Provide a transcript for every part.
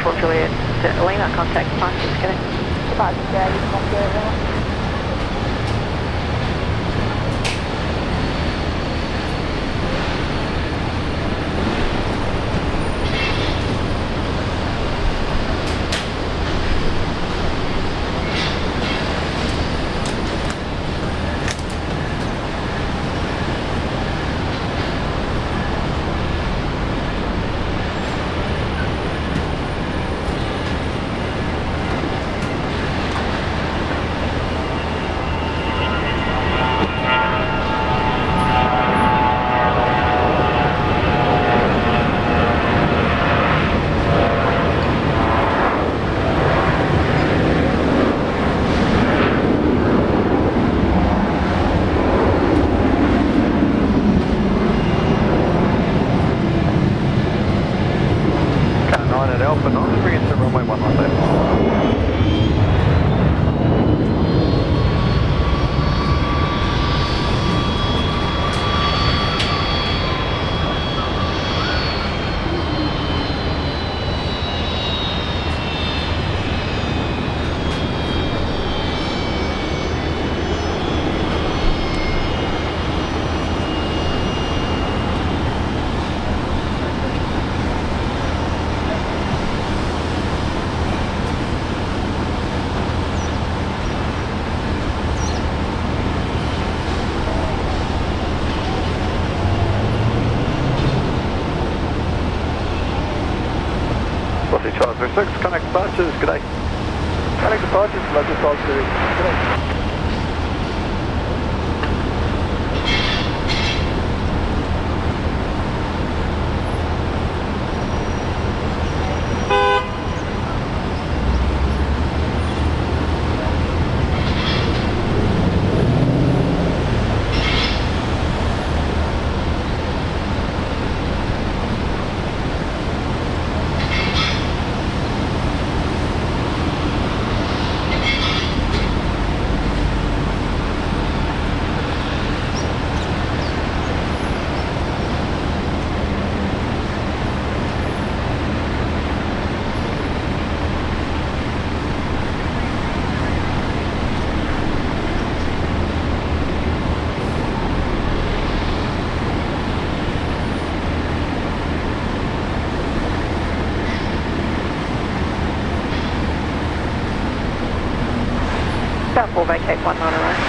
24 Juliet Lima, contact 56, connect. 56, you contact. Charles 6, connect departures, good day. Connect departures, local 5 Series. Good day. South 4, vacate 19 right.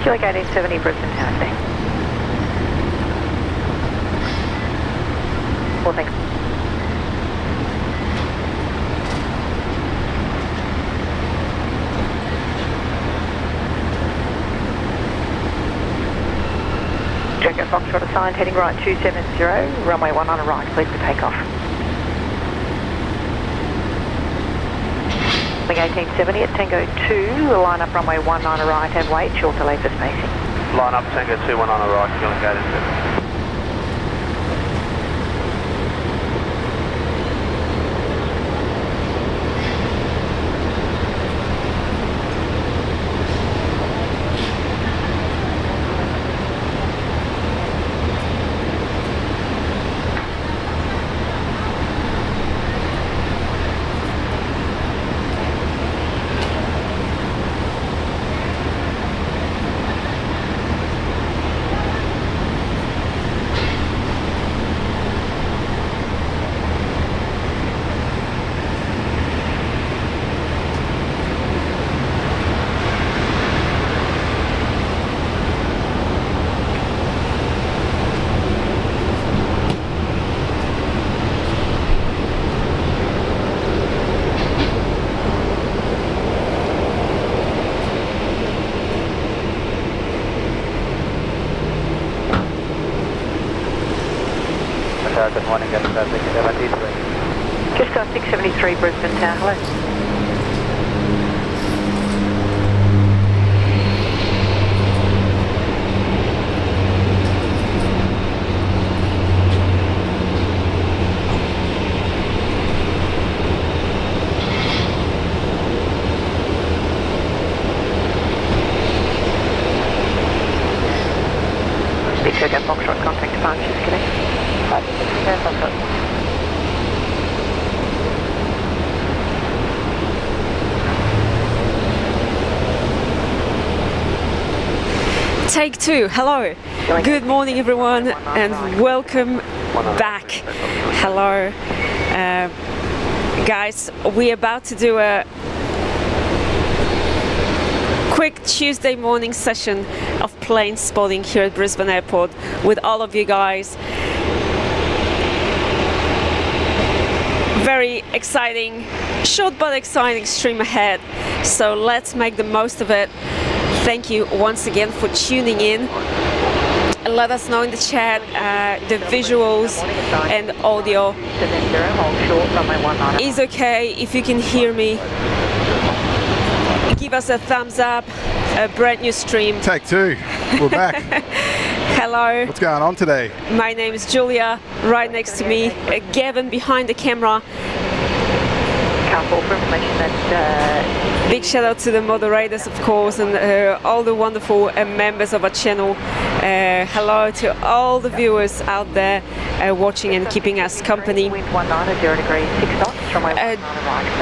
Kilo 1870, Brisbane Tower, well, thanks. Jacket Foxtrot assigned, heading right 270, runway 19 right, please for takeoff. Wing 1870 at Tango 2, line up runway 19 right and wait, short delay for spacing. Line up Tango 2, 19 right, Kilo 1870. Good morning, and 673. Just got 673 Brisbane Tower, hello. Jack Foxtrot, contact departures, connect. Jack Foxtrot. Take two. Hello. Good morning, everyone, and welcome back. Hello. Guys, we're about to do a quick Tuesday morning session of plane spotting here at Brisbane Airport with all of you guys. Very exciting, short but exciting stream ahead, so let's make the most of it. Thank you once again for tuning in. Let us know in the chat the visuals and audio is okay. If you can hear me, give us a thumbs up. A brand new stream. Take two. We're back. Hello. What's going on today? My name is Julia. Right next to me, Gavin behind the camera. Big shout out to the moderators, of course, and all the wonderful members of our channel. Hello to all the viewers out there watching and keeping us company.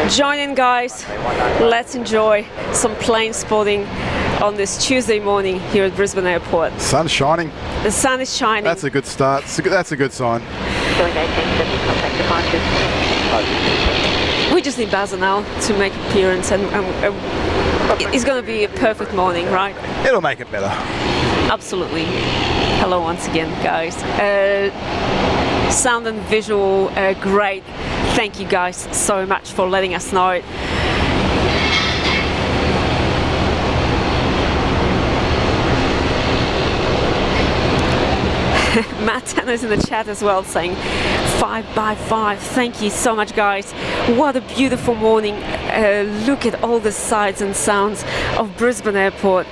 Join in, guys. Let's enjoy some plane spotting on this Tuesday morning here at Brisbane Airport. Sun's shining. The sun is shining. That's a good start. That's a good sign. We just need Basil now to make an appearance, and it's going to be a perfect morning, right? It'll make it better. Absolutely. Hello once again, guys. Sound and visual, great. Thank you guys so much for letting us know. Matt Tanner's in the chat as well saying 5x5. Thank you so much, guys. What a beautiful morning. Look at all the sights and sounds of Brisbane Airport.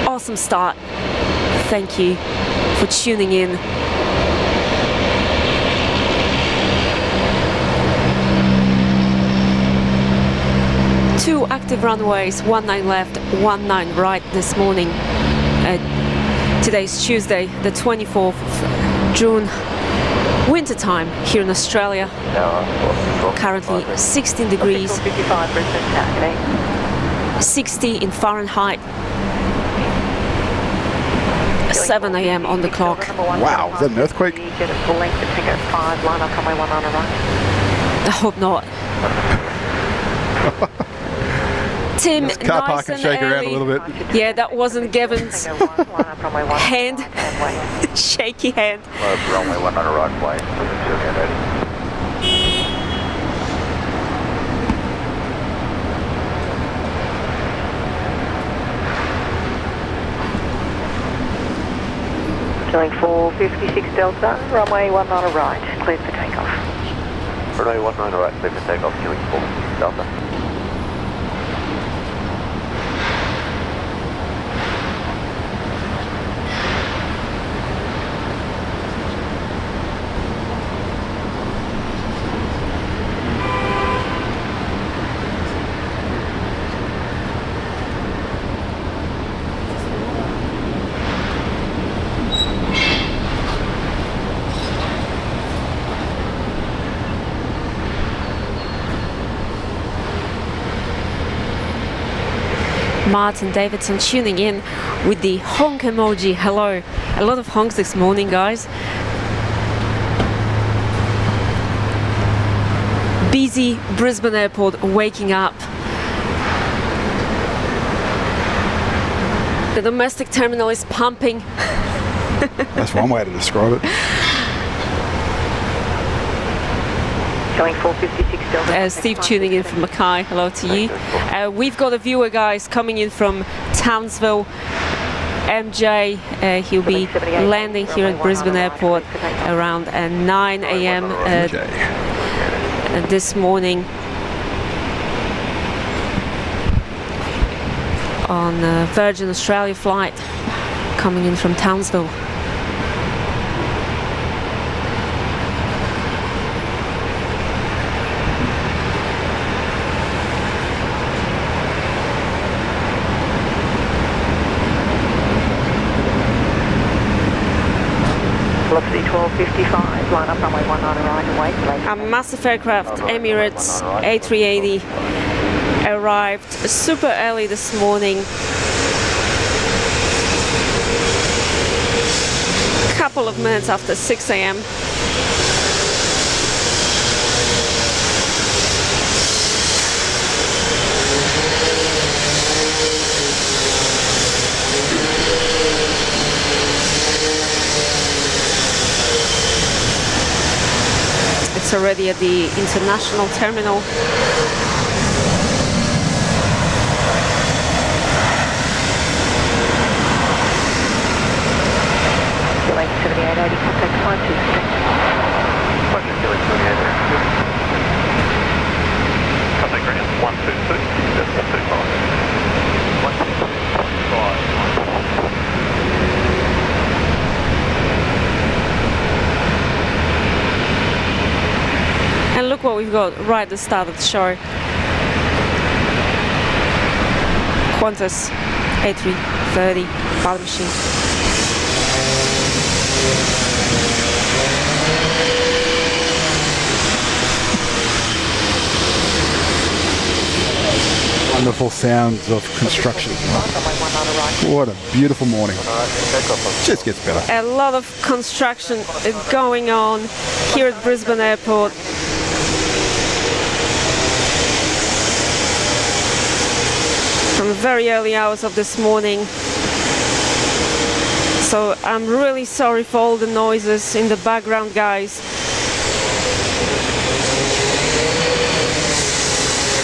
Awesome start. Thank you for tuning in. Two active runways, 19 left, 19 right this morning. Today's Tuesday, the 24th of June, winter time here in Australia. Currently 16 degrees, 60 in Fahrenheit, 7 a.m. on the clock. Wow, is that an earthquake? I hope not. Tim, this car park can shake around a little bit. Yeah, that wasn't Gavin's hand. Shaky hand. Runway 1 on a right way. Killing 456 Delta, runway 1 on a right, cleared for takeoff. Runway 1 on a right, cleared for takeoff, killing 456 Delta. Martin Davidson tuning in with the honk emoji. Hello. A lot of honks this morning, guys. Busy Brisbane Airport waking up. The domestic terminal is pumping. That's one way to describe it. Showing 456 Delta. Steve tuning in from Mackay. Hello to you. We've got a viewer, guys, coming in from Townsville. MJ, he'll be landing here at Brisbane Airport around 9 a.m. This morning on a Virgin Australia flight coming in from Townsville. Velocity 1255, line up runway 19 right and wait, late. A massive aircraft, Emirates A380, arrived super early this morning. Couple of minutes after 6 a.m. It's already at the international terminal. Lake 7880, contact 526. Roger, Lake 7880. Contact ground 122, that's 125. And look what we've got right at the start of the show. Qantas A330 pilot machine. Wonderful sounds of construction. What a beautiful morning. Just gets better. A lot of construction going on here at Brisbane Airport. From the very early hours of this morning. So I'm really sorry for all the noises in the background, guys.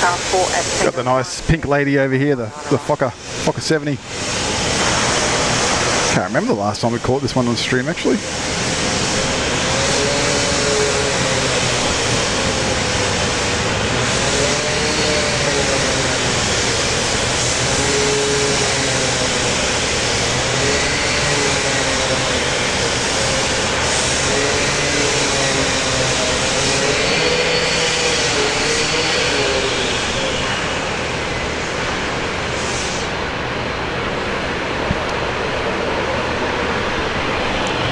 Car 4 at Got the nice pink lady over here, the Fokker 70. Can't remember the last time we caught this one on stream actually.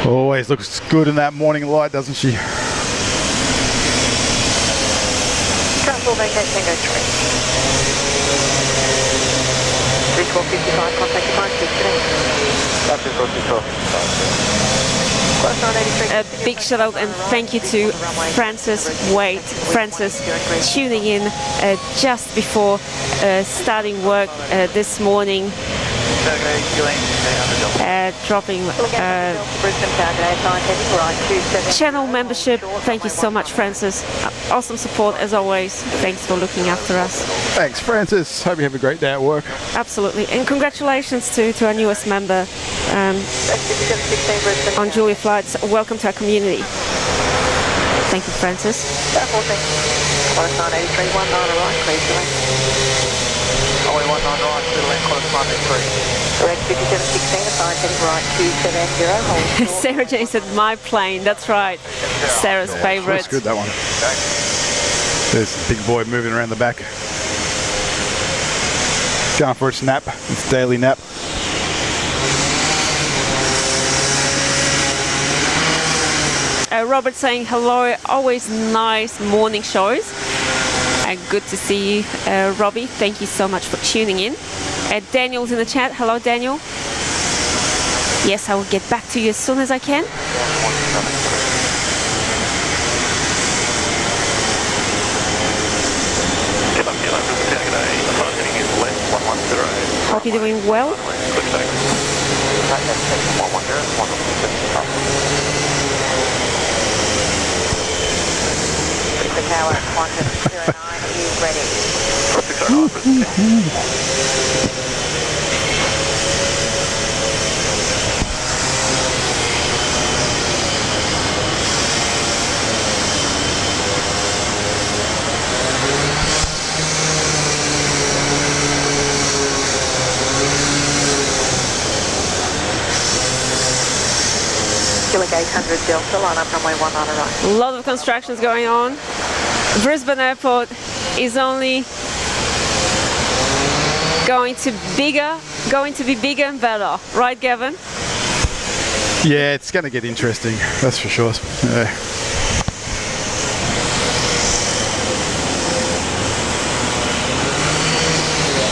Always looks good in that morning light, doesn't she? Car 4 vacate Tango 3. 3455, contact 526. A big shout out and thank you to Francis Wade. Francis tuning in just before starting work this morning. Dropping channel membership. Thank you so much, Francis. Awesome support as always. Thanks for looking after us. Thanks, Francis. Hope you have a great day at work. Absolutely. And congratulations to our newest member on Julia Flights. Welcome to our community. Thank you, Francis. Runway 19 right, middle end, corresponding 3. Correct, 5716, assigned heading right 270, hold. Sarah Jane said, my plane. That's right. Sarah's favourite. That's good, that one. There's the big boy moving around the back. Going for its nap, its daily nap. Robert saying hello, always nice morning shows. Good to see you, Robbie. Thank you so much for tuning in. Daniel's in the chat. Hello, Daniel. Yes, I will get back to you as soon as I can. Hope you're doing well. The tower, Qantas 09 is ready. Kilo 800 Delta, line up runway 19 right. A lot of constructions going on. Brisbane Airport is only going to be bigger and better, right, Gavin? Yeah, it's going to get interesting, that's for sure. Yeah.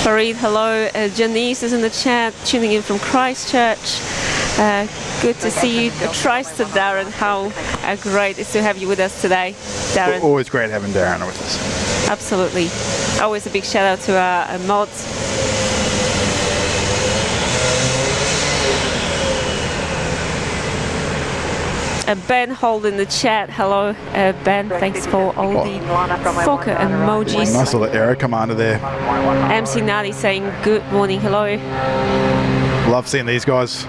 Farid, hello. Janice is in the chat, tuning in from Christchurch. Good to see you. Tries to Darren. How great it is to have you with us today, Darren. Always great having Darren with us. Absolutely. Always a big shout out to our mods. Ben Hold in the chat. Hello, Ben. Thanks for all the Fokker emojis. Nice little aero commander there. MC Nadi saying good morning. Hello. Love seeing these guys.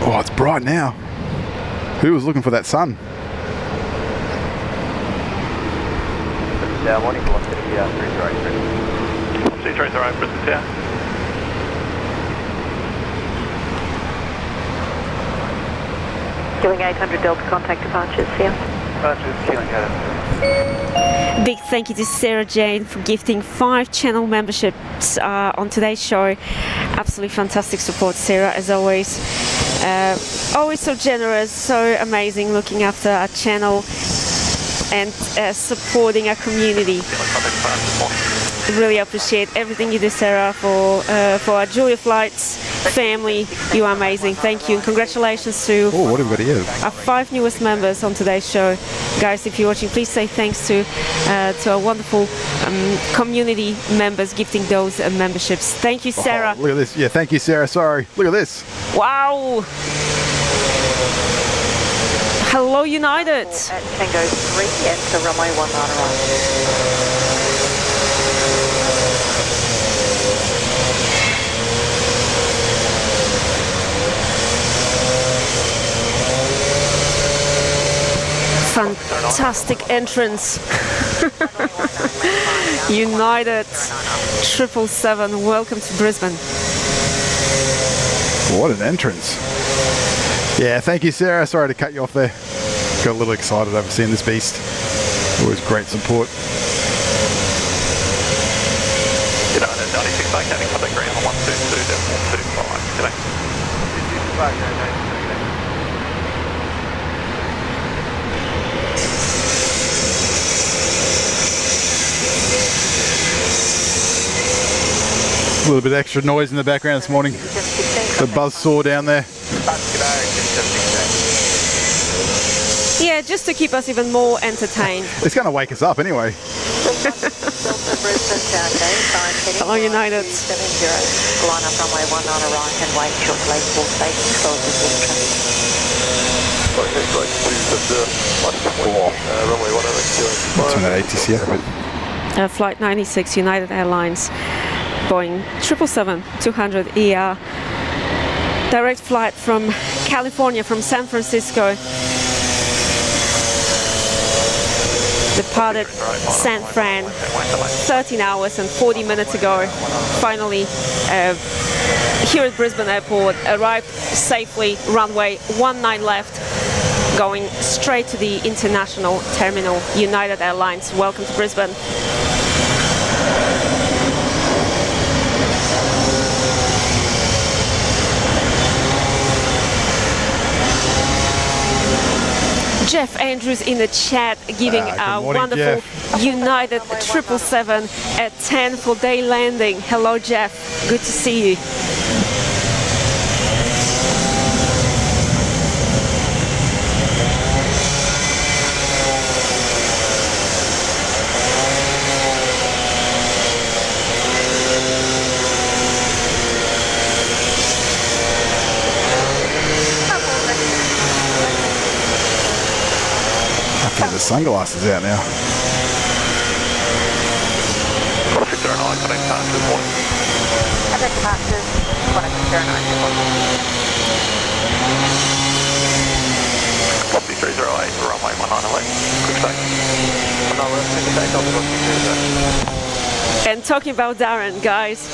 Oh, it's bright now. Who was looking for that sun? Yeah, morning, velocity, 330. 330, Brisbane Tower. Doing 800 Delta contact departures here. Departures, killing headed. Big thank you to Sarah Jane for gifting 5 channel memberships on today's show. Absolutely fantastic support, Sarah, as always. Always so generous, so amazing looking after our channel and supporting our community. Really appreciate everything you do, Sarah, for our Julia Flights family. You are amazing. Thank you, and congratulations to Oh, what everybody is. our 5 newest members on today's show. Guys, if you're watching, please say thanks to our wonderful community members gifting those memberships. Thank you, Sarah. Oh, look at this. Yeah, thank you, Sarah. Sorry. Look at this. Wow. Hello, United. At Tango 3, enter runway 19 right. Fantastic entrance. United 777, welcome to Brisbane. What an entrance. Yeah, thank you, Sarah. Sorry to cut you off there. Got a little excited over seeing this beast. Always great support. G'day, 96 maintaining contact ground on 122.25 today. A little bit extra noise in the background this morning. The buzzsaw down there. Yeah, just to keep us even more entertained. It's going to wake us up anyway. Hello, United. 70, line up runway 19 right and wait short late for station closes with traffic. Turn that ATC up a bit. Flight 96, United Airlines, Boeing 777-200 ER. Direct flight from California, from San Francisco. Departed San Fran 13 hours and 40 minutes ago. Finally here at Brisbane Airport, arrived safely, runway 19 left, going straight to the international terminal. United Airlines, welcome to Brisbane. Jeff Andrews in the chat giving a morning, wonderful Jeff. United 777 at 10 for day landing. Hello, Jeff. Good to see you. Get the sunglasses out now. 609, connect time, good morning. Contact departures, 1609. reporting for runway 19 left. Quick stay. 19 left, clear for takeoff, And talking about Darren, guys,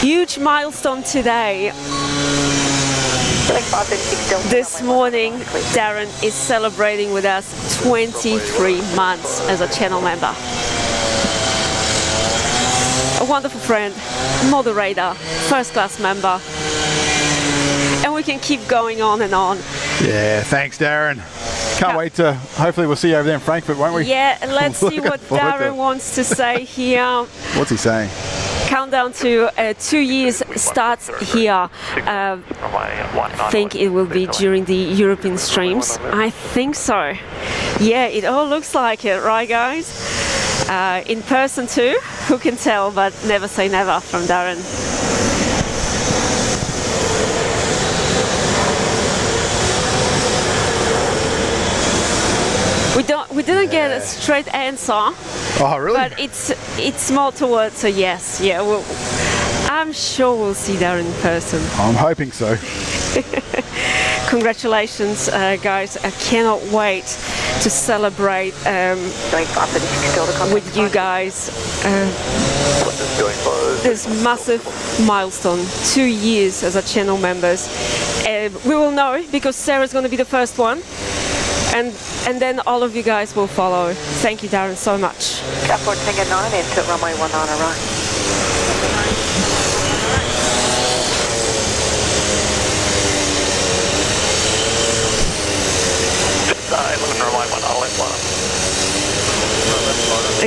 huge milestone today. This morning, Darren is celebrating with us 23 months as a channel member. A wonderful friend, moderator, first class member. And we can keep going on and on. Yeah, thanks, Darren. Can't wait to, hopefully we'll see you over there in Frankfurt, won't we? Yeah, let's see what forward to Darren it. wants to say here. What's he saying? Countdown to 2 years starts here. I think it will be during the European streams. I think so. Yeah, it all looks like it, right, guys? In person too, who can tell, but never say never from Darren. We didn't get a straight answer. Oh, really? But it's more towards a yes. Yeah, I'm sure we'll see Darren in person. I'm hoping so. Congratulations, guys. I cannot wait to celebrate with you guys this massive milestone, 2 years as a channel members. We will know because Sarah's going to be the first one. And then all of you guys will follow. Thank you, Darren, so much. Airport Tango 9 into runway 19 right.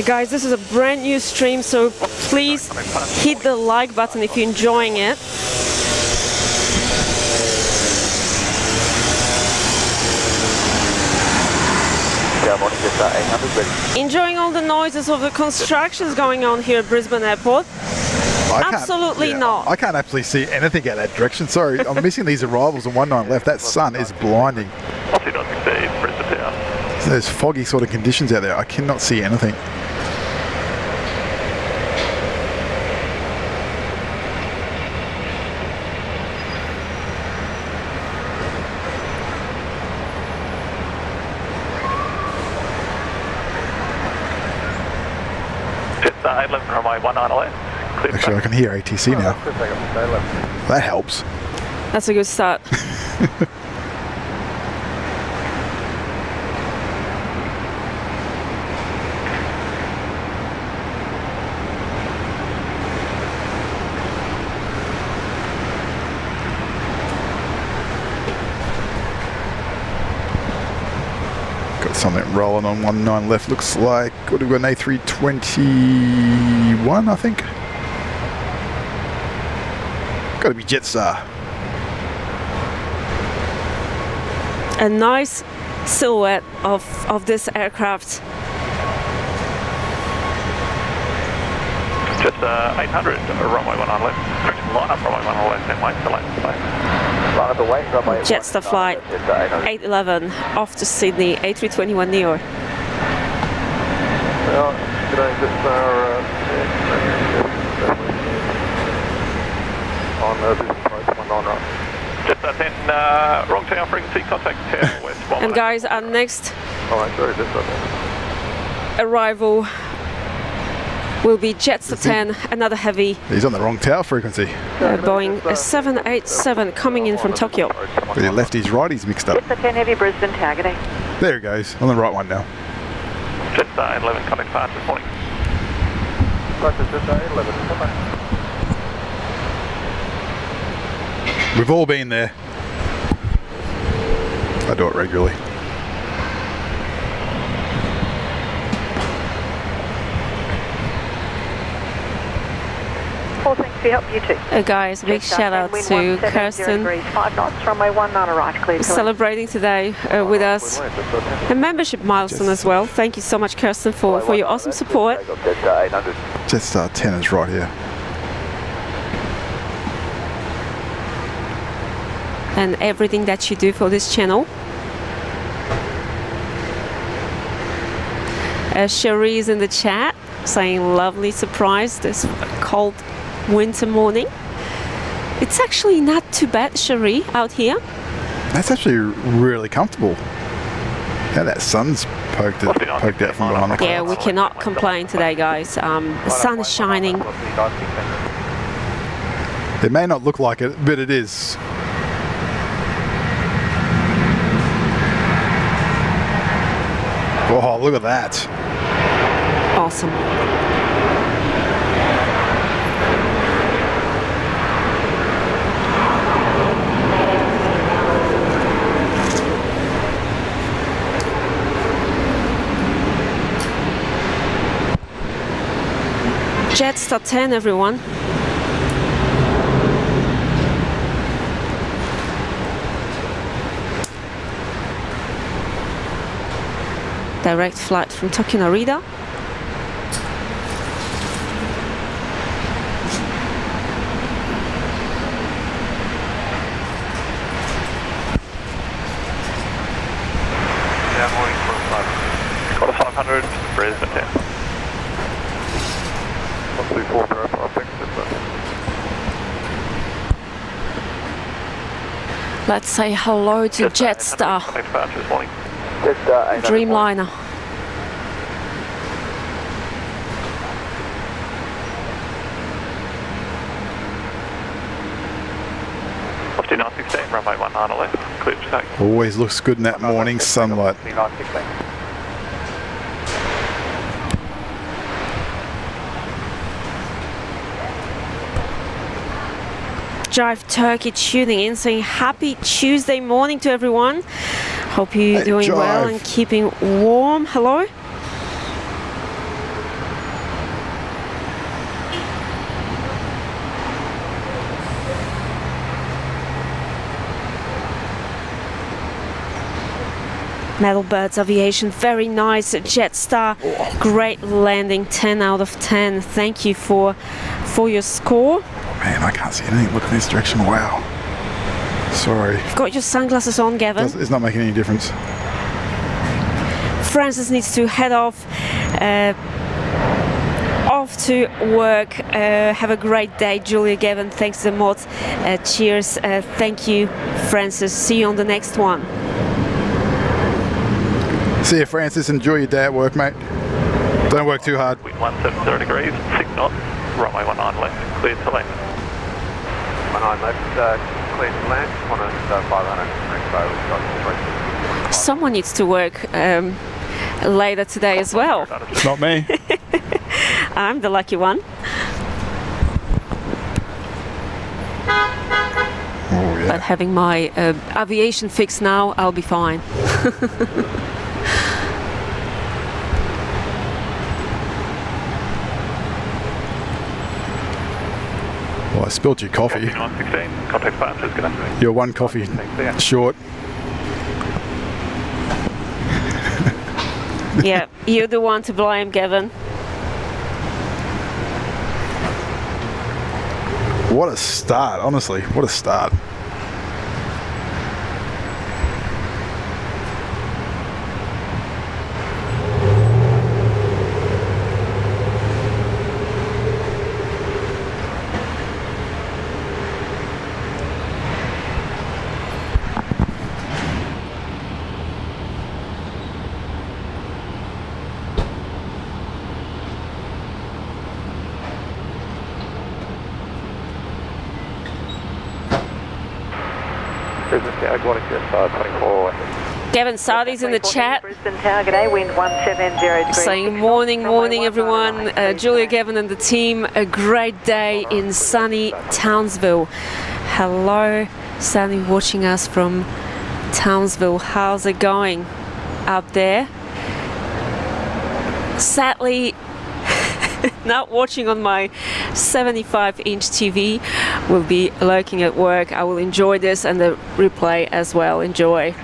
Guys, this is a brand new stream, so please hit the like button if you're enjoying it. Enjoying all the noises of the constructions going on here at Brisbane Airport? Absolutely not. I can't actually see anything out that direction. Sorry, I'm missing these arrivals on 19 left. That sun is blinding. There's foggy sort of conditions out there. I cannot see anything. Actually, I can hear ATC now. That helps. That's a good start. Got something rolling on 19 left. Looks like, what have we got, an A321, I think? Got to be Jetstar. A nice silhouette of this aircraft. Just 800, runway 19 left. Line up runway 19 left and wait till line up away, runway Jetstar flight 811 off to Sydney, A321neo. Well, today Jetstar on this approach 19 right. Jetstar 10, wrong tower frequency, contact tower west. And guys, our next Oh, sorry, Jetstar 10. arrival will be Jetstar 10, another heavy He's on the wrong tower frequency. Boeing 787 coming in from Tokyo. But your lefties, righties mixed up. Jetstar 10 heavy Brisbane, targeting. There it goes, on the right one now. Jetstar 11 coming fast this morning. Roger, Jetstar 11, come on. We've all been there. I do it regularly. Well, thanks for your help, you too. Guys, big shout out to Kirsten, 5 knots, runway 19 right, clear to celebrating today with us. A membership milestone as well. Thank you so much, Kirsten, for your awesome support. Jetstar 800. Jetstar 10 is right here. And everything that you do for this channel. Cherie is in the chat saying lovely surprise this cold winter morning. It's actually not too bad, Cherie, out here. That's actually really comfortable. Yeah, that sun's poked out from behind the clouds. Yeah, we cannot complain today, guys. The sun is shining. It may not look like it, but it is. Oh, look at that. Awesome. Jetstar 10, everyone. Direct flight from Tokyo Narita. Yeah, morning for 500, Brisbane 10. 124 profile, thanks. Let's say hello to Jetstar, Departure this morning. Dreamliner. Lofty 916, runway 19 left, clear to take. Always looks good in that morning sunlight. 916. Jive Turkey tuning in, saying happy Tuesday morning to everyone. Hope you're doing well and keeping warm. Hello. Metalbirds Aviation, very nice. Jetstar, great landing, 10 out of 10. Thank you for your score. Man, I can't see anything. Look in this direction. Wow. Sorry. You've got your sunglasses on, Gavin. It's not making any difference. Francis needs to head off to work. Have a great day, Julia, Gavin. Thanks a lot. Cheers. Thank you, Francis. See you on the next one. See you, Francis. Enjoy your day at work, mate. Don't work too hard. Wind 170 degrees, 6 knots, runway 19 left, clear to land. 19 left, clear to land, 500, Someone needs to work later today as well. Not me. I'm the lucky one. Oh, yeah. But having my aviation fix now, I'll be fine. Well, I spilled your coffee. 916, contact departures, good afternoon. You're one coffee short. Yeah, you're the one to blame, Gavin. What a start, honestly. What a start. Brisbane Tower, good morning, Jetstar 24. Gavin Sardi's in the chat. Brisbane Tower, g'day, wind 170 degrees. Saying morning, everyone. Julia, Gavin and the team, a great day in sunny Townsville. Hello, Sunny watching us from Townsville. How's it going up there? Sadly, not watching on my 75-inch TV. Will be lurking at work. I will enjoy this and the replay as well. Enjoy.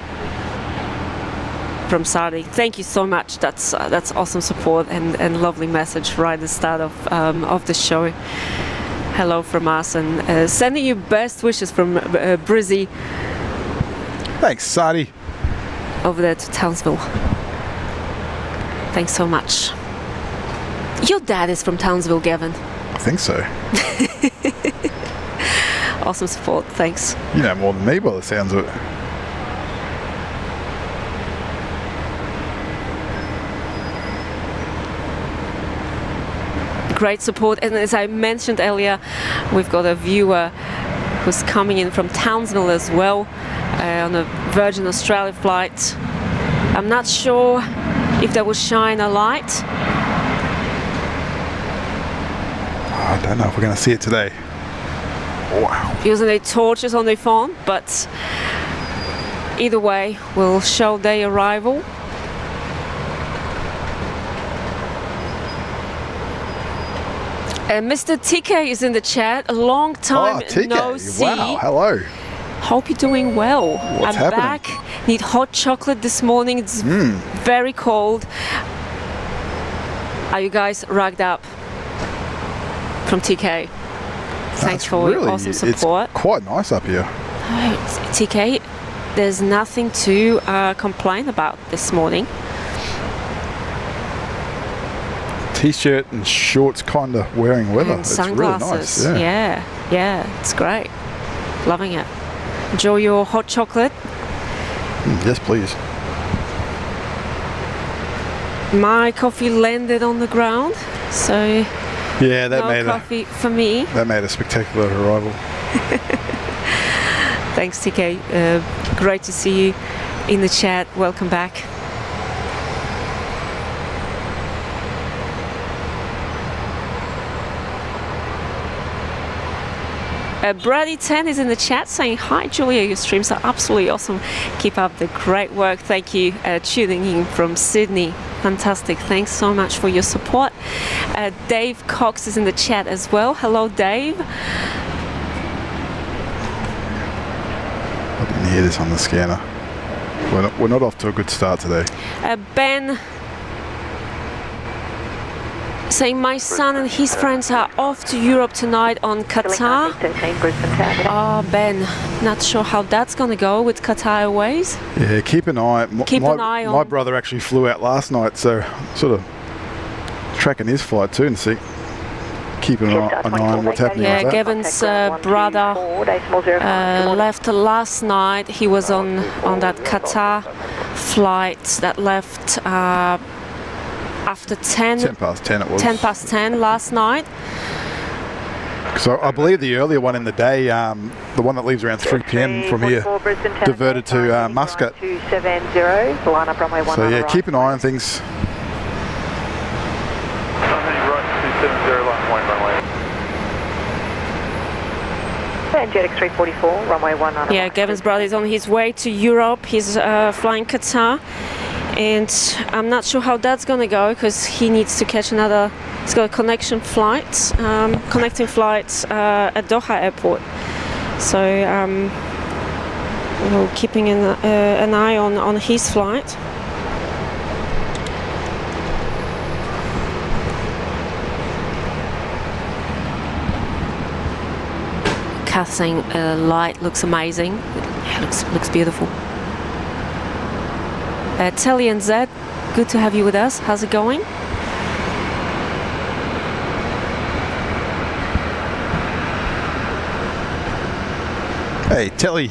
From Sardi. Thank you so much. That's awesome support and lovely message right at the start of the show. Hello from us and sending you best wishes from Brizzy. Thanks, Sadi. Over there to Townsville. Thanks so much. Your dad is from Townsville, Gavin. I think so. Awesome support. Thanks. You know more than me by the sounds of it. great support. And as I mentioned earlier, we've got a viewer who's coming in from Townsville as well on a Virgin Australia flight. I'm not sure if they will shine a light. I don't know if we're going to see it today. Wow. Using their torches on their phone, but either way, we'll show their arrival. Mr. TK is in the chat. A long time TK. no see. Wow, hello. Hope you're doing well. What's I'm happening? back. Need hot chocolate this morning. It's very cold. Are you guys rugged up? From TK. Thanks for your awesome support. It's quite nice up here. TK, there's nothing to complain about this morning. T-shirt and shorts kind of wearing weather. And it's sunglasses. really nice. Yeah, it's great. Loving it. Enjoy your hot chocolate. Yes, please. My coffee landed on the ground, so Yeah, that no made coffee for me. that made a spectacular arrival. Thanks, TK. Great to see you in the chat. Welcome back. Brady10 is in the chat saying, hi Julia, your streams are absolutely awesome. Keep up the great work. Thank you. Tuning in from Sydney. Fantastic. Thanks so much for your support. Dave Cox is in the chat as well. Hello, Dave. I didn't hear this on the scanner. We're not off to a good start today. Ben saying, my son and his friends are off to Europe tonight on Qatar. Oh, Ben, not sure how that's going to go with Qatar Airways. Yeah, keep an eye. On. My brother actually flew out last night, so sort of tracking his flight too and see. Keeping an eye on what's happening. Yeah, with that. Gevin's brother left last night. He was on that Qatar flight that left after 10 past 10 it was. 10 past 10 last night. So I believe the earlier one in the day, the one that leaves around 3 p.m. from here, diverted to Muscat. So yeah, keep an eye on things. And JetX 344, runway 19. Yeah, Gavin's brother is on his way to Europe. He's flying Qatar. And I'm not sure how that's going to go because he needs to catch another, he's got a connecting flight at Doha Airport. So we're keeping an eye on his flight. Kath saying light looks amazing. Yeah, looks beautiful. Telly and Zed, good to have you with us. How's it going? Hey, Telly.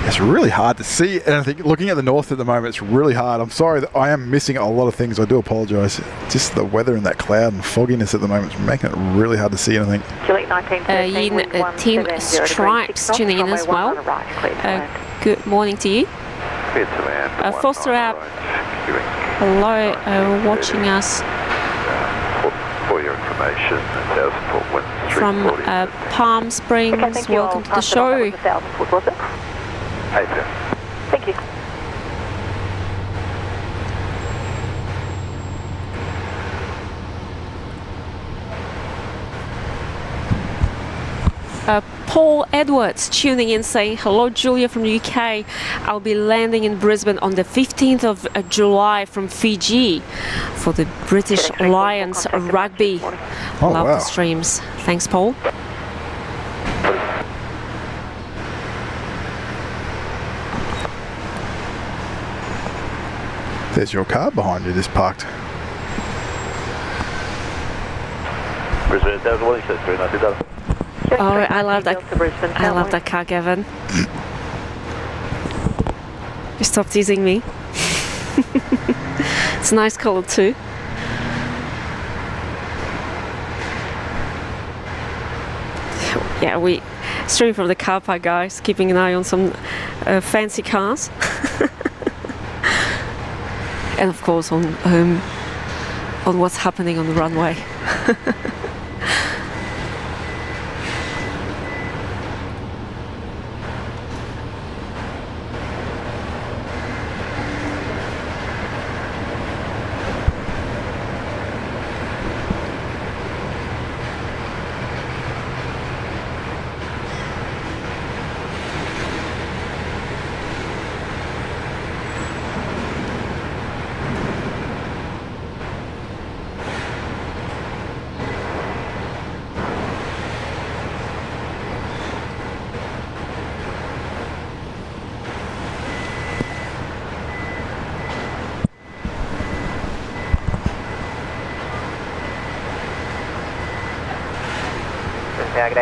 It's really hard to see, and I think looking at the north at the moment, it's really hard. I'm sorry that I am missing a lot of things. I do apologise. Just the weather and that cloud and fogginess at the moment is making it really hard to see anything. Team Stripes tuning in as well. Good morning to you. Foster App, hello, watching us for your information, from Palm Springs. Welcome to the show. Thank you. Paul Edwards tuning in saying, hello Julia from the UK. I'll be landing in Brisbane on the 15th of July from Fiji for the British Lions rugby. Oh, love wow. the streams. Thanks, Paul. There's your car behind you, just parked. Brisbane, that was 163, Oh, I love that. I love that car, Gavin. You stop teasing me. It's a nice colour too. Yeah, we stream from the car park, guys, keeping an eye on some fancy cars. And of course on what's happening on the runway.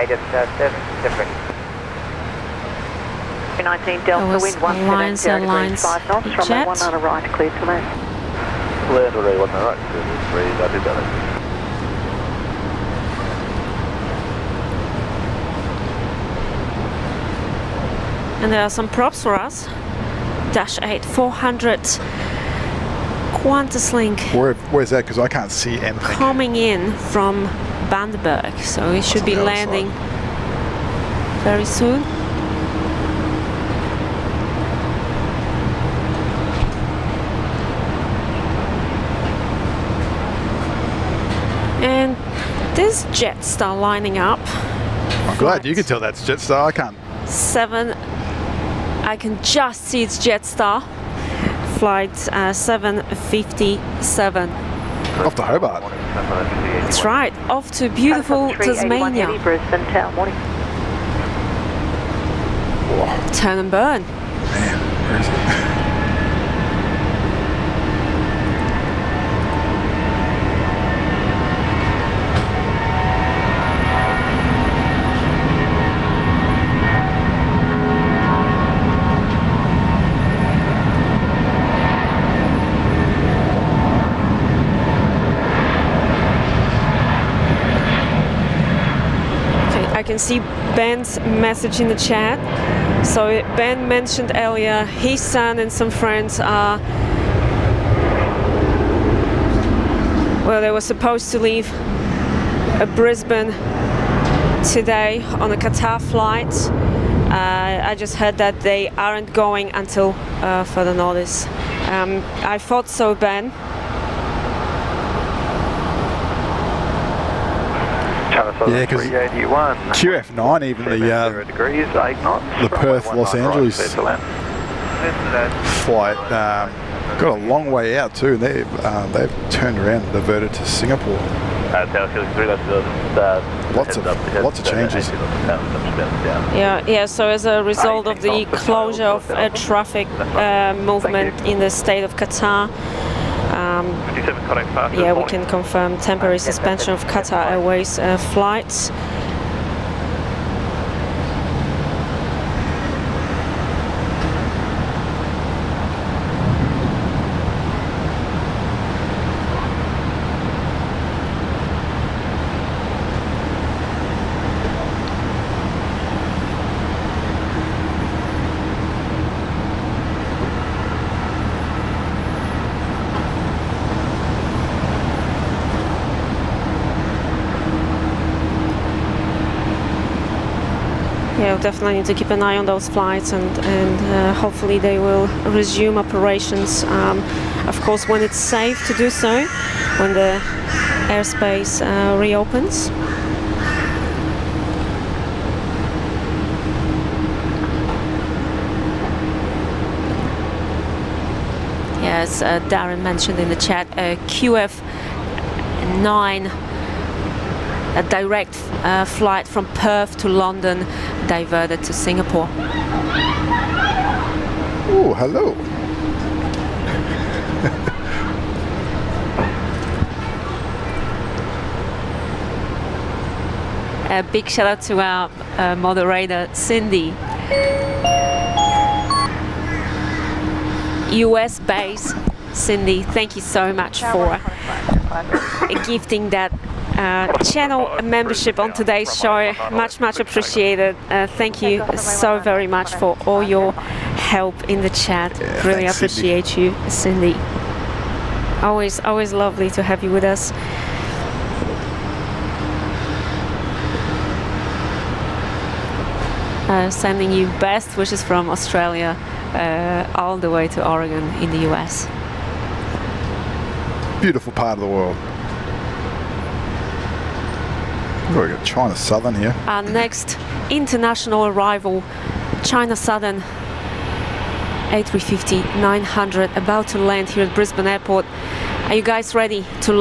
Just 7 different. 19 Delta wind 170 Airlines 5 knots, runway jet. 19 right, cleared to land. Land already, 1 right, 3, I did that. And there are some props for us. Dash 8 400 Qantas Link Where's that? Because I can't see anything. coming in from Bundaberg, so it should on be the other landing very soon. And this Jetstar lining up. I'm glad you can tell that's Jetstar. I can't. 7, I can just see it's Jetstar. Flight 757. Off to Hobart. That's right, off to beautiful Tasmania. Brisbane Town, morning. Turn and burn. Man, where is it? I can see Ben's message in the chat. So Ben mentioned earlier his son and some friends are, well, they were supposed to leave Brisbane today on a Qatar flight. I just heard that they aren't going until further notice. I thought so, Ben. Yeah, because QF9, even the degrees, 8 knots. the Perth Los Angeles flight got a long way out too. They've turned around and diverted to Singapore. Lots of changes. Yeah. So as a result of the closure of air traffic movement in the state of Qatar, yeah, we can confirm temporary suspension of Qatar Airways flights. Yeah, we'll definitely need to keep an eye on those flights, and hopefully they will resume operations. Of course, when it's safe to do so, when the airspace reopens. Yes, Darren mentioned in the chat, QF9. A direct flight from Perth to London diverted to Singapore. Oh, hello. A big shout out to our moderator, Cindy. US base, Cindy, thank you so much for gifting that channel membership on today's show. Much appreciated. Thank you so very much for all your help in the chat. Yeah, Really thanks, appreciate you, Cindy. Always lovely to have you with us. Sending you best wishes from Australia all the way to Oregon in the US. Beautiful part of the world. Oh, we got China Southern here. Our next international arrival, China Southern A350-900, about to land here at Brisbane Airport. Are you guys ready to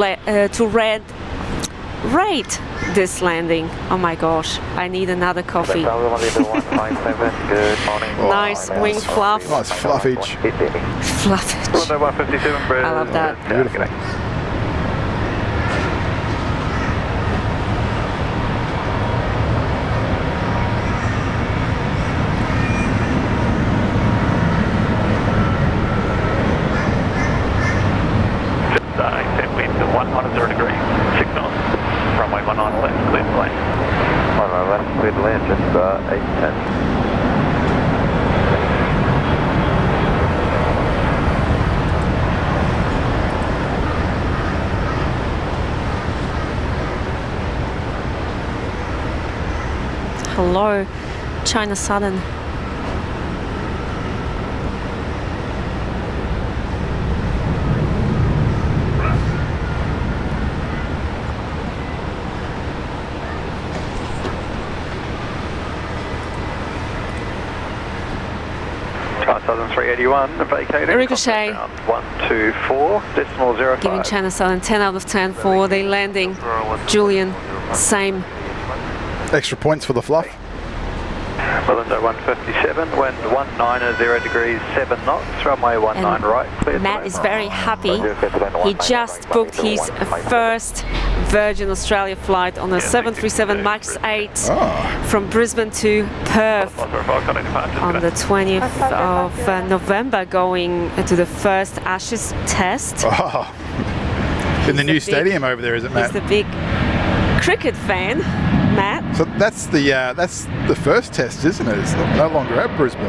rate this landing? Oh my gosh, I need another coffee. Good morning. Nice wing fluff. Nice fluffage. Fluffage. 157, Brisbane. I love that. Beautiful. Wind 110 degrees, 6 knots. Runway 19 left, clear to land. Runway left, clear to land, just 810. Hello, China Southern. Southern 381, vacating. Ricochet. 124.05. Giving China Southern 10 out of 10 for the landing. Julian, same. Extra points for the fluff. Melinda 157, wind 190 degrees, 7 knots, runway 19 right, clear to Matt land. is very happy. He just booked his first Virgin Australia flight on a 737 MAX 8 from Brisbane to Perth on the 20th of November, going to the first Ashes test. Oh. In the new stadium over there, is it, Matt? He's the big cricket fan, Matt. So that's the first test, isn't it? It's no longer at Brisbane.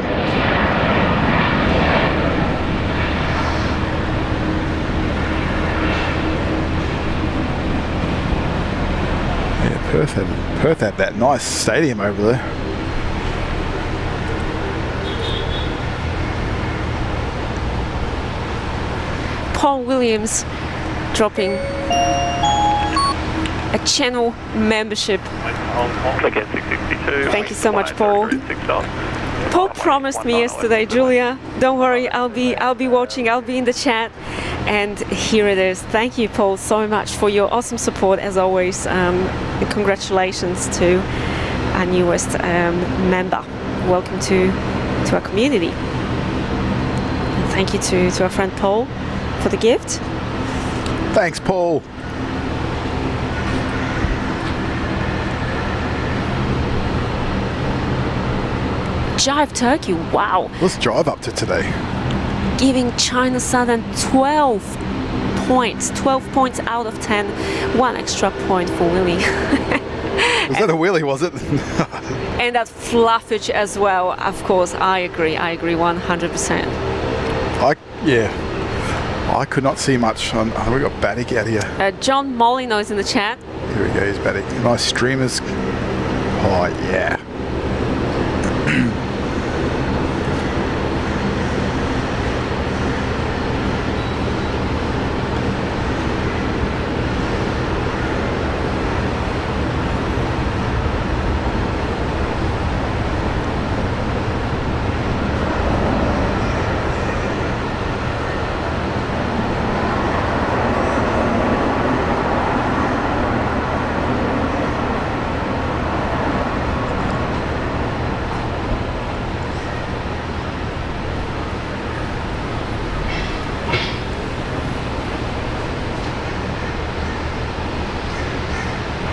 Yeah, Perth had that nice stadium over there. Paul Williams dropping a channel membership. Again, 662. Thank you so much, Paul. Paul promised me yesterday, Julia, don't worry, I'll be watching, I'll be in the chat. And here it is. Thank you, Paul, so much for your awesome support as always. And congratulations to our newest member. Welcome to our community. And thank you to our friend Paul for the gift. Thanks, Paul. Jive Turkey, wow. Let's drive up to today. Giving China Southern 12 points out of 10. One extra point for Willie. Was that a wheelie, was it? And that fluffage as well, of course. I agree 100%. I could not see much. We got Baddick out here. John Molyneux is in the chat. Here he goes, Baddick. Nice streamers. Oh, yeah.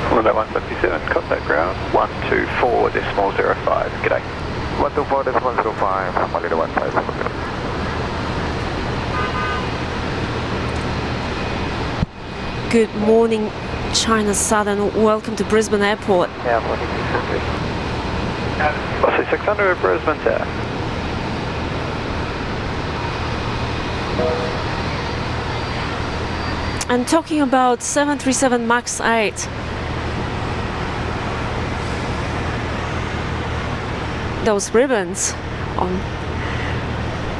Melinda 157, contact ground 124.05. G'day. 124.05, Melinda 157. Good morning, China Southern, welcome to Brisbane Airport. Yeah, 4600. 600 Brisbane Tower. And talking about 737 MAX 8. Those ribbons on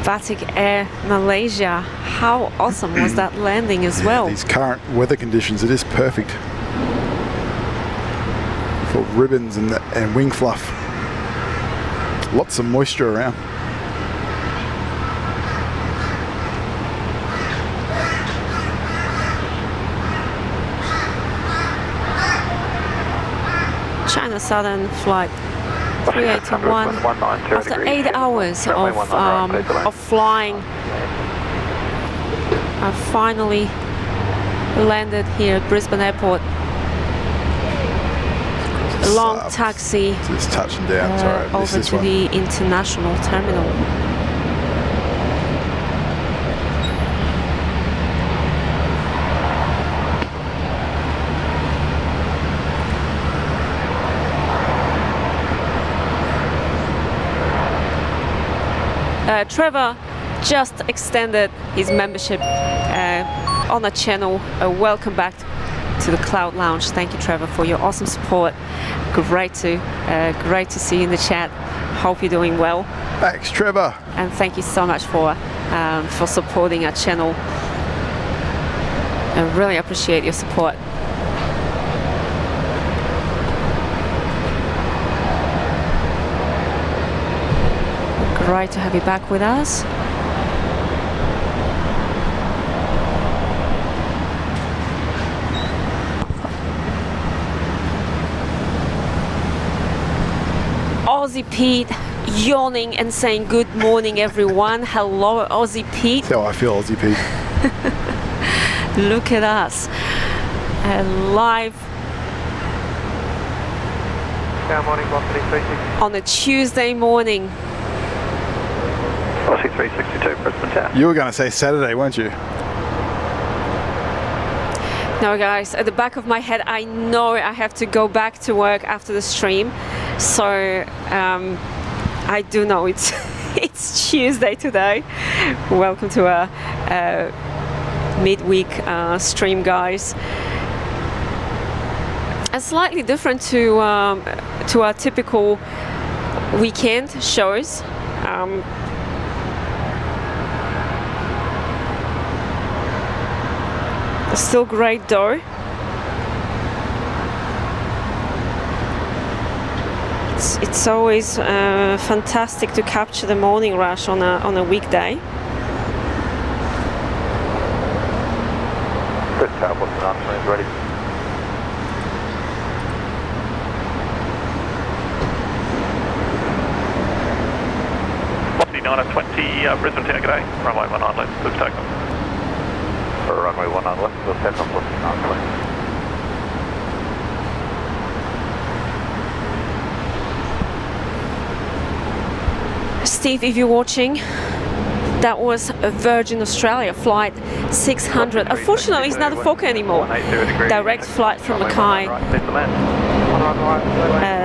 Batik Air Malaysia. How awesome was that landing as well? These current weather conditions, it is perfect for ribbons and wing fluff. Lots of moisture around. China Southern flight 381 after 8 hours of flying. I finally landed here at Brisbane Airport. A long taxi Just touching down. Sorry, I missed over this to one. the international terminal. Trevor just extended his membership on the channel. Welcome back to the Cloud Lounge. Thank you, Trevor, for your awesome support. Great to see you in the chat. Hope you're doing well. Thanks, Trevor. And thank you so much for supporting our channel. I really appreciate your support. Great to have you back with us. Aussie Pete yawning and saying good morning everyone. Hello Aussie Pete. That's how I feel, Aussie Pete. Look at us. Live Morning, on a Tuesday morning. 362 Brisbane Tower. You were going to say Saturday, weren't you? No guys, at the back of my head I know I have to go back to work after the stream, so I do know it's it's Tuesday today. Welcome to our midweek stream, guys. It's slightly different to our typical weekend shows. Still great though. It's always fantastic to capture the morning rush on a weekday. Good tower, what's the answer? Ready? Nine at 20 Brisbane Tower, g'day. Runway 19 left, good takeoff. For runway 19 left, we'll take off looking nicely. Steve, if you're watching, that was a Virgin Australia flight 600. Unfortunately, it's not a Fokker anymore. Direct flight from Mackay.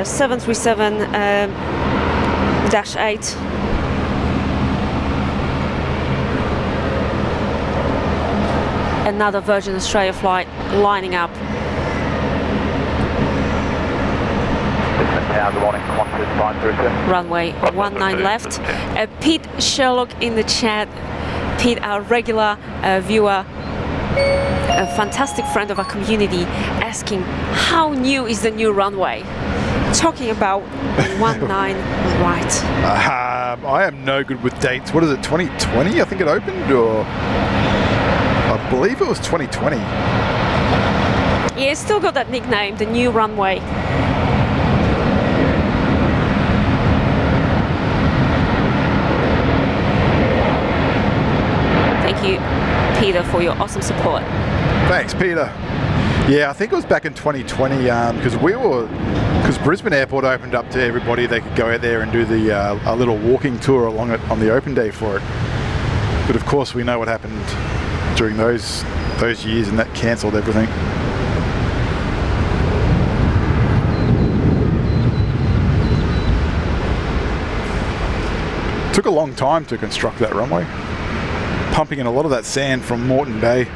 737-8. Another Virgin Australia flight lining up. Runway 19 left. Pete Sherlock in the chat. Pete, our regular viewer, a fantastic friend of our community, asking how new is the new runway? Talking about 19 right. I am no good with dates. What is it, 2020 I think it opened, or I believe it was 2020. Yeah, it's still got that nickname, the new runway. Thank you, Peter, for your awesome support. Thanks, Peter. Yeah, I think it was back in 2020 because Brisbane Airport opened up to everybody. They could go out there and do the a little walking tour along it on the open day for it. But of course, we know what happened during those years, and that cancelled everything. Took a long time to construct that runway. Pumping in a lot of that sand from Moreton Bay.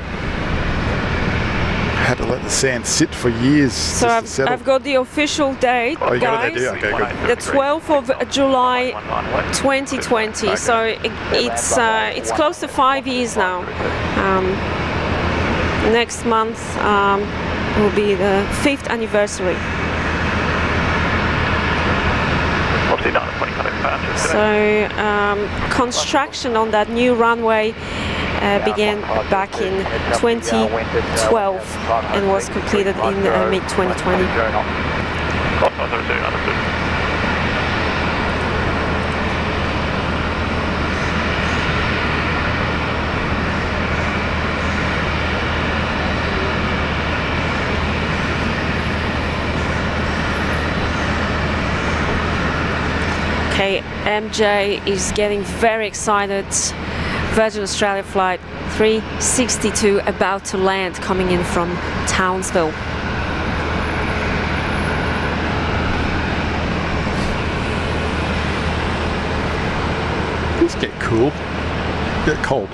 Had to let the sand sit for years. So just to settle. I've got the official date, Oh, you got it guys. there, okay, good. The 12th of July 2020. So it's close to 5 years now. Next month will be the 5th anniversary. Obviously done at 20 departures. So construction on that new runway began back in 2012 and was completed in mid-2020. Okay, MJ is getting very excited. Virgin Australia flight 362 about to land, coming in from Townsville. These get cool. Get cold.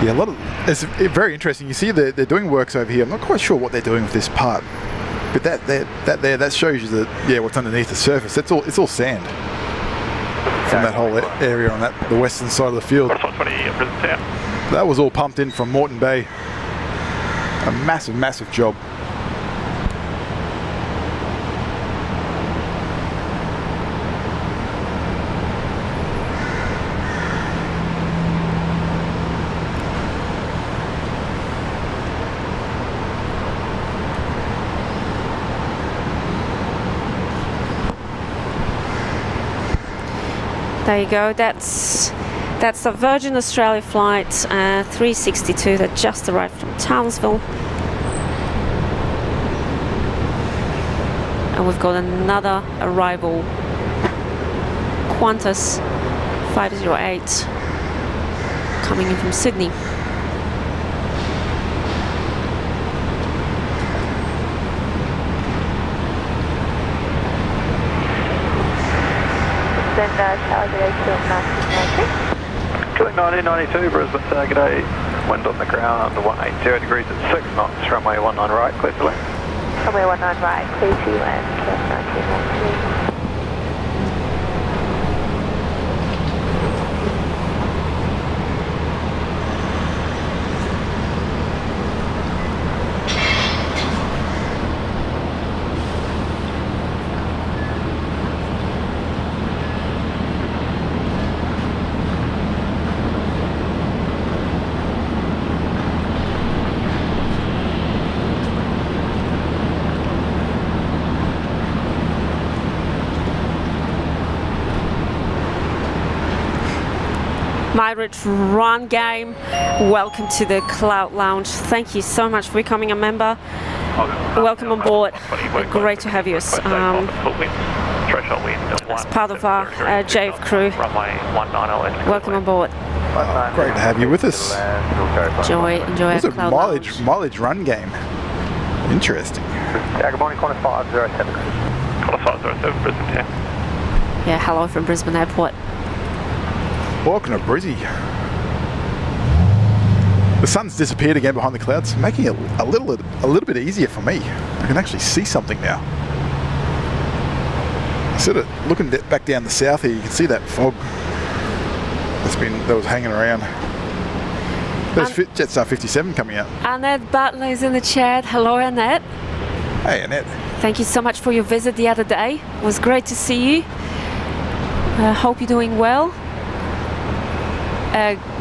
Yeah, a lot of it's very interesting. You see they're doing works over here. I'm not quite sure what they're doing with this part, but that shows you that what's underneath the surface. It's all sand from that whole area on the western side of the field. That was all pumped in from Moreton Bay. A massive job. There you go. That's the Virgin Australia flight 362 that just arrived from Townsville. And we've got another arrival, Qantas 508, coming in from Sydney. Killing 1992, Brisbane target 8. Wind on the ground under 180 degrees at 6 knots. Runway 19 right, clear to land. Runway 19 right, clear to land, KF 1912. Myridge Run Game, welcome to the Cloud Lounge. Thank you so much for becoming a member. Welcome on board. Great to have you as part of our JF crew. Welcome on board. Great to have you with us. Enjoy our It's a Cloud Lounge. mileage run game. Interesting. Yeah, good morning, Qantas 507. Qantas 507, Brisbane, yeah. Yeah, hello from Brisbane Airport. Welcome to Brizzy. The sun's disappeared again behind the clouds, making it a little bit easier for me. I can actually see something now. Sort of looking back down the south here, you can see that fog that was hanging around. There's Jetstar 57 coming out. Annette Butler is in the chat. Hello, Annette. Hey, Annette. Thank you so much for your visit the other day. It was great to see you. Hope you're doing well.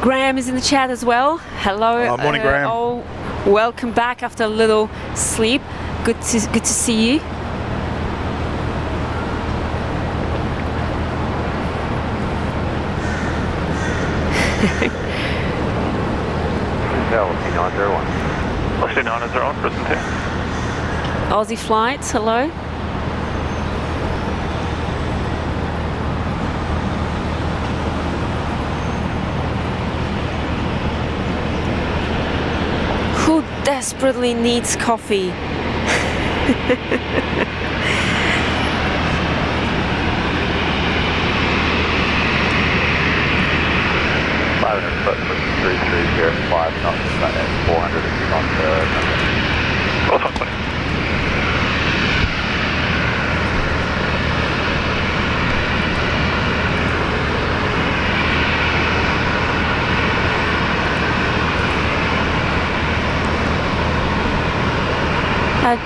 Graham is in the chat as well. Hello. Morning, Graham. Welcome back after a little sleep. Good to see you. Aussie 901. Aussie 901, Brisbane 10. Aussie flights, hello. Who desperately needs coffee? 500 foot for 3305 knots, and 400 knots. Cross 120.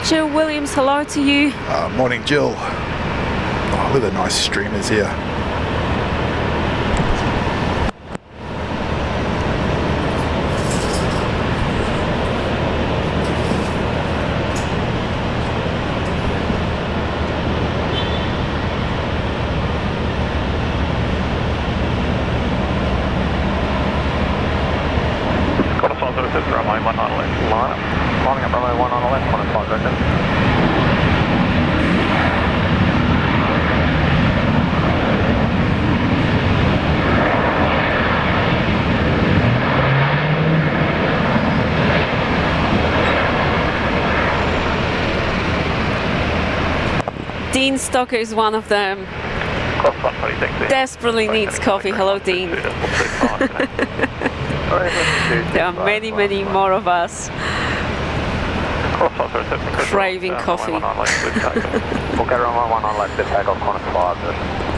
Jill Williams, hello to you. Morning, Jill. Oh, look at the nice streamers here. Cross 106, runway 1 on left. Line up. Lining up runway 1 on the left, 105 direction. Dean Stocker is one of them. Cross 126. Desperately needs coffee. Hello, Dean. There are many, many more of us craving coffee. We'll get runway 1 on left, takeoff, corner 5 direction.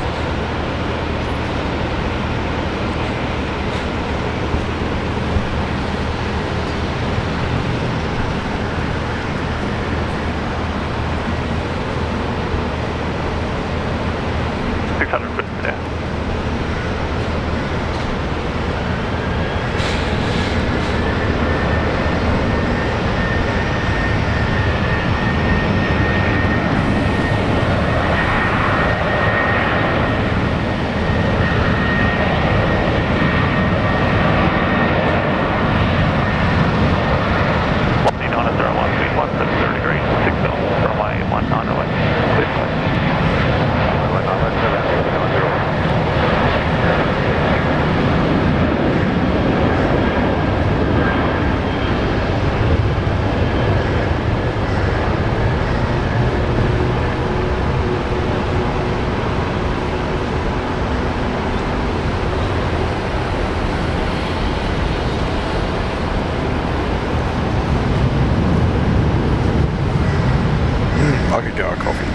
I could go a coffee.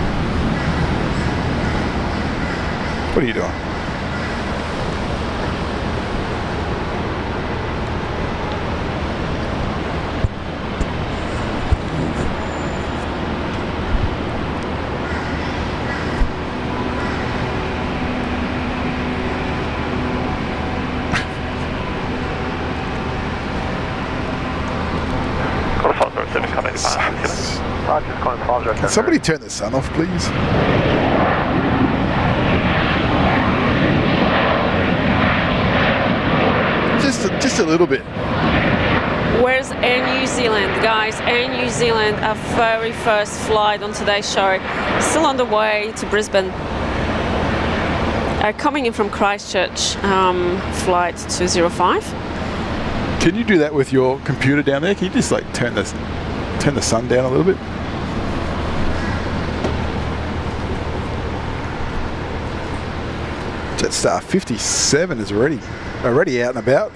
What are you doing? Can somebody turn the sun off, please? Just a little bit. Where's Air New Zealand? Guys, Air New Zealand, our very first flight on today's show. Still on the way to Brisbane. Coming in from Christchurch, flight 205. Can you do that with your computer down there? Can you just like turn the sun down a little bit? Jetstar 57 is already out and about.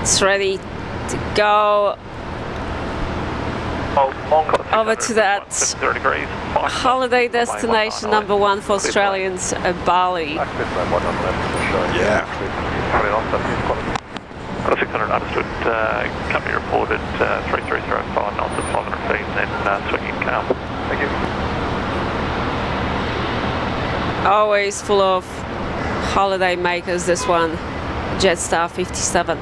It's ready to go over to that holiday destination number one for Australians, Bali. Yeah. 600 understood, company reported 3305 knots at 500 feet and then swinging calm. Thank you. Always full of holiday makers, this one, Jetstar 57.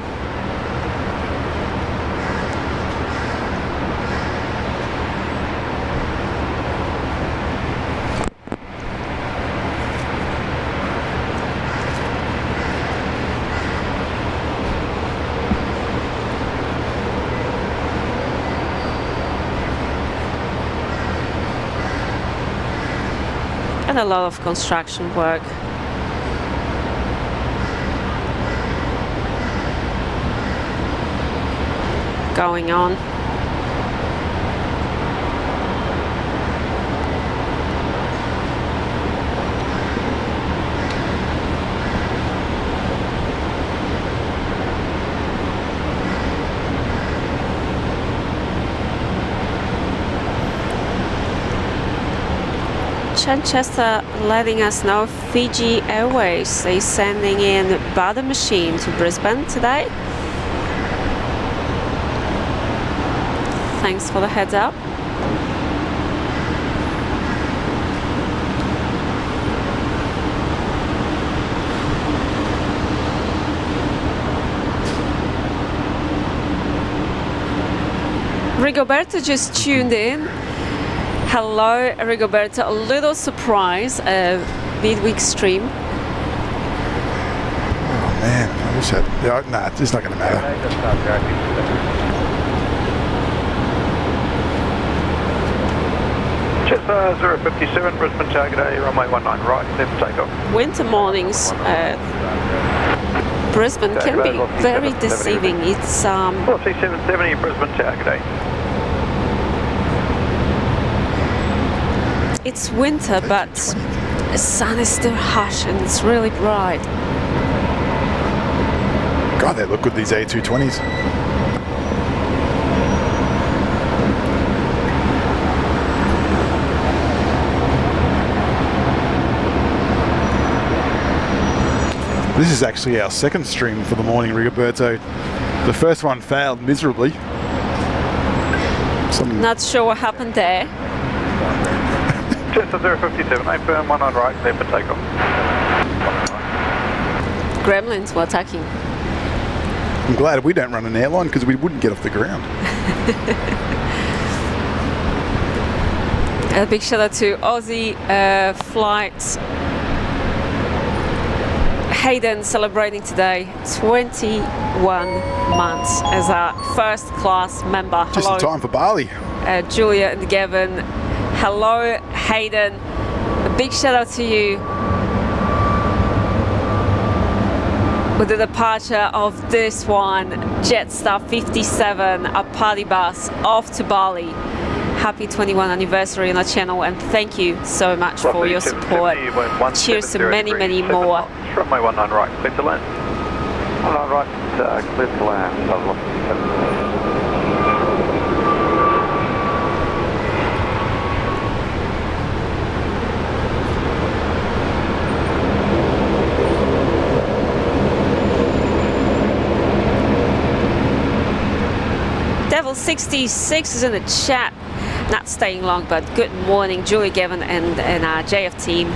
And a lot of construction work. Going on. Chanchester letting us know Fiji Airways is sending in butter machine to Brisbane today. Thanks for the heads up. Rigoberto just tuned in. Hello, Rigoberto. A little surprise, midweek stream. Oh man, I wish I'd... Yeah, nah, it's not going to matter. Chester 057, Brisbane target A, runway 19 right, clear for takeoff. Winter mornings, Brisbane can be very deceiving. It's 4770, Brisbane target A. It's winter, but the sun is still harsh and it's really bright. God, they look good, these A220s. This is actually our second stream for the morning, Rigoberto. The first one failed miserably. Not sure what happened there. Chester 057, A firm, 19 right, clear for takeoff. Gremlins were attacking. I'm glad we don't run an airline because we wouldn't get off the ground. A big shout out to Aussie Flights. Hayden celebrating today 21 months as a first class member. Just in time for Bali. Julia and Gavin. Hello, Hayden. A big shout out to you with the departure of this one, Jetstar 57, a party bus off to Bali. Happy 21 anniversary on our channel, and thank you so much for your support. Cheers to many, many more. Runway 19 right, clear to land. 19 right, clear to land. Devil 66 is in the chat. Not staying long, but good morning, Julie, Gavin, and our JF team.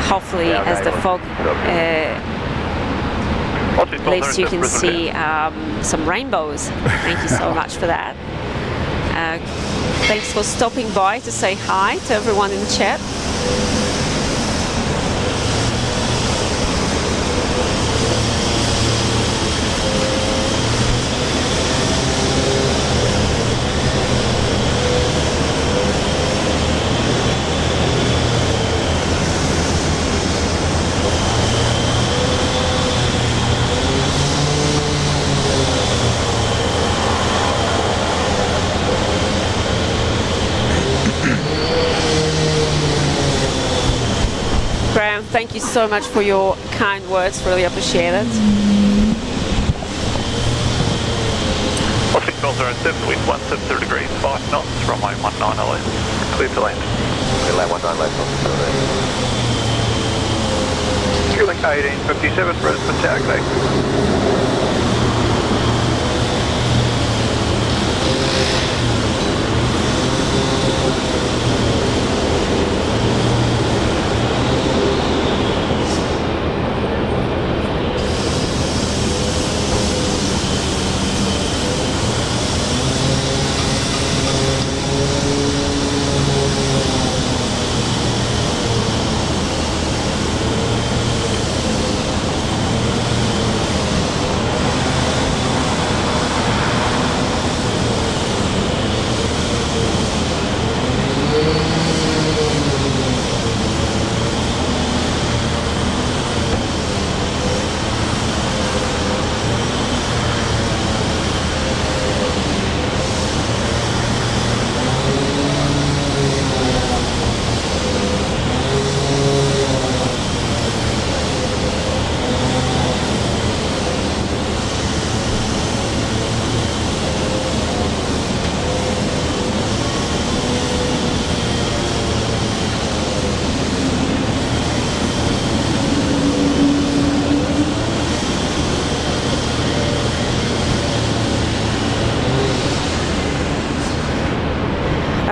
Hopefully, as the fog lifts, you can see some rainbows. Thank you so much for that. Thanks for stopping by to say hi to everyone in the chat. Thank you so much for your kind words, really appreciate it. Aussie 1207, wind 170 degrees, 5 knots, runway 19 left, clear to land. Clear land 19 left, Fueling 1857, Brisbane target A.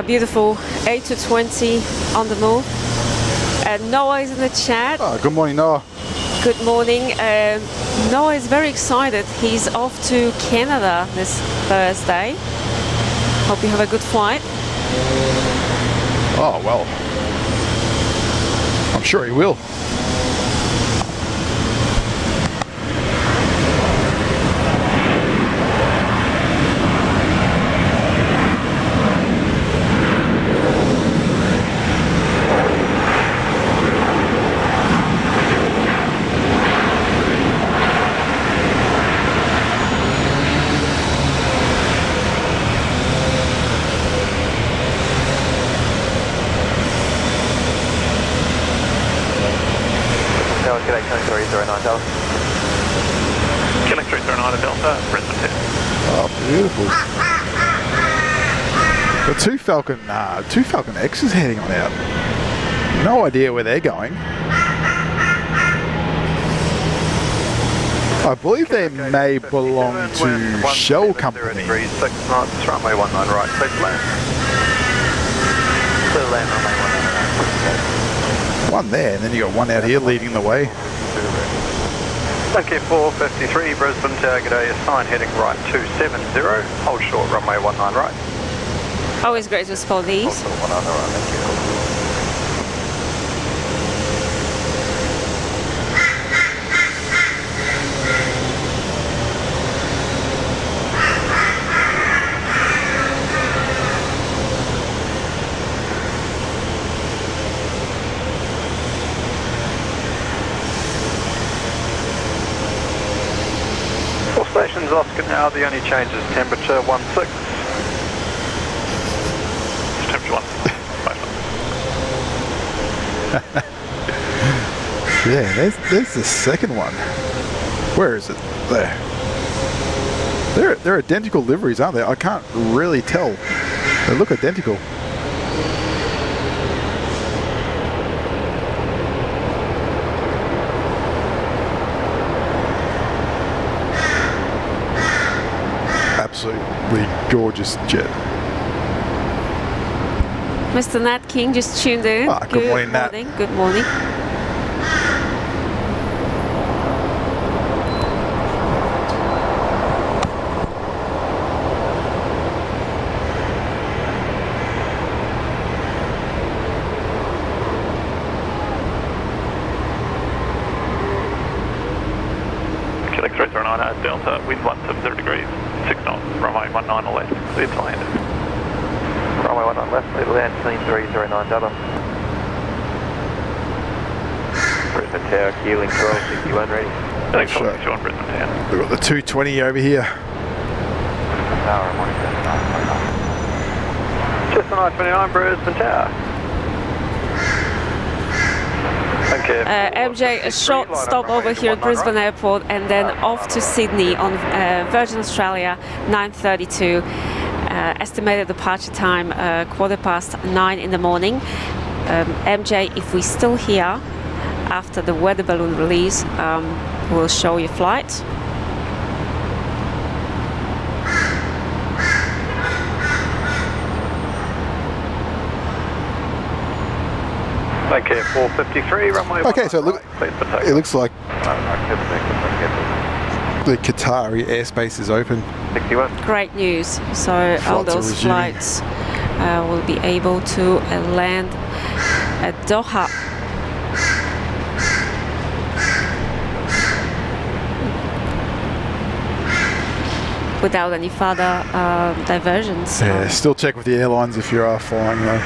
A beautiful 8 to 20 on the move. Noah is in the chat. Oh, good morning, Noah. Good morning. Noah is very excited. He's off to Canada this Thursday. Hope you have a good flight. Oh, well. I'm sure he will. G'day, 2309 Delta. Connect 309 Delta, Brisbane 10. Oh, beautiful. The two Falcon X's heading on out. No idea where they're going. I believe they may belong to Shell Company. 0 degrees, 6 knots, runway 19 right, clear to land. Clear to land, runway 19 right. One there, and then you got one out here leading the way. Okay, 453 Brisbane Tower, g'day, sign heading right 270, hold short runway 19 right. Always great to spot these. Hold short 19 right, thank you. Stations Oscar now, the only change is temperature 16. Temperature 1. Yeah, there's the second one. Where is it? There. They're identical liveries, aren't they? I can't really tell. They look identical. Absolutely gorgeous jet. Mr. Nat King just tuned in. Good morning, Nat. Good morning. Quebec 309 Delta, wind 170 degrees, 6 knots, runway 19 left, clear to land. Runway 19 left, clear to land, scene 309 Delta. Brisbane Tower, Keeling 1261 ready. Thanks for Sean, Brisbane Tower. We've got the 220 over here. Tower, morning, Just the 929 Brisbane Tower. Okay. MJ, a short stop over here at Brisbane Airport and then off to Sydney on Virgin Australia 9:32. Estimated departure time 9:15 in the morning. MJ, if we're still here after the weather balloon release, we'll show you flight. Okay, 453, runway Okay, so right, it looks like the Qatari airspace is open. 61. Great news. So all Flights are those resuming. flights will be able to land at Doha. Without any further diversions. Yeah, still check with the airlines if you are flying though,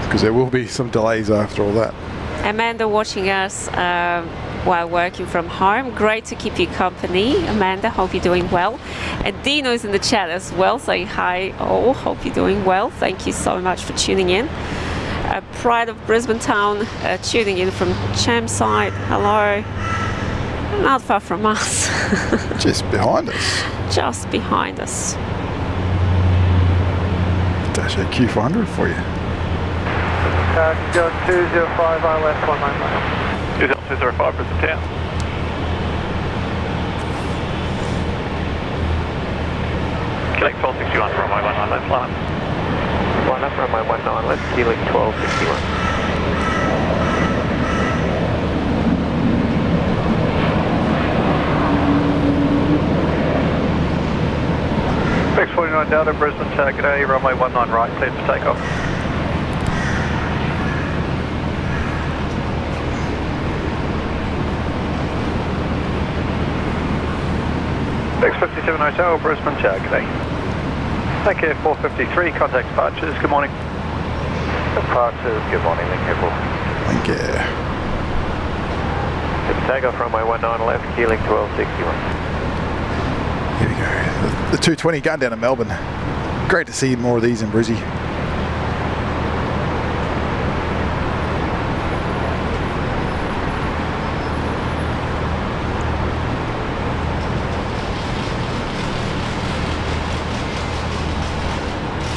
because there will be some delays after all that. Amanda watching us while working from home. Great to keep you company. Amanda, hope you're doing well. And Dino is in the chat as well, saying hi. Oh, hope you're doing well. Thank you so much for tuning in. Pride of Brisbane Town tuning in from Chermside. Hello. Not far from us. Just behind us. Just behind us. Dash AQ400 for you. Go 205 ILS 19 left. 205 Brisbane Town. Connect 1261, runway 19 left, line up. Line up, runway 19 left, Keeling 1261. 49 Delta, Brisbane, good day, runway 19 right, cleared for takeoff. X57 Hotel, Brisbane, good day. Take care, 453, contact departures, good morning. Departures, good morning, thank you. Thank you. Takeoff, runway 19 left, Keeling 1261. Here we go. The 220 going down to Melbourne. Great to see more of these in Brizzy.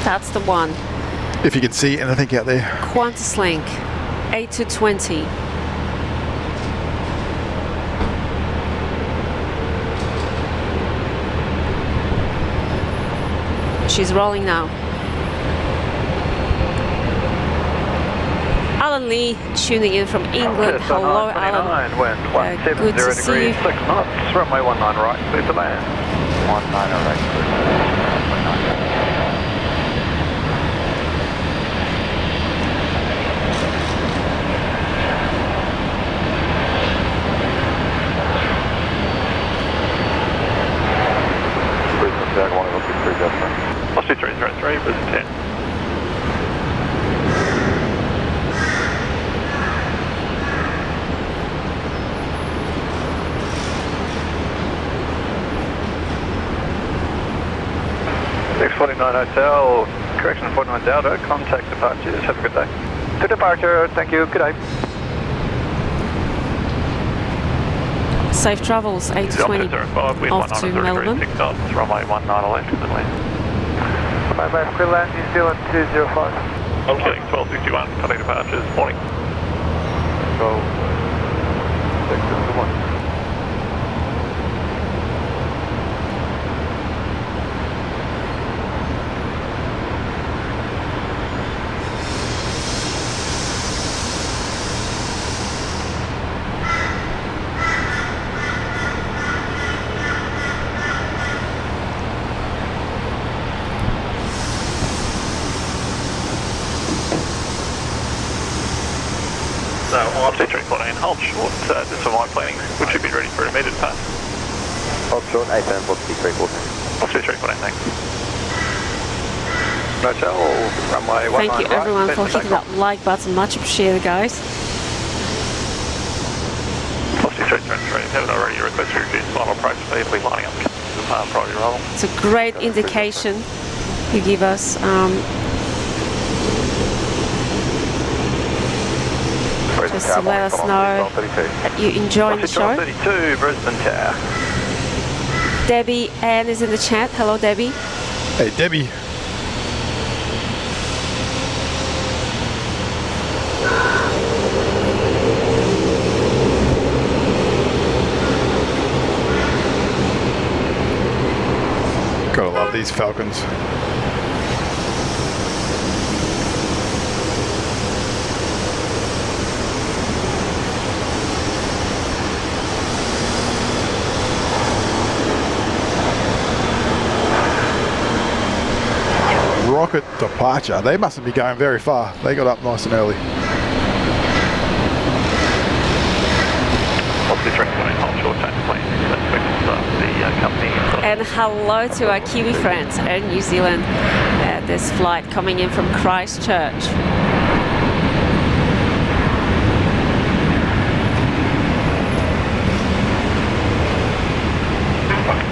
That's the one. If you can see anything out there. Qantas Link, 8220. She's rolling now. Alan Lee tuning in from England. Hello, Alan. Wind 170 good to see you. degrees, 6 knots, runway 19 right, clear to land. 19 right, Lost 2303, Brisbane 10. X49 Hotel, correction 49 Delta, contact departures, have a good day. To departure, thank you, good day. Safe travels, 820 off to Melbourne. 6 knots, runway 19 left, good land. Bye-bye, clear land, New Zealand 205. I'm killing 1261, contact departures, morning. 1261. So, RC 314, hold short, just for my planning, we should be ready for an immediate pass. Hold short, AFM, RC 314. RC 314, thanks. Hotel, runway 19 Thank you right, everyone clear for for hitting that takeoff. like button, much appreciated guys. RC 333, haven't already requested to reduce final approach speed, we'll be lining up to the priority roll. It's a great indication you give us. Just to let us know that you enjoy the show. 32, Brisbane Tower. Debbie Ann is in the chat. Hello, Debbie. Hey, Debbie. Gotta love these Falcons. Rocket departure. They mustn't be going very far. They got up nice and early. And hello to our Kiwi friends in New Zealand. This flight coming in from Christchurch.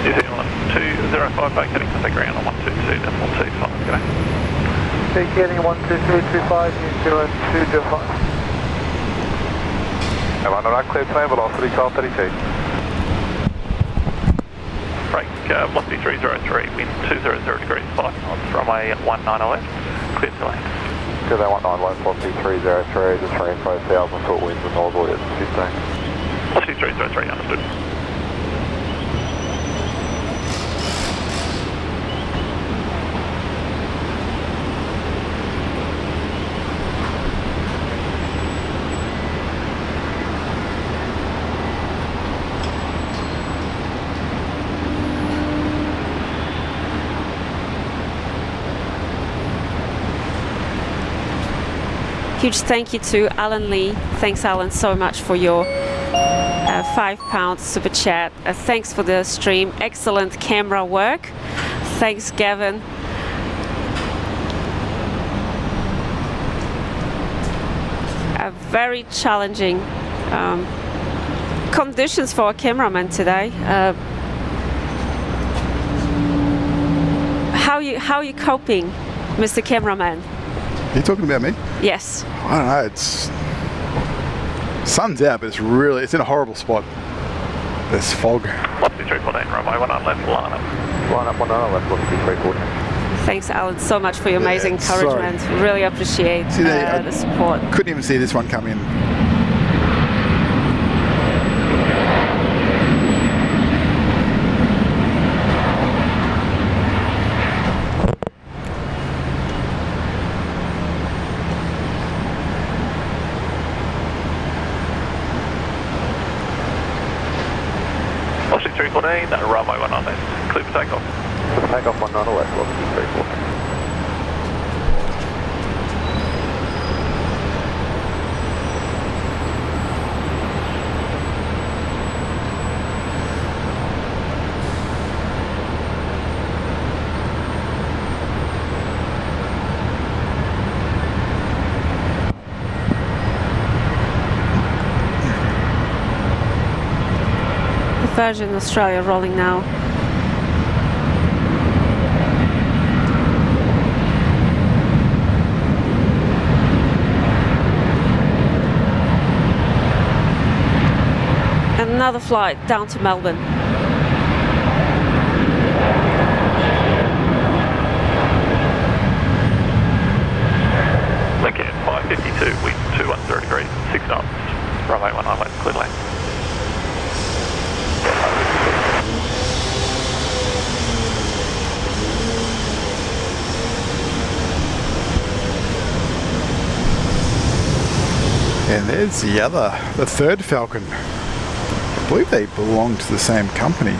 New Zealand 205 back heading for the ground on 122.25, okay? Take heading 12325, New Zealand 205. Am I not clear to land, velocity 1232. Break, velocity 303, wind 200 degrees, 5 knots, runway 19 left, clear to land. Good, 19 left, velocity 303, just rainbow 1,000 foot winds and northerly at 15. Velocity 303, understood. Huge thank you to Alan Lee. Thanks, Alan, so much for your £5 super chat. Thanks for the stream. Excellent camera work. Thanks, Gavin. Very challenging conditions for a cameraman today. How are you coping, Mr. Cameraman? Are you talking about me? Yes. I don't know, it's sun's out, but it's in a horrible spot. There's fog. 12314, runway 19 left, line up. Line up 19 left, 12314. Thanks, Alan, so much for your amazing encouragement. sorry. Really appreciate the support. Couldn't even see this one come in. Oscar 314, runway 19 left, clear for takeoff. For takeoff 19 left, 12314. Virgin Australia rolling now. Another flight down to Melbourne. Lincoln 552, wind 210 degrees, 6 knots, runway 19 left, clear lane. And there's the third Falcon. I believe they belong to the same company.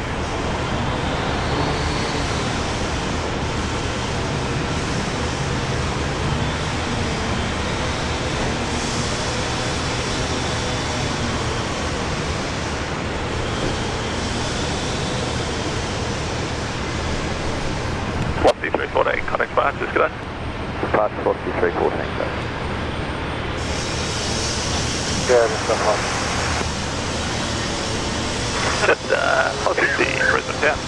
Velocity 314, contact departures, good day. Departure velocity 314, go. Yeah, that's the hot. Just 550, Brisbane down.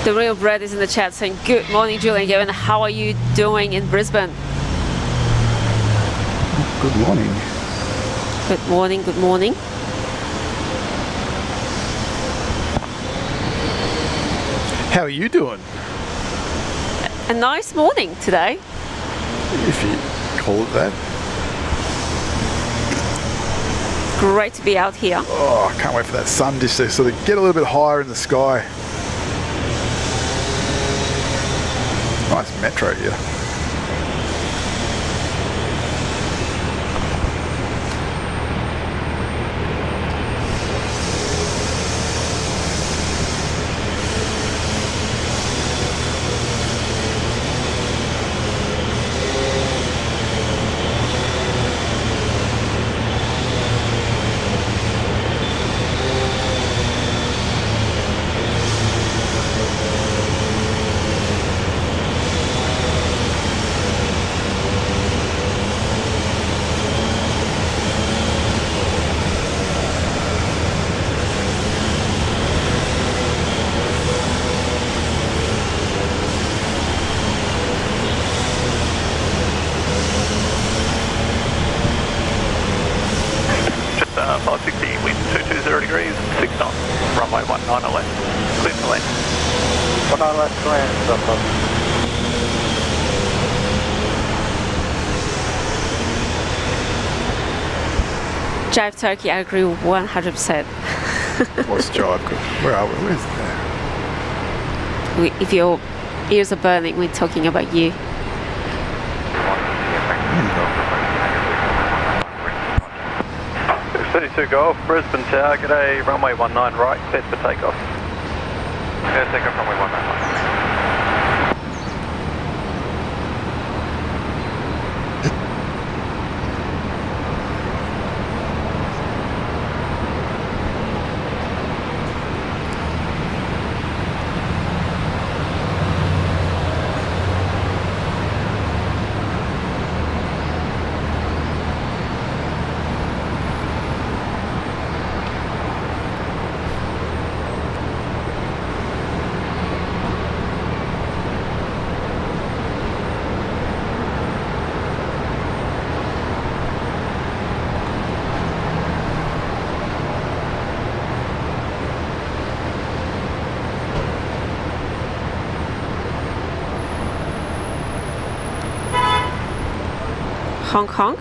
The Real Bread is in the chat saying, good morning, Julian Gavin. How are you doing in Brisbane? Good morning. Good morning, good morning. How are you doing? A nice morning today. If you call it that. Great to be out here. Oh, I can't wait for that sun just to sort of get a little bit higher in the sky. Nice metro here. Just 560, wind 220 degrees, 6 knots, runway 19 left, clear for land. 19 left to land, stop up. Jive Turkey, I agree 100%. What's Jive? Where are we? Where's that? If your ears are burning, we're talking about you. 32 Golf, Brisbane Tower, g'day, runway 19 right, cleared for takeoff. Yeah, takeoff runway 19 right. Honk honk.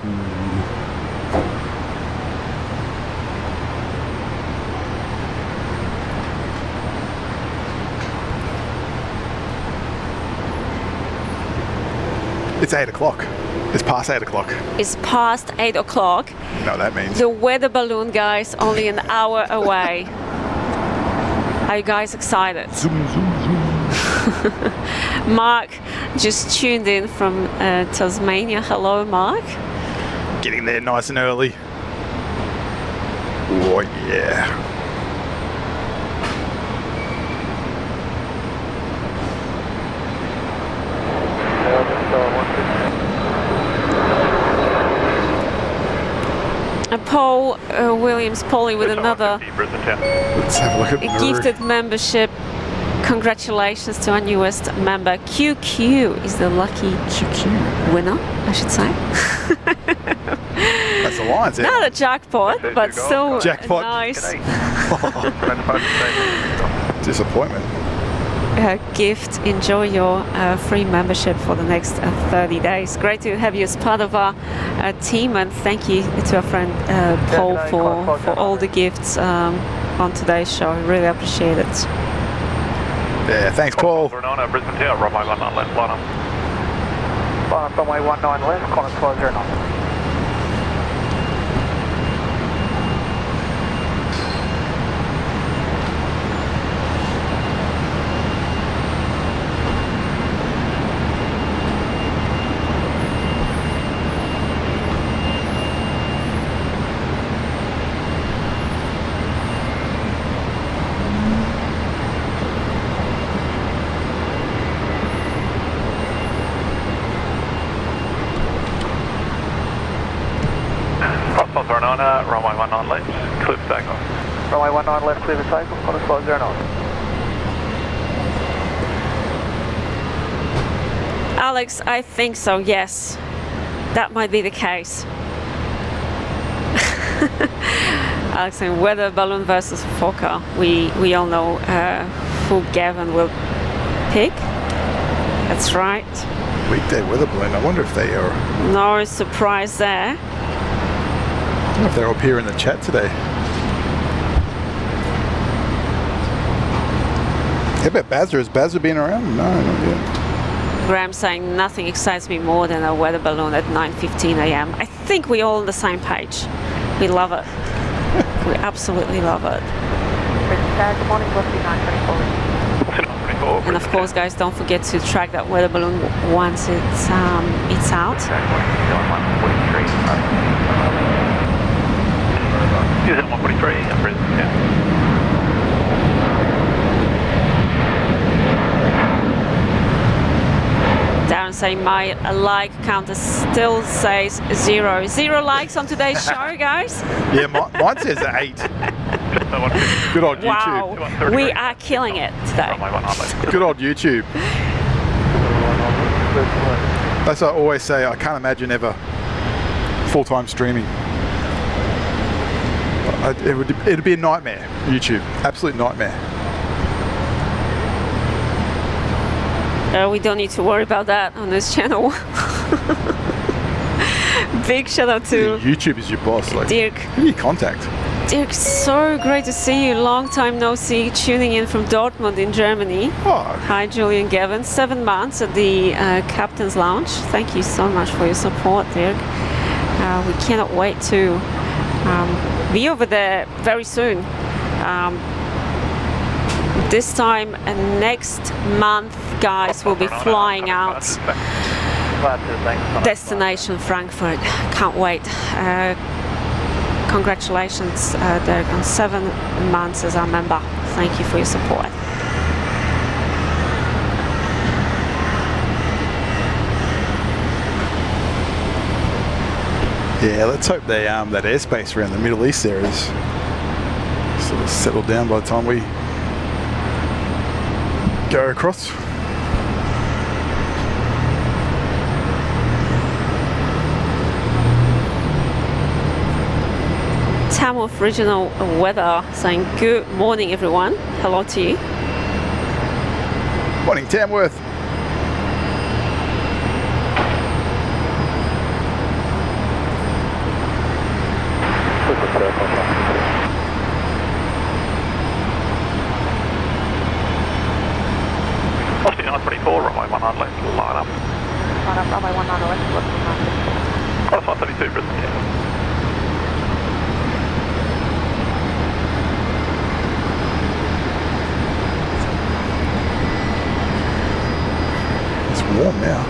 It's 8 o'clock. It's past 8 o'clock. It's past 8 o'clock. You know what that means. The weather balloon, guys, only an hour away. Are you guys excited? Zoom, zoom, zoom. Mark just tuned in from Tasmania. Hello, Mark. Getting there nice and early. Oh yeah. Paul Williams, Polly with another Let's have a look at Maru. gifted membership. Congratulations to our newest member. QQ is the lucky winner, I should say. That's Alliance, yeah. Not a jackpot, but still Jackpot. nice Disappointment. gift. Enjoy your free membership for the next 30 days. Great to have you as part of our team, and thank you to our friend Paul for all the gifts on today's show. I really appreciate it. Yeah, thanks, Paul. Brisbane Tower, runway 19 left, line up. Runway 19 left, Qantas 509. Runway 19 left, clear for takeoff. Runway 19 left, clear for takeoff, Qantas 509. Alex, I think so, yes. That might be the case. Alex saying weather balloon versus Fokker. We all know who Gavin will pick. That's right. Weekday weather balloon. I wonder if they are. No surprise there. I wonder if they're up here in the chat today. How about Bazza? Has Bazza been around? No, not yet. Graham saying nothing excites me more than a weather balloon at 9:15 a.m. I think we're all on the same page. We love it. We absolutely love it. Good morning, Boston 924. And of course, guys, don't forget to track that weather balloon once it's out. Is it 143 in Brisbane? Yeah. Darren saying my like counter still says 0. 0 likes on today's show, guys. Yeah, mine says 8. Good old Wow, YouTube. we are killing it today. Good old YouTube. That's what I always say. I can't imagine ever full-time streaming. It'd be a nightmare, YouTube. Absolute nightmare. We don't need to worry about that on this channel. Big shout out to YouTube is your boss. Like, Dirk. who do you contact? Dirk, so great to see you. Long time no see. Tuning in from Dortmund in Germany. Oh, Hi, Julian Gavin. 7 months at the Captain's Lounge. Thank you so much for your support, Dirk. We cannot wait to be over there very soon. This time next month, guys, we'll be flying out. Destination Frankfurt. Can't wait. Congratulations, Dirk, on 7 months as our member. Thank you for your support. Yeah, let's hope they that airspace around the Middle East there is sort of settled down by the time we go across. Tamworth Regional Weather saying good morning, everyone. Hello to you. Morning, Tamworth. Austin 924, runway 19 left, line up. Line up, runway 19 left, looking Class 132, Brisbane, yeah. It's warm now.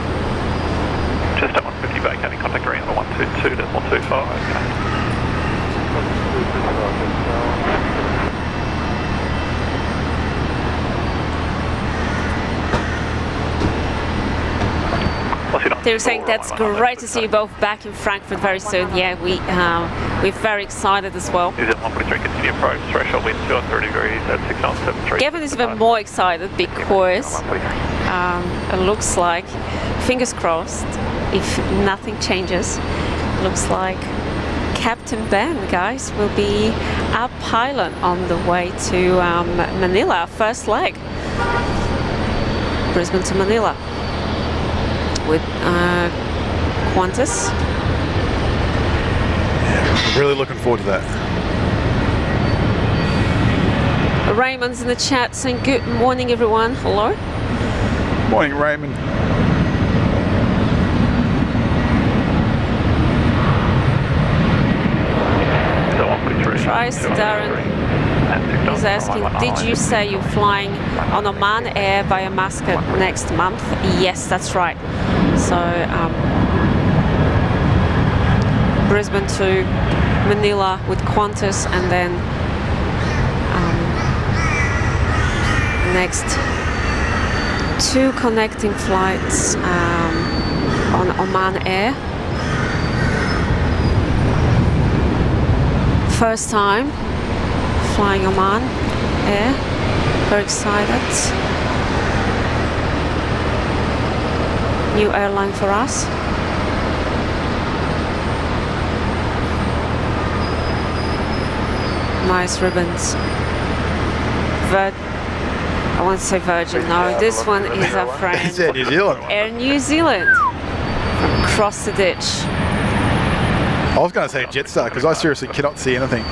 Just at 150, vacating, contact green on the 122.25. They were saying that's great to see you both back in Frankfurt very soon. Yeah, we're very excited as well. Is it 143, continue approach, threshold wind 203 degrees at 6973. Gavin is even more excited because it looks like, fingers crossed, if nothing changes, looks like Captain Ben, guys, will be our pilot on the way to Manila, first leg. Brisbane to Manila with Qantas. Yeah, really looking forward to that. Raymond's in the chat saying good morning, everyone. Hello. Morning, Raymond. Tries Darren is asking, did you say you're flying on Oman Air via Muscat next month? Yes, that's right. So Brisbane to Manila with Qantas, and then next 2 connecting flights on Oman Air. First time flying Oman Air, very excited. New airline for us. Nice ribbons. I want to say Virgin. No, this one is our friend. Is it New Zealand? Air New Zealand. Across the ditch. I was going to say Jetstar because I seriously cannot see anything.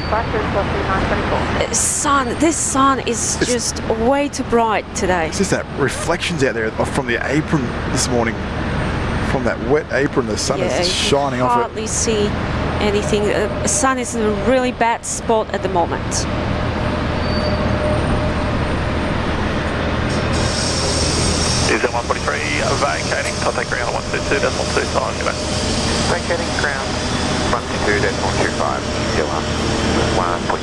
This sun is just way too bright today. It's just that reflections out there from the apron this morning. From that wet apron, the sun is just shining off it. You hardly see anything. The sun is in a really bad spot at the moment. Is it 143, vacating, contact ground on 122.25, goodbye. Vacating ground. 122.25, still up. 1.3.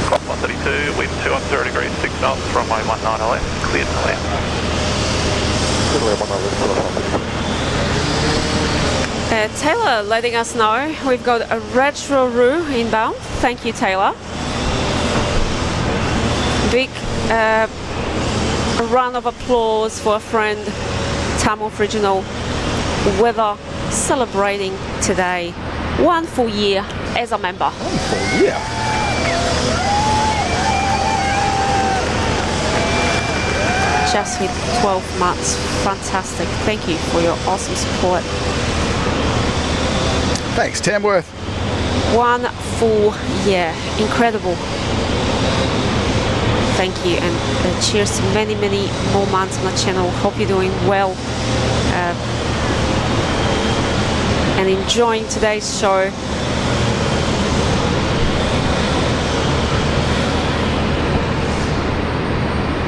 Clock 132, wind 210 degrees, 6 knots, runway 19 left, cleared to land. Taylor letting us know we've got a retro roux inbound. Thank you, Taylor. Big round of applause for a friend, Tamworth Regional Weather, celebrating today 1 full year as a member. 1 full year. Just hit 12 months. Fantastic. Thank you for your awesome support. Thanks, Tamworth. 1 full year. Incredible. thank you, and cheers to many more months on the channel. Hope you're doing well and enjoying today's show.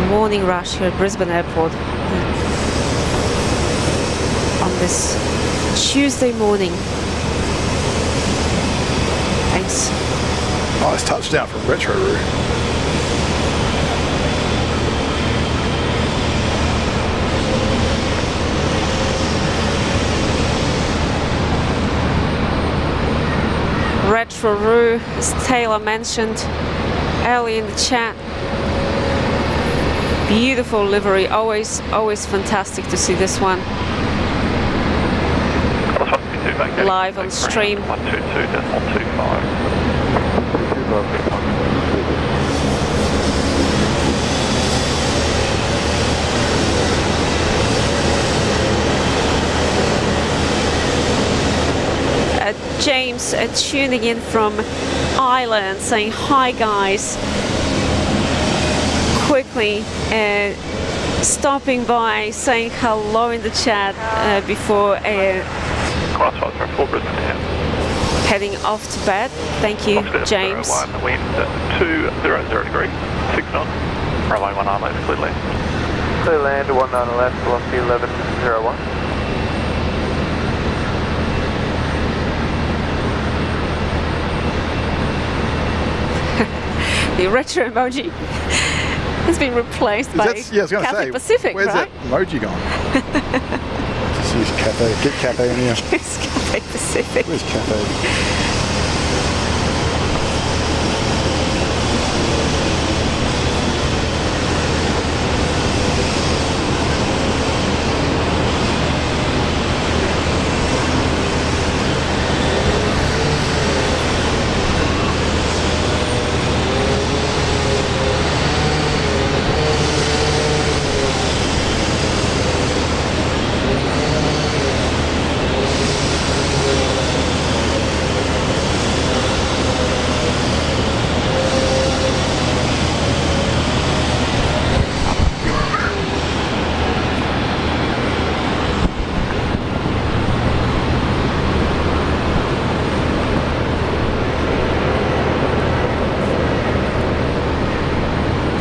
Morning rush here at Brisbane Airport on this Tuesday morning. Thanks. Nice touchdown from Retro-Roo. Retro-Roo, as Taylor mentioned early in the chat. Beautiful livery, always fantastic to see this one live on stream. 122.25. James tuning in from Ireland, saying hi guys. Quickly stopping by, saying hello in the chat before heading off to bed. Thank you, James. The wind at 200 degrees, 6 knots. Runway 19 left, clear land. Clear land, 19 left, velocity 1101. The retro emoji has been replaced by Cathay Pacific, where's right? that emoji gone? Just use Cathay. Get Cathay in here. It's Cathay Pacific. Where's Cathay?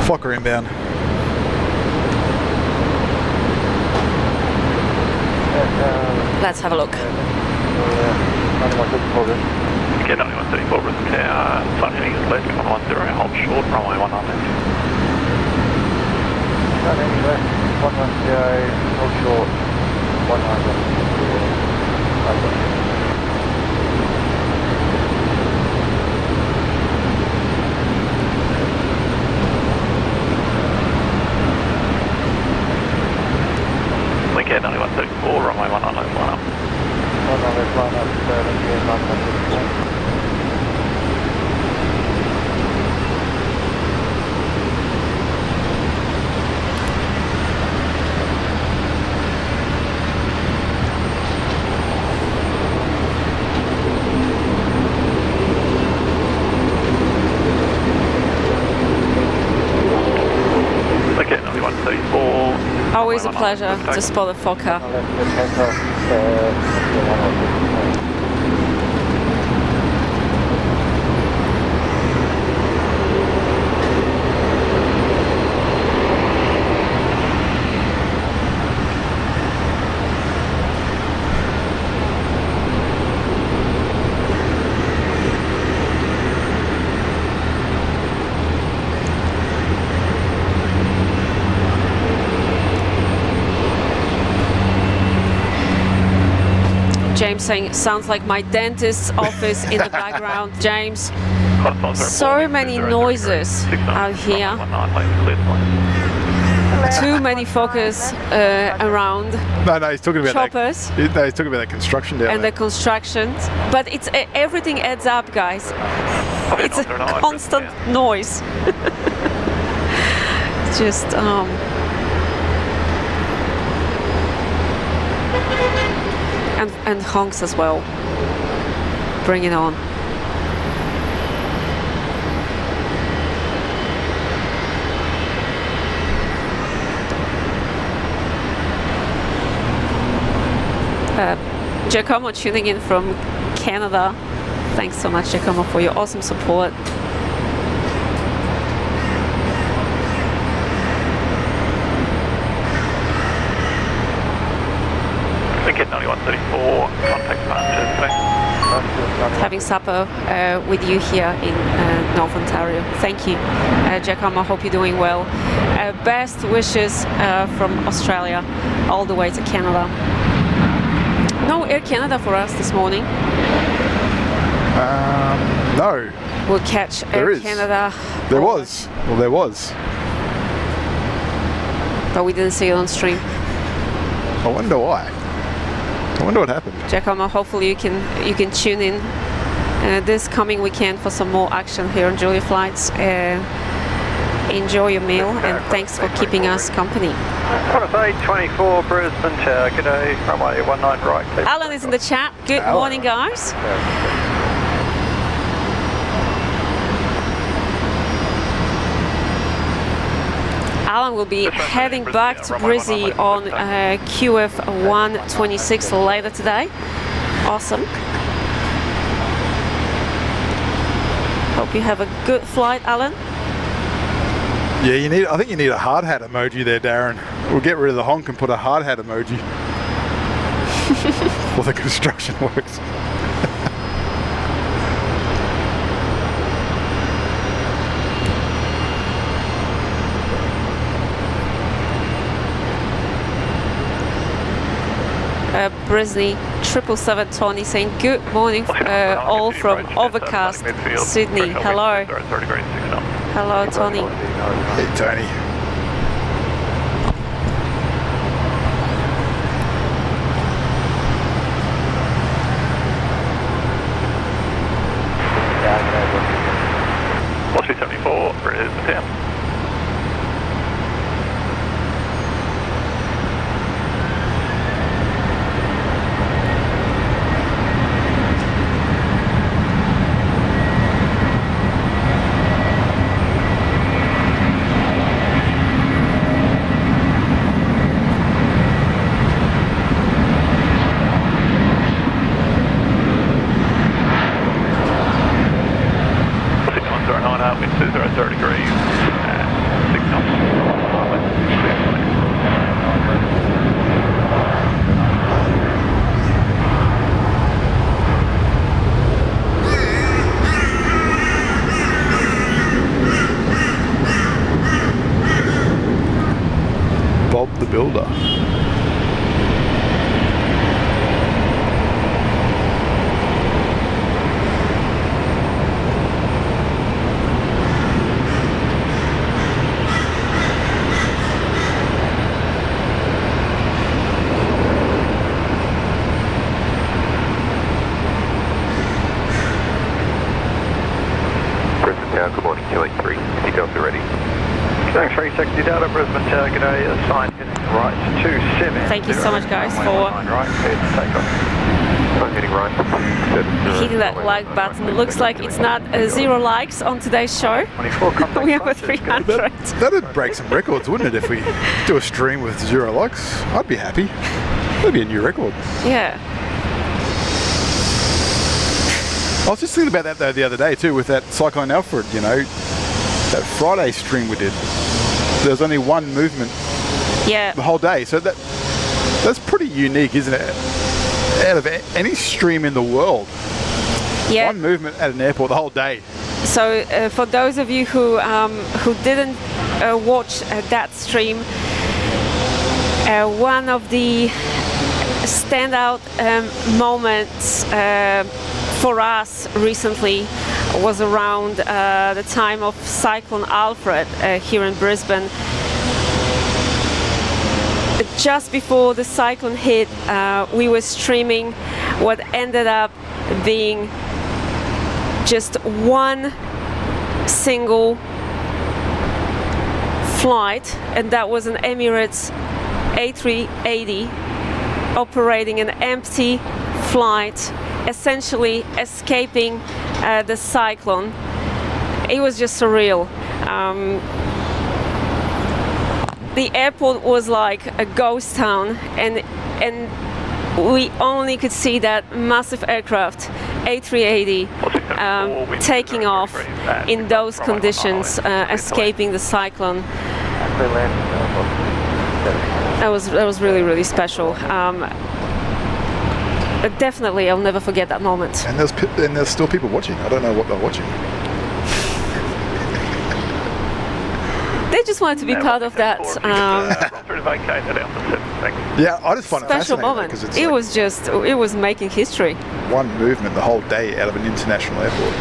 Fokker inbound. Let's have a look. Get 9134 Brisbane Tower, sun heading is left, 110, hold short, runway 19 left. Sun heading left, 110, hold short, 19 left. Link 9134, runway 19 left, line up. 19 left, line up, Link 9134. Always a pleasure to spot a Fokker. James saying, sounds like my dentist's office in the background. James, so many noises out here. Too many Fokkers around. No, he's talking about choppers. He's talking about that construction down and there. the constructions. But it's everything adds up, guys. It's a constant noise. Just and honks as well. Bring it on. Giacomo tuning in from Canada. Thanks so much, Giacomo, for your awesome support. Ticket 9134, contact departure, thanks. Having supper with you here in North Ontario. Thank you, Giacomo. Hope you're doing well. Best wishes from Australia all the way to Canada. No Air Canada for us this morning. No. We'll catch There Air is. Canada. There was. Well, there was. But we didn't see it on stream. I wonder why. I wonder what happened. Giacomo, hopefully you can tune in this coming weekend for some more action here on Julia Flights. Enjoy your meal and thanks for keeping us company. Want to say 24 Brisbane Tower, g'day, runway 19 right. Please. Alan is in the chat. Good Alan. morning, guys. Alan will be heading back to Brizzy on QF 126 later today. Awesome. Hope you have a good flight, Alan. Yeah, I think you need a hard hat emoji there, Darren. We'll get rid of the honk and put a hard hat emoji. While the construction works. Brisbane 777 Tony saying good morning all from overcast Sydney. Hello. Hello, Tony. Hey, Tony. What's 74 Brisbane Town? Bob the Builder. Brisbane Tower, good morning, 283. Details are ready. Going 360 Delta, Brisbane Tower, g'day, assigned heading right 27. Thank you so much, guys, for right, clear to take off. Heading right, hitting that like button. It looks like it's not 0 likes on today's show. 24 contact We have a departure, 300. That'd break some records, wouldn't it, if we do a stream with 0 likes? I'd be happy. That'd be a new record. Yeah. I was just thinking about that though the other day too with that Cyclone Alfred, that Friday stream we did. There was only one movement Yeah. the whole day, so that's pretty unique, isn't it? Out of any stream in the world, Yeah. one movement at an airport the whole day. So for those of you who didn't watch that stream, one of the standout moments for us recently was around the time of Cyclone Alfred here in Brisbane. Just before the cyclone hit, we were streaming what ended up being just one single flight, and that was an Emirates A380 operating an empty flight, essentially escaping the cyclone. It was just surreal. The airport was like a ghost town, and we only could see that massive aircraft, A380, taking off in those conditions, escaping the cyclone. That was really, really special. But definitely, I'll never forget that moment. And there's still people watching. I don't know what they're watching. They just wanted to be part of that Yeah, I just find it special fascinating moment. because it's It like was making history. one movement the whole day out of an international airport.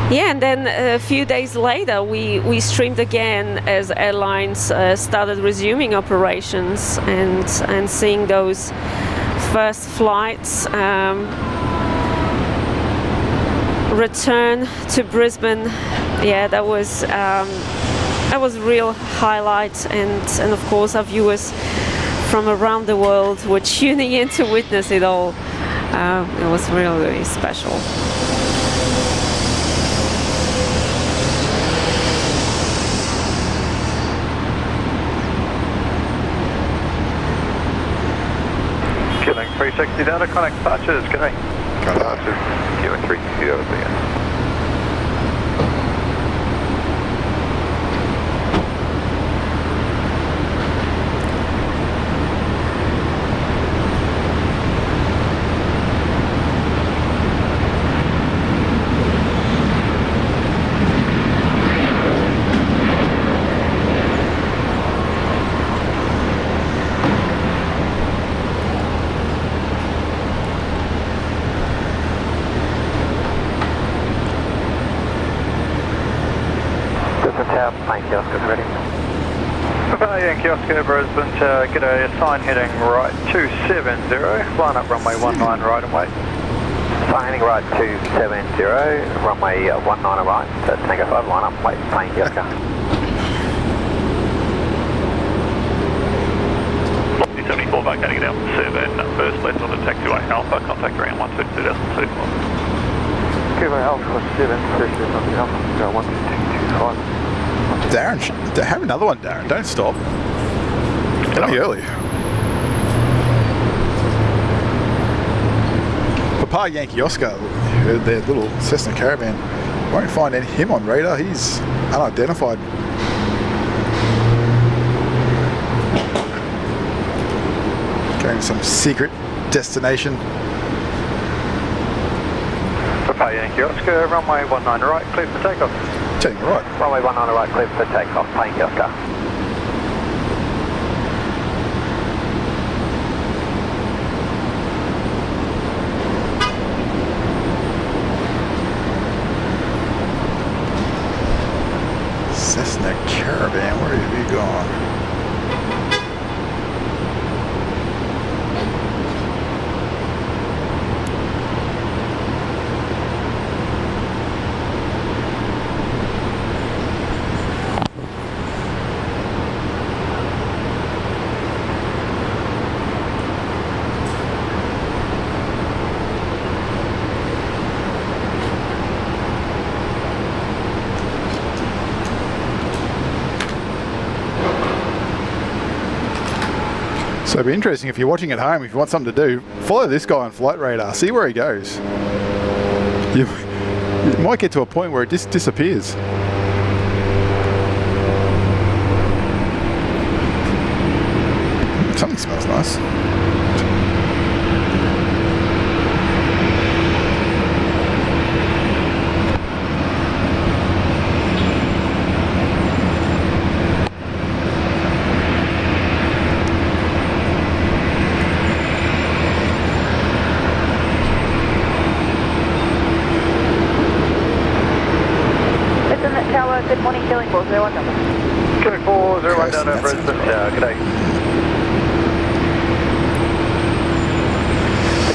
Yeah, and then a few days later, we streamed again as Airlines started resuming operations and seeing those first flights return to Brisbane. Yeah, that was a real highlight, and of course our viewers from around the world were tuning in to witness it all. It was really, really special. Killing 360 Delta, connect departures, g'day. Departures, Killing 360 Delta, BN. Yankee Oscar, Brisbane, g'day, assign heading right 270, line up runway 19 right and wait. Assign heading right 270, runway 19 right, Tango 5, line up, wait, Yankee Oscar. 74 vacating down 7, first left on the taxiway Alpha, contact ground 122.2. Takeoff Alpha 7, first left on the Alpha, go 122.25. Darren, have another one, Darren. Don't stop. Get me early. Papa Yankee Oscar, their little Cessna Caravan, won't find him on radar. He's unidentified. Going to some secret destination. Papa Yankee Oscar, runway 19 right, clear for takeoff. Taking right. Runway 19 right, clear for takeoff, Yankee Oscar. Cessna Caravan, where have you gone? So it'd be interesting if you're watching at home, if you want something to do, follow this guy on flight radar, see where he goes. You might get to a point where it just disappears. Something smells nice. Good morning, Killing 401 Delta. Killing 401 Delta, Brisbane, g'day.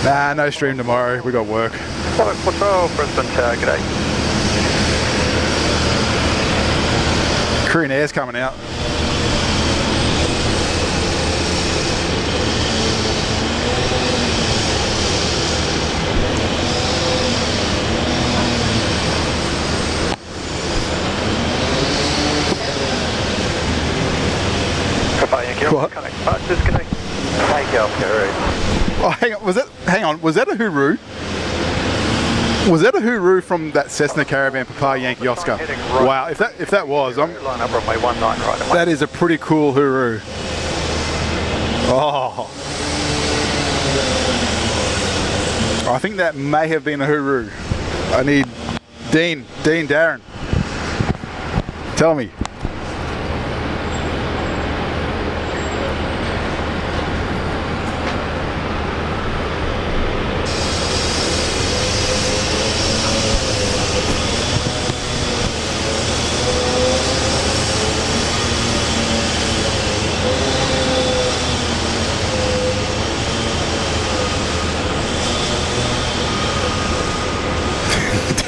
Nah, no stream tomorrow, we got work. 412, Brisbane, g'day. Korean Air's coming out. Oh, hang on, was that a hooroo? Was that a hooroo from that Cessna Caravan Papa Yankee Oscar? Wow, if that was, line up runway 19 right away. that is a pretty cool hooroo. Oh. I think that may have been a hooroo. I need Dean, Darren. Tell me.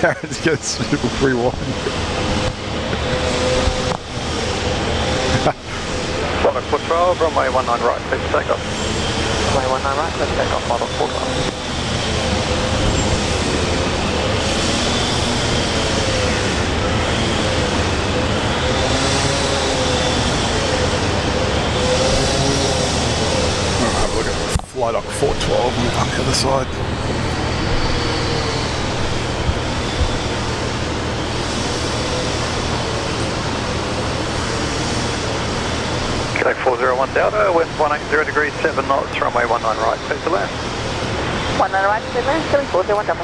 Darren's gets rewind. Traffic 412, runway 19 right, please take off. Runway 19 right, let's take off, model 412. I'll have a look at flight up 412 on the other side. Quebec 401 Delta, wind 180 degrees 7 knots, runway 19 right, please to land. 19 right, clear land, Quebec 401 Delta.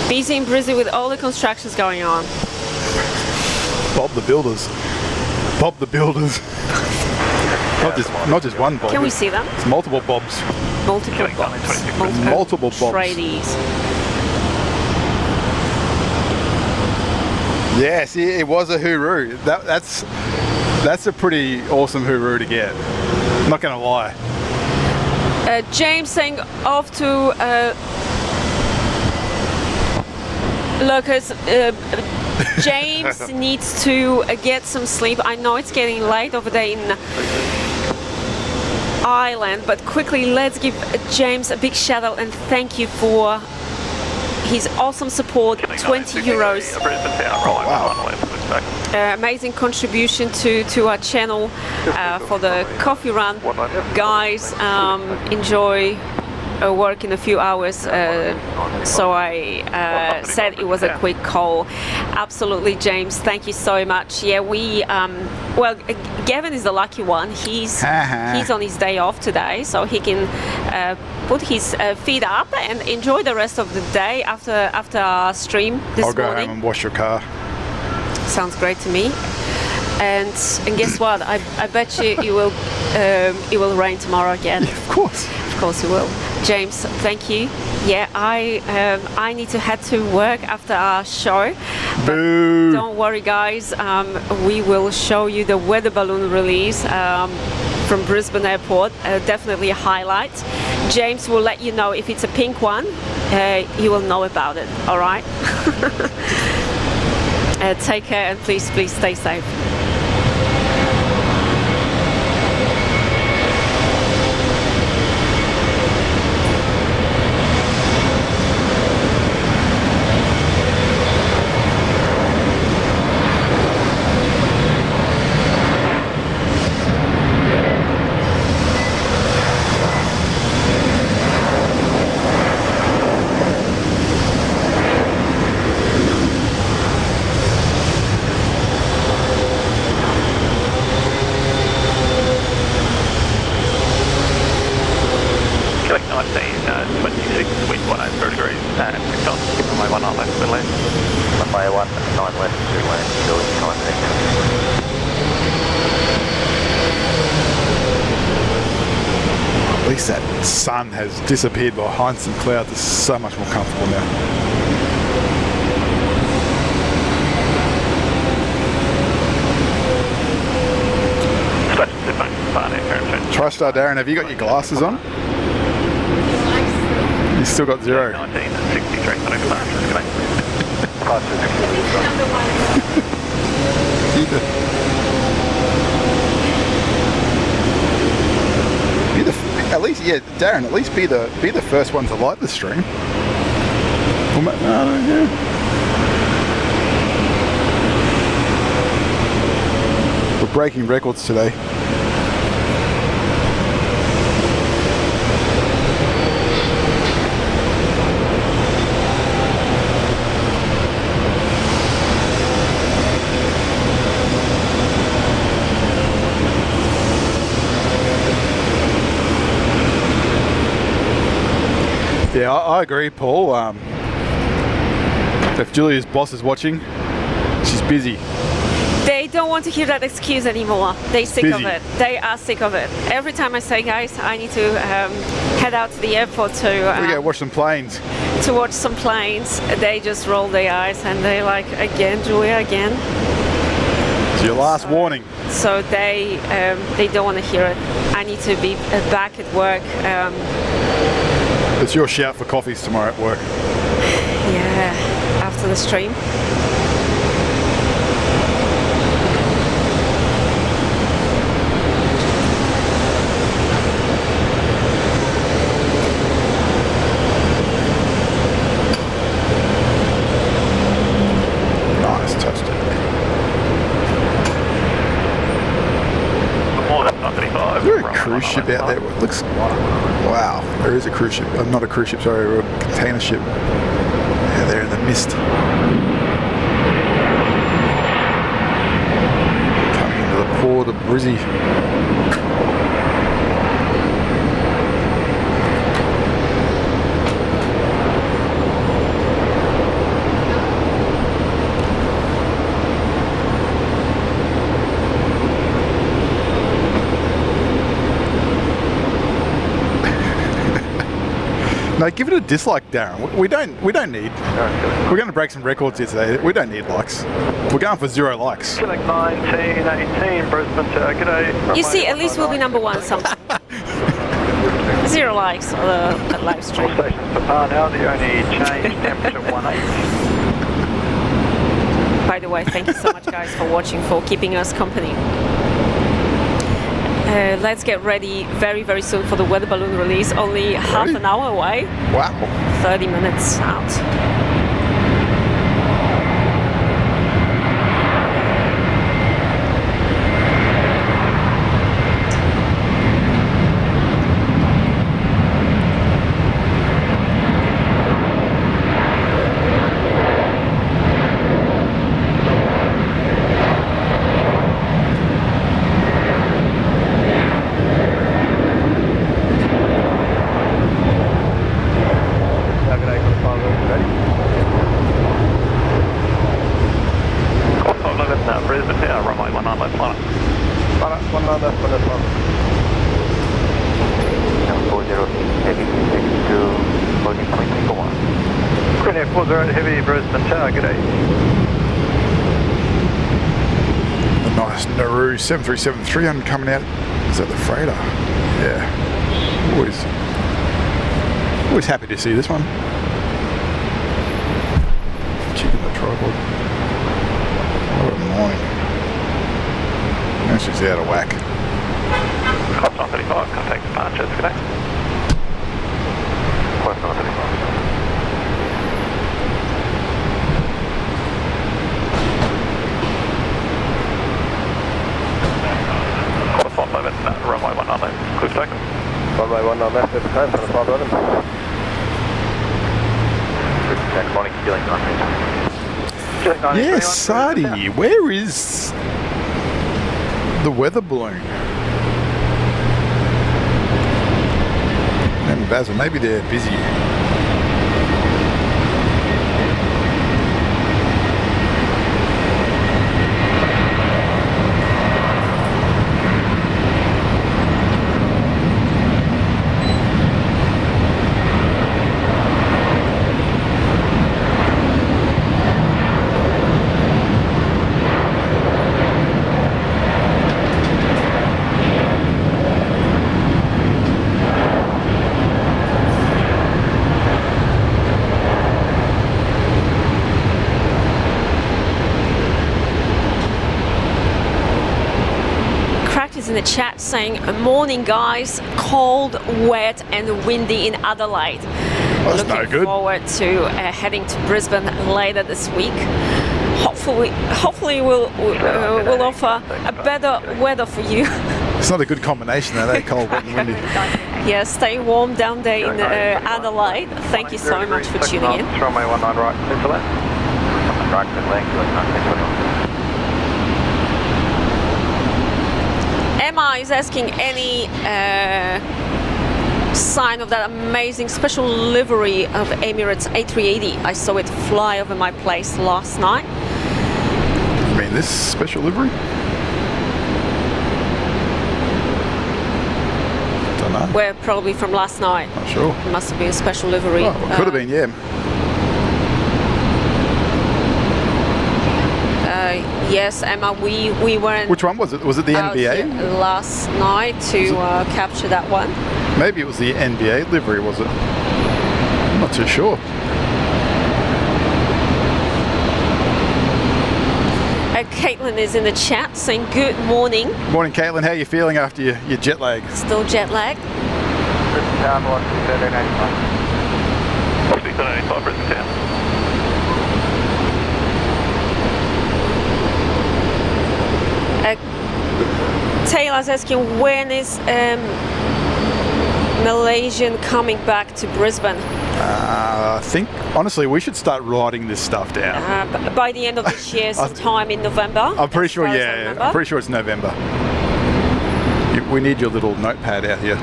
Busy in Brisbane with all the constructions going on. Bob the Builders. Bob the Builders. Not just one Bob. Can we see them? It's multiple Bobs. Multiple bobs. Multiple bobs. Tradies. Yes, it was a hooroo. That's a pretty awesome hooroo to get. I'm not gonna lie. James saying off to Lucas. James needs to get some sleep. I know it's getting late over there in Ireland, but quickly let's give James a big shout out and thank you for his awesome support. 20 euros. Amazing contribution to our channel for the coffee run. Guys, enjoy work in a few hours, so I said it was a quick call. Absolutely, James, thank you so much. Yeah, we well, Gavin is the lucky one. He's on his day off today, so he can put his feet up and enjoy the rest of the day after our stream this morning. I'll go home and wash your car. Sounds great to me. And guess what? I bet you it will rain tomorrow again. Yeah, of course. Of course it will. James, thank you. Yeah, I need to head to work after our show. Boo! Don't worry, guys. We will show you the weather balloon release from Brisbane Airport. Definitely a highlight. James will let you know if it's a pink one. You will know about it. All right. Take care and please stay safe. At least that sun has disappeared behind some clouds. It's so much more comfortable now. TriStar Darren, have you got your glasses on? You still got 0. 19 and 63, At least, yeah, Darren. At least be the first one to light the stream. breaking records today. Yeah, I agree, Paul. If Julia's boss is watching, she's busy. They don't want to hear that excuse anymore. They're sick of Busy. it. They are sick of it. Every time I say, guys, I need to head out to the airport We go to watch some planes. watch some planes, they just roll their eyes and they're like, again, Julia, again. It's your last warning. So they don't want to hear it. I need to be back at work. It's your shout for coffees tomorrow at work. Yeah, after the stream. Nice, touched it. Is there a cruise ship out there? It looks. Wow, there is a cruise ship. Not a cruise ship, sorry, a container ship. Yeah, they're in the mist. Coming into the port of Brizzy. No, give it a dislike, Darren. We don't need. We're going to break some records here today. We don't need likes. We're going for 0 likes. Select 1918 Brisbane to g'day. You see, at least we'll be number one sometime. 0 likes on the live All stream. stations for par now. The only change temperature 18. By the way, thank you so much, guys, for watching, for keeping us company. Let's get ready very, very soon for the weather balloon release. Only half an hour away. Wow. 30 minutes out. Brisbane here, runway 19 left line. 19 left, 19 left. 740 heavy, take to loading point, go on. Queen Air 40 heavy, Brisbane Tower, g'day. A nice Nauru 737-300 coming out. Is that the freighter? Yeah. Always happy to see this one. Keeping the tripod. What a morning. Now she's out of whack. Cost 935, contact departures, g'day. Cost 935. Runway 19 left, clear for takeoff. Runway 19 left, over time, for the 511. Good morning, Keeling 9. Yes, Sadi, where is the weather balloon? And Basil, maybe they're busy. In the chat saying, morning guys, cold, wet and windy in Adelaide. That's Looking no good. forward to heading to Brisbane later this week. hopefully we'll offer a better weather for you. It's not a good combination though, they're cold, wet and windy. Yeah, stay warm down there in Adelaide. Thank you so much for tuning in. Runway 19 right, clear to land. Right, good length, 1921. Emma is asking any sign of that amazing special livery of Emirates A380. I saw it fly over my place last night. You mean this special livery? Don't know. Well, probably from last night. Not sure. It must have been a special livery. Oh, it could have been, yeah. Yes, Emma, we weren't. Which one was it? Was it the out NBA? here last night to capture that one. Maybe it was the NBA livery, was it? I'm not too sure. Caitlin is in the chat saying good morning. Morning, Caitlin. How are you feeling after your jet lag? Still jet lag. Brisbane Town, Velocity 1385. Velocity 1385, Brisbane Town. Taylor's asking when is Malaysian coming back to Brisbane? I think, honestly, we should start writing this stuff down. By the end of this year, sometime in November. I'm pretty sure, yeah. I'm pretty sure it's November. We need your little notepad out here.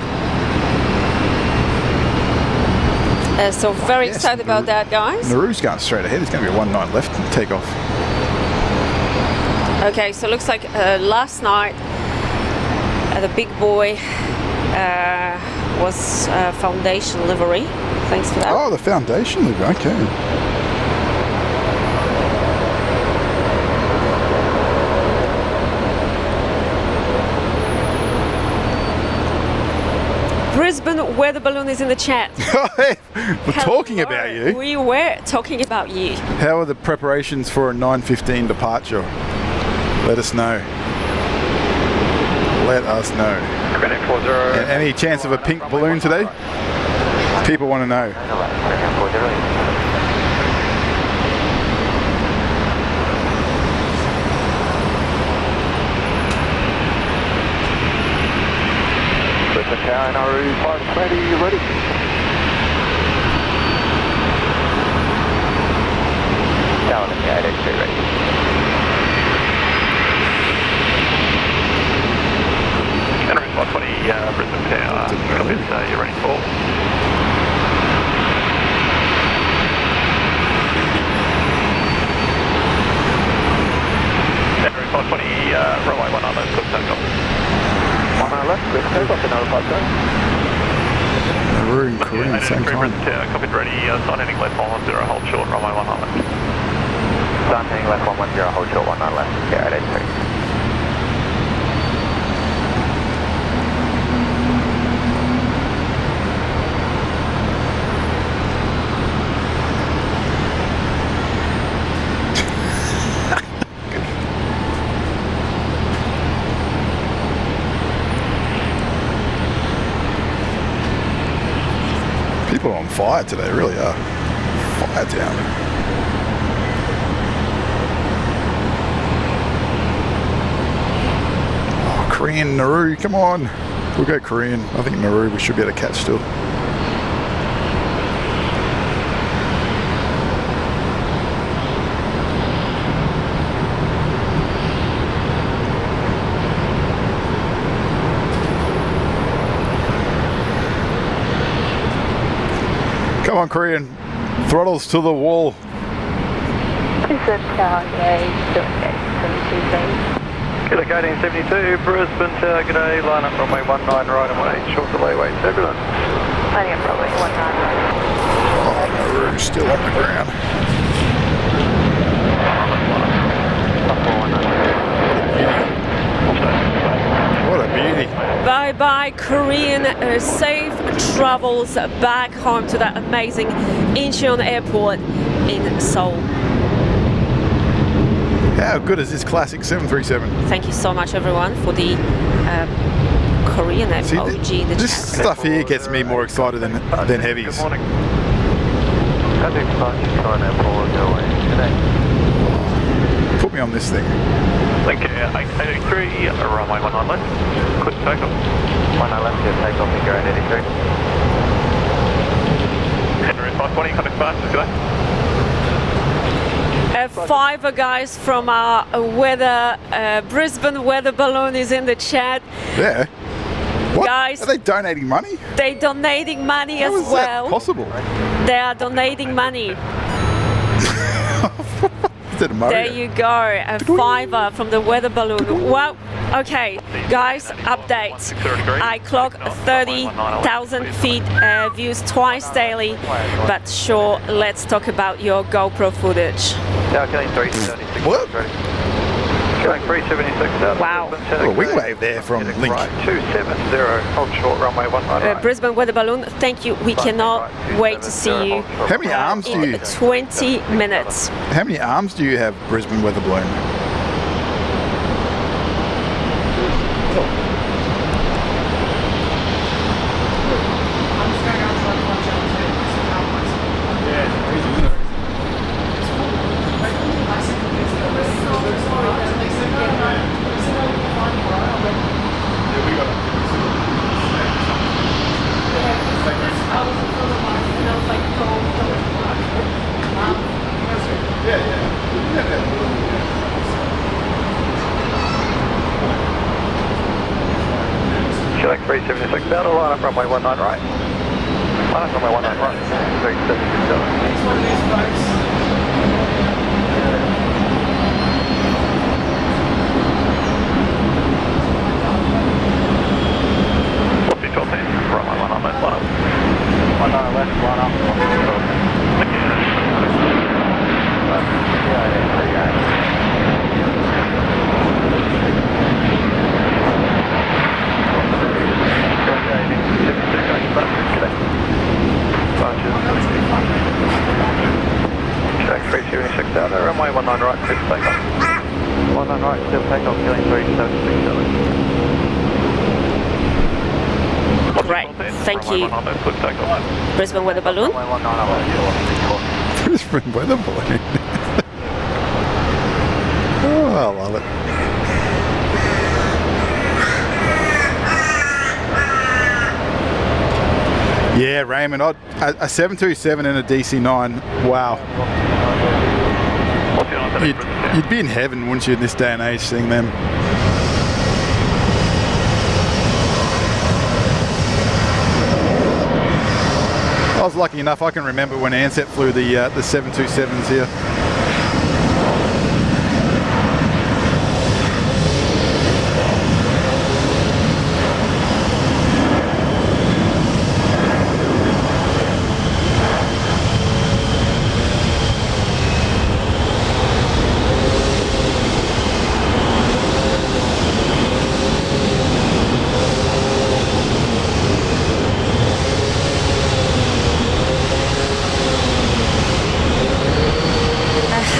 So very excited about that, guys. Nauru's going straight ahead. There's going to be a 19 left and take off. Okay, so it looks like last night the big boy was foundation livery. Thanks for that. Oh, the foundation livery. Okay. Brisbane weather balloon is in the chat. We're talking about you. We were talking about you. How are the preparations for a 9:15 departure? Let us know. Let us know. Any chance of a pink balloon today? People want to know. Brisbane Tower, Nauru 520, ready. Tower, the 883 ready. Airlines 520, Brisbane Tower, you're running full. Airlines 520, runway 19, let's go takeoff. 19 left, quick takeoff, another 5 Nauru and Korea at the same time. Brisbane Tower, copied ready, sign heading left 110, hold short, runway 19 left. Sign heading left 110, hold short, 19 left, yeah, 883. People are on fire today, really are. Fire down. Oh, Korean, Nauru, come on. We'll go Korean. I think Nauru we should be able to catch still. Come on, Korean. Throttles to the wall. Brisbane Tower, yeah, 72 Kilo 1872, Brisbane Tower, g'day, line up runway 19 right away, short delay, wait turbulence. Lining up runway 19 right. Oh, Nauru still on the ground. What a beauty. Bye bye, Korean. Safe travels back home to that amazing Incheon Airport in Seoul. How good is this classic 737? Thank you so much, everyone, for the Korean emoji in the this chat. stuff here gets me more excited than heavies. Good morning. Traffic departure, China Airport, Airlines, today. put me on this thing. Link 883, runway 19 left. Clear to takeoff. 19 left, clear to takeoff, figure 883. Henry 520, contact fastest, good day. Fiver guys from our weather, Brisbane weather balloon is in the chat. Yeah. What? Guys, Are they donating money? they're donating money How as is well. that possible? They are donating money. Is that a Mario? There you go, a fiver from the weather balloon. Wow. Okay, guys, update. I clock 30,000 feet views twice daily, but sure, let's talk about your GoPro footage. Tower killing 376. What? Killing 376. Wow. Oh, a wing wave there from Link. Right, 270, hold short, runway 19. Brisbane weather balloon, thank you. We cannot wait to see you How many arms do you? in 20 minutes. How many arms do you have, Brisbane weather balloon? Killing 376 down, line up runway 19 right. Line up runway 19 right. 376. Down there, runway 19 right, clear to takeoff. 19 right, still takeoff, killing 376. Great, thank you. Brisbane weather balloon. Brisbane weather balloon. Oh, I love it. Yeah, Raymond, a 727 and a DC-9. Wow. You'd be in heaven, wouldn't you, in this day and age, seeing them? I was lucky enough, I can remember when Ansett flew the 727s here.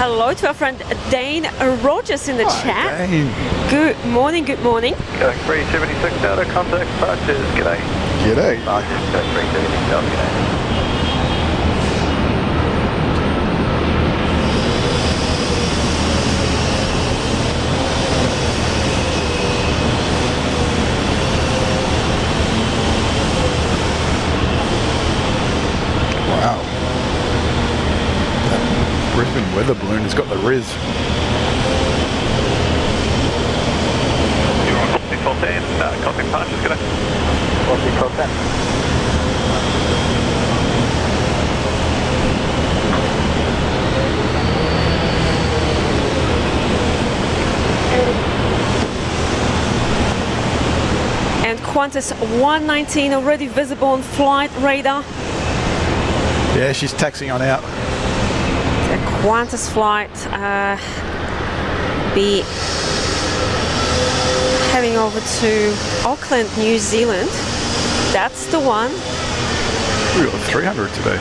Hello to our friend Dane Rogers in the chat. Dane. Good morning, good morning. Going 376 Delta, contact departures, g'day. G'day. Departures, going 376 Delta, g'day. Wow. That Brisbane weather balloon has got the riz. You're on 14, contact departures, good day. 14. And Qantas 119 already visible on flight radar. Yeah, she's taxiing on out. The Qantas flight be heading over to Auckland, New Zealand. That's the one. We got 300 today.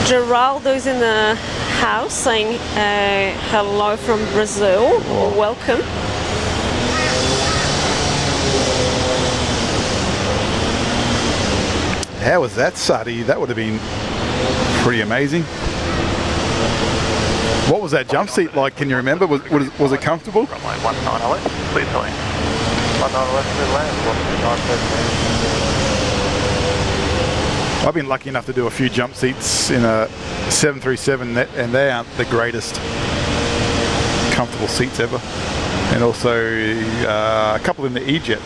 Geraldo's in the house saying hello from Brazil. Oh. Welcome. How was that, Sadi? That would have been pretty amazing. What was that jump seat like? Can you remember? Was it comfortable? Runway 19 left, clear to land. 19 left, clear to land. 129. I've been lucky enough to do a few jump seats in a 737, and they aren't the greatest comfortable seats ever. And also a couple in the E-Jet.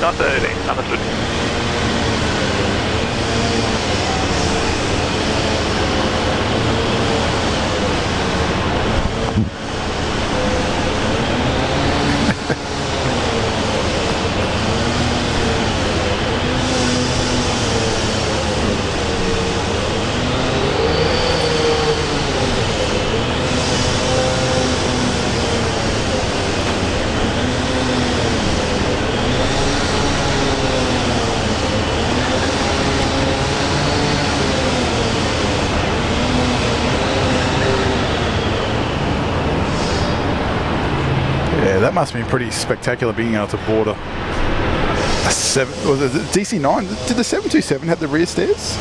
Not 30, understood. That must have been pretty spectacular being able to board a DC-9. Did the 727 have the rear stairs?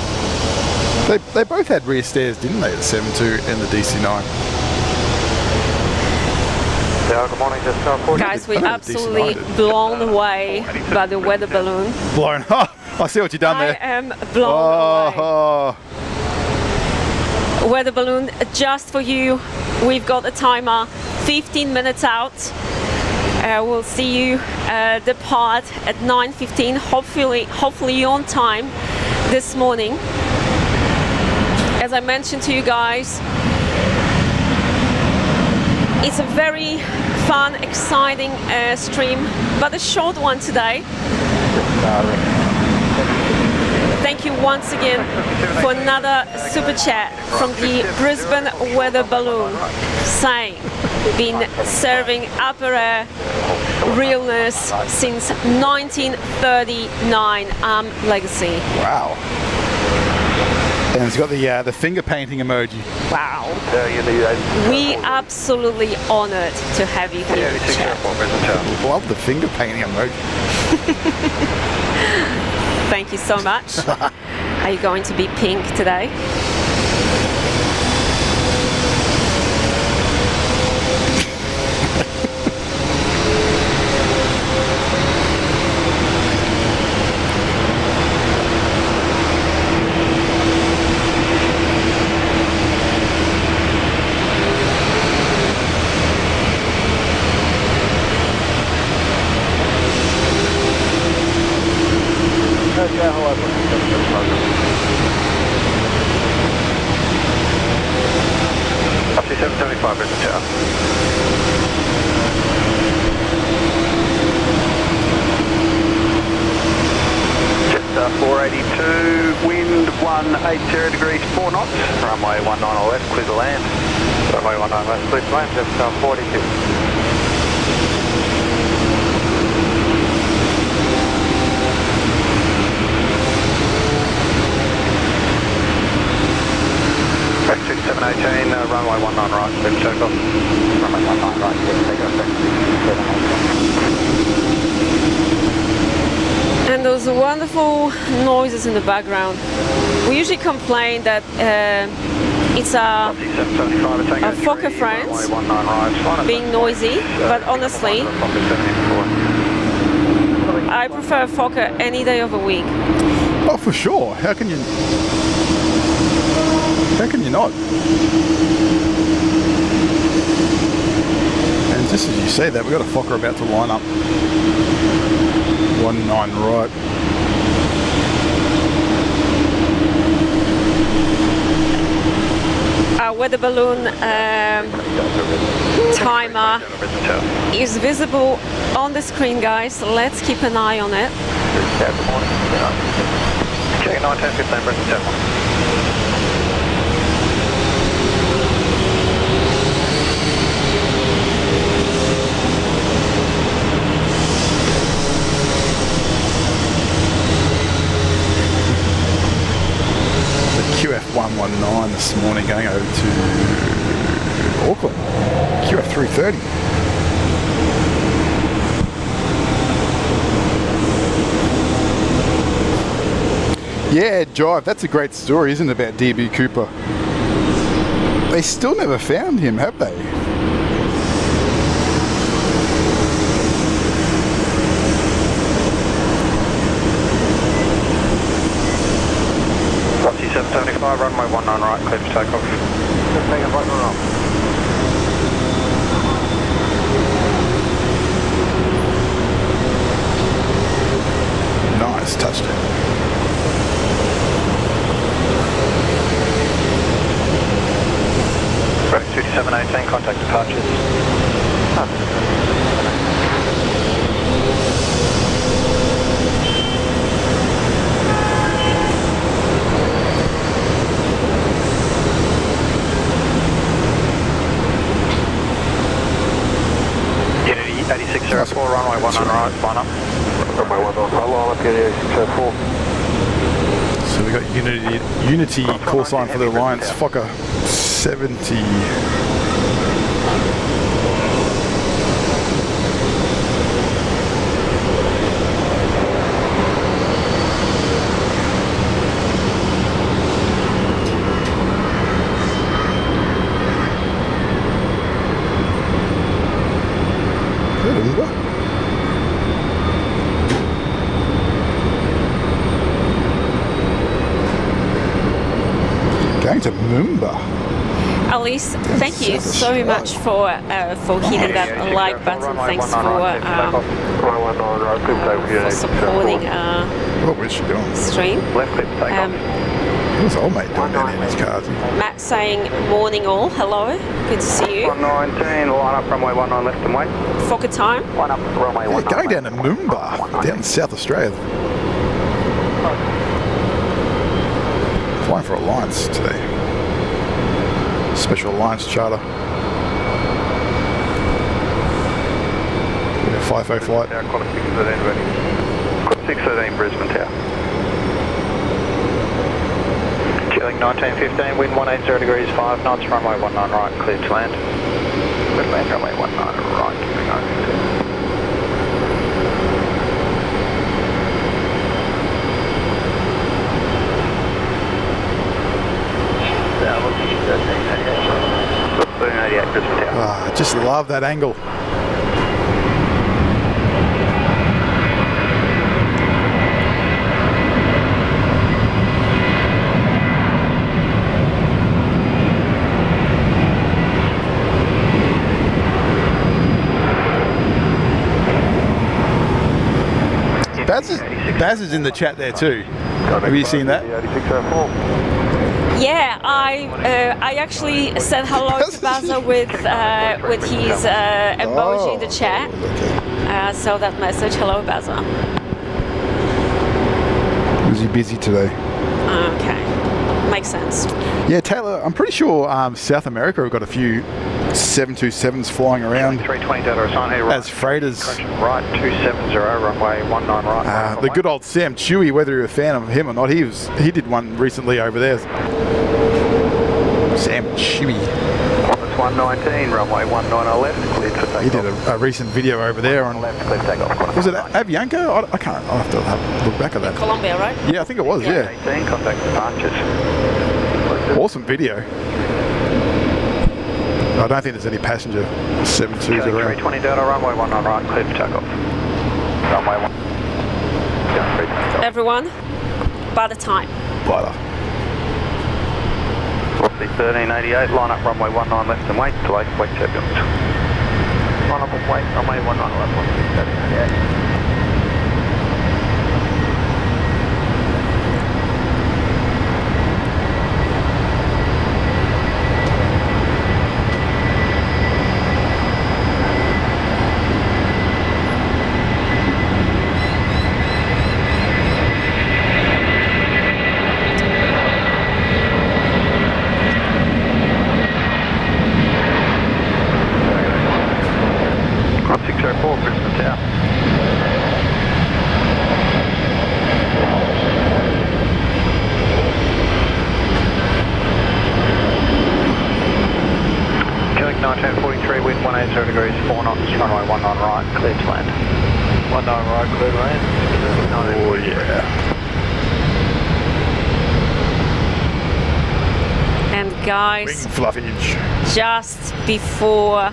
They both had rear stairs, didn't they? The 72 and the DC-9. Yeah, good morning, just 40. Guys, we're absolutely blown away by the weather balloon. Blown. Oh, I see what you've done there. I am blown away. Weather balloon just for you. We've got a timer 15 minutes out. We'll see you depart at 9:15, hopefully on time this morning. As I mentioned to you guys, it's a very fun, exciting stream, but a short one today. Thank you once again for another super chat from the Brisbane weather balloon, saying, been serving upper air realness since 1939, legacy. Wow. And it's got the finger painting emoji. Wow. We absolutely honoured to have you here. Love the finger painting emoji. Thank you so much. Are you going to be pink today? Yeah, hello. 775 Brisbane Tower. Just 482, wind 180 degrees 4 knots. Runway 19 left, clear to land. Runway 19 left, clear to land, just 42. Back to 718, runway 19 right, clear to takeoff. Runway 19 right, clear to takeoff. Back to 718. And those wonderful noises in the background. We usually complain that it's a Fokker friends being noisy, but honestly, I prefer Fokker any day of the week. Oh, for sure. How can you not? And just as you say that, we've got a Fokker about to line up. 19 right. Our weather balloon timer is visible on the screen, guys. Let's keep an eye on it. Good morning. Check 9:10:15 Brisbane Tower. QF this morning going over to Auckland, QF 330. Yeah, Jive, that's a great story, isn't it, about DB Cooper? They still never found him, have they? Roxy 775, runway 19 right, clear for takeoff. Taking right on. Nice touchdown. Right, 2718, contact departures. Unity 8604, runway 19 right, line up. Runway 19 right, line up, Unity 8604. So we got Unity call sign for the Alliance Fokker 70. Going to Moomba. Alice, thank you so much for hitting that like button. Thanks for supporting What was she doing? stream. Left clip takeoff. What's old mate doing down in his car? Matt saying morning all. Hello, good to see you. 119, line up, runway 19 left and wait. Fokker time. Line up, runway Yeah, 19. going down to Moomba, down in South Australia. Flying for Alliance today. Special Alliance charter. Yeah, 5-0 flight. Tower, quarter 613 ready. Quarter 613 Brisbane Tower. Chilling 1915, wind 180 degrees 5 knots, runway 19 right, clear to land. Clear to land, runway 19 right, keeping on. Ah, I just love that angle. Baz is in the chat there too. Have you seen that? Yeah, I actually said hello to Baza with his emoji in the chat. Saw that message. Hello, Baza. Was he busy today? Okay, makes sense. Yeah, Taylor, I'm pretty sure South America have got a few 727s flying around 320 data assign here, right. as freighters. Right, 270, runway 19 right. The good old Sam Chewy, whether you're a fan of him or not, he did one recently over there. Sam Chewy. Qantas 119, runway 19 left, cleared for takeoff. He did a recent video over there on. Left, clear takeoff. Was it Avianca? I can't. I'll have to look back at that. Colombia, right? Yeah, I think it was. Yeah. 18, contact departures. Awesome video. I don't think there's any passenger 72s around. 320 data, runway 19 right, clear for takeoff. Runway 1. Everyone, by the time. Butter. Velocity 1388, line up runway 19 left and wait, delay, wait turbulence. Line up and wait, runway 19 left, 1388. 43, wind 180 degrees, 4 knots, runway 19 right, clear to land. 19 right, clear to land. Oh yeah. And guys, Wing fluffage. just before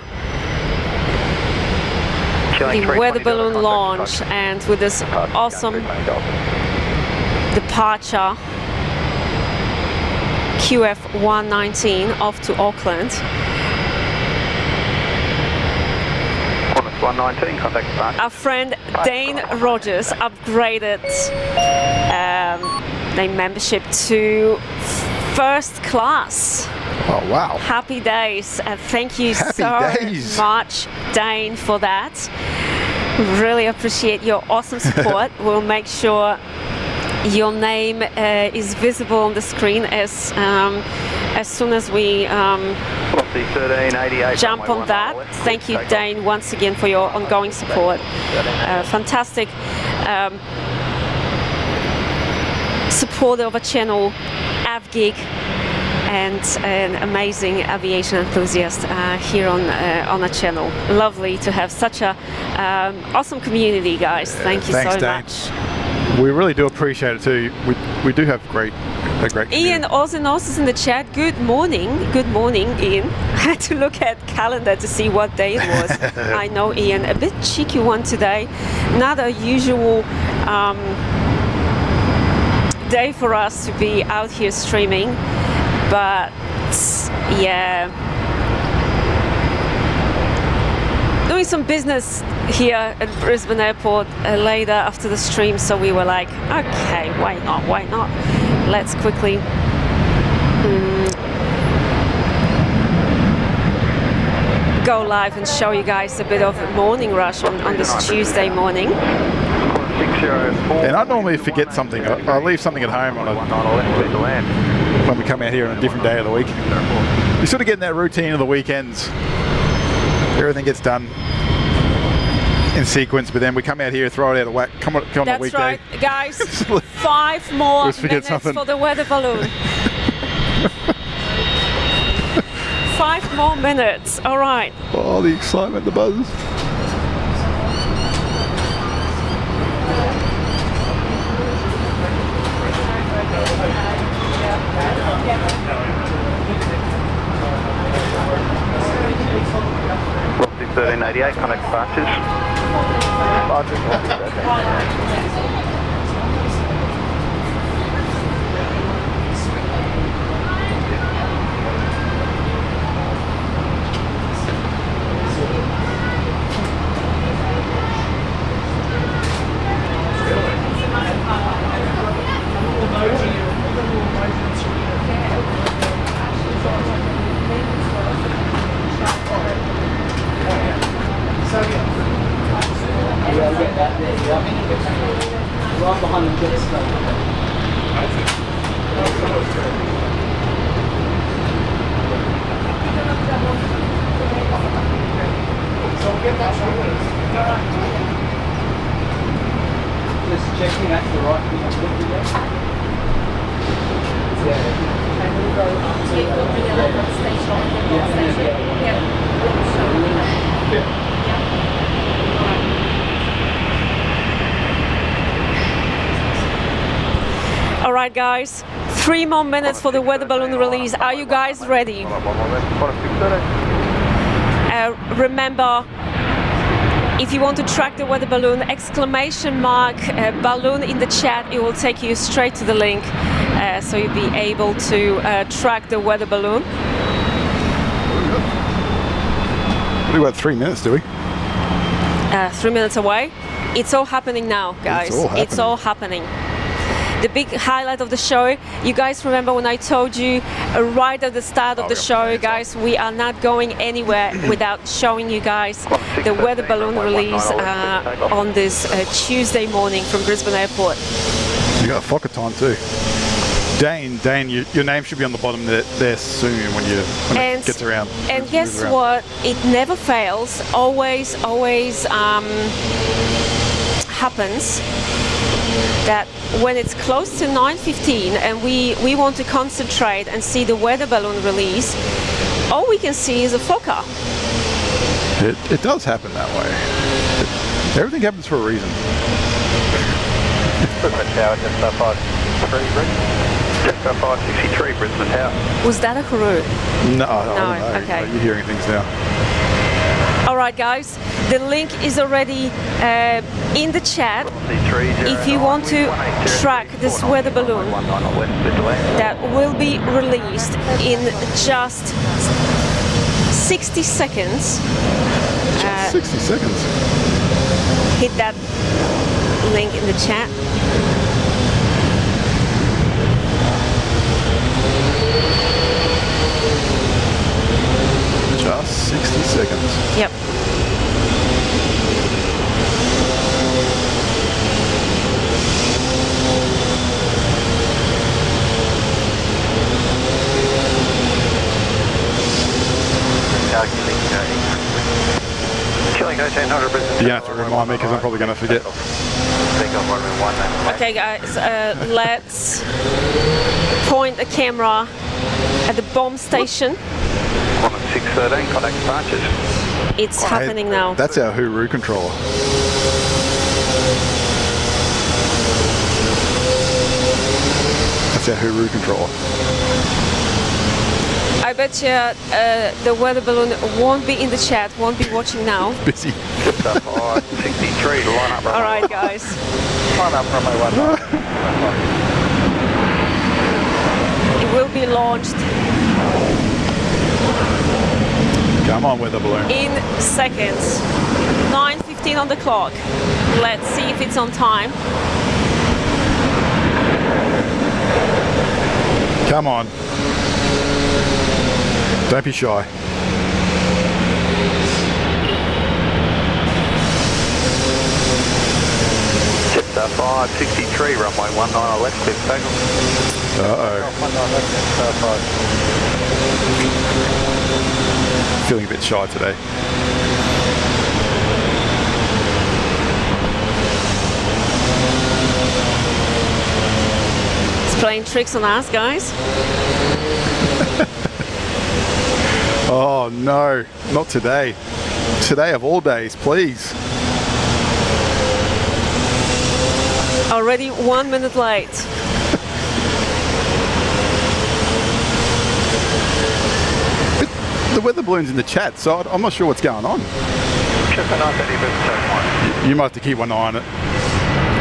the weather balloon launch and with this awesome departure, QF 119 off to Auckland. 119, contact departure. Our friend Dane Rogers upgraded their membership to first class. Oh wow. Happy days. Thank you Happy so days. much, Dane, for that. Really appreciate your awesome support. We'll make sure your name is visible on the screen as soon as we jump on that. Thank you, Dane, once again for your ongoing support. Fantastic supporter of a channel, AvGeek, and an amazing aviation enthusiast here on a channel. Lovely to have such a awesome community, guys. Thank you Thanks, so Dane. much. We really do appreciate it too. We do have a great community. Ian Ozenos is in the chat. Good morning, Ian. I had to look at calendar to see what day it was. I know, Ian, a bit cheeky one today. Not a usual day for us to be out here streaming, but yeah, doing some business here at Brisbane Airport later after the stream, so we were like, okay, why not? Let's quickly go live and show you guys a bit of a morning rush on this Tuesday morning. And I normally forget something. I leave something at home when we come out here on a different day of the week. You sort of get in that routine of the weekends. Everything gets done in sequence, but then we come out here, throw it out of whack. Come on the That's weekday. right, guys. 5 more Let's forget minutes something. for the weather balloon. 5 more minutes. All right. Oh, the excitement, the buzz. Roughly 1388, contact departures. Right behind the jet stream. So we'll get that just checking that's the right thing I'm looking at. Yeah. And we'll go up to station. All right, guys. 3 more minutes for the weather balloon release. Are you guys ready? Remember, if you want to track the weather balloon, exclamation mark balloon in the chat. It will take you straight to the link, so you'll be able to track the weather balloon. We've got 3 minutes, do we? 3 minutes away. It's all happening now, guys. It's all happening. The big highlight of the show, you guys remember when I told you right at the start of the show, guys, we are not going anywhere without showing you guys the weather balloon release on this Tuesday morning from Brisbane Airport. You got Fokker time too. Dane, your name should be on the bottom there soon when it gets around. And guess what? It never fails. Always happens that when it's close to 9:15 and we want to concentrate and see the weather balloon release, all we can see is a Fokker. It does happen that way. Everything happens for a reason. Brisbane Tower, just 563 Brisbane. Just 563 Brisbane Tower. Was that a hooroo? No, I don't know. Okay. You're hearing things now. All right, guys, the link is already in the chat. If you want to track this weather balloon that will be released in just 60 seconds. Just 60 seconds. Hit that link in the chat. Just 60 seconds. Yep. Killing 1800 Brisbane. You have to remind me because I'm probably going to forget. Okay, guys, let's point the camera at the bomb station. 613, contact departures. It's happening now. That's our hooroo controller. That's our hooroo controller. I bet you the weather balloon won't be in the chat, won't be watching now. Busy. 63 to line up. All right, guys. Line up runway 19. It will be launched Come on, weather balloon. in seconds. 9:15 on the clock. Let's see if it's on time. Come on. Don't be shy. Just 563, runway 19 on left, clear for takeoff. Uh-oh. 19 left, Feeling a bit shy today. It's playing tricks on us, guys. Oh no, not today. Today of all days, please. Already 1 minute late. The weather balloon's in the chat, so I'm not sure what's going on. Just a 930 Brisbane. You might have to keep one eye on it.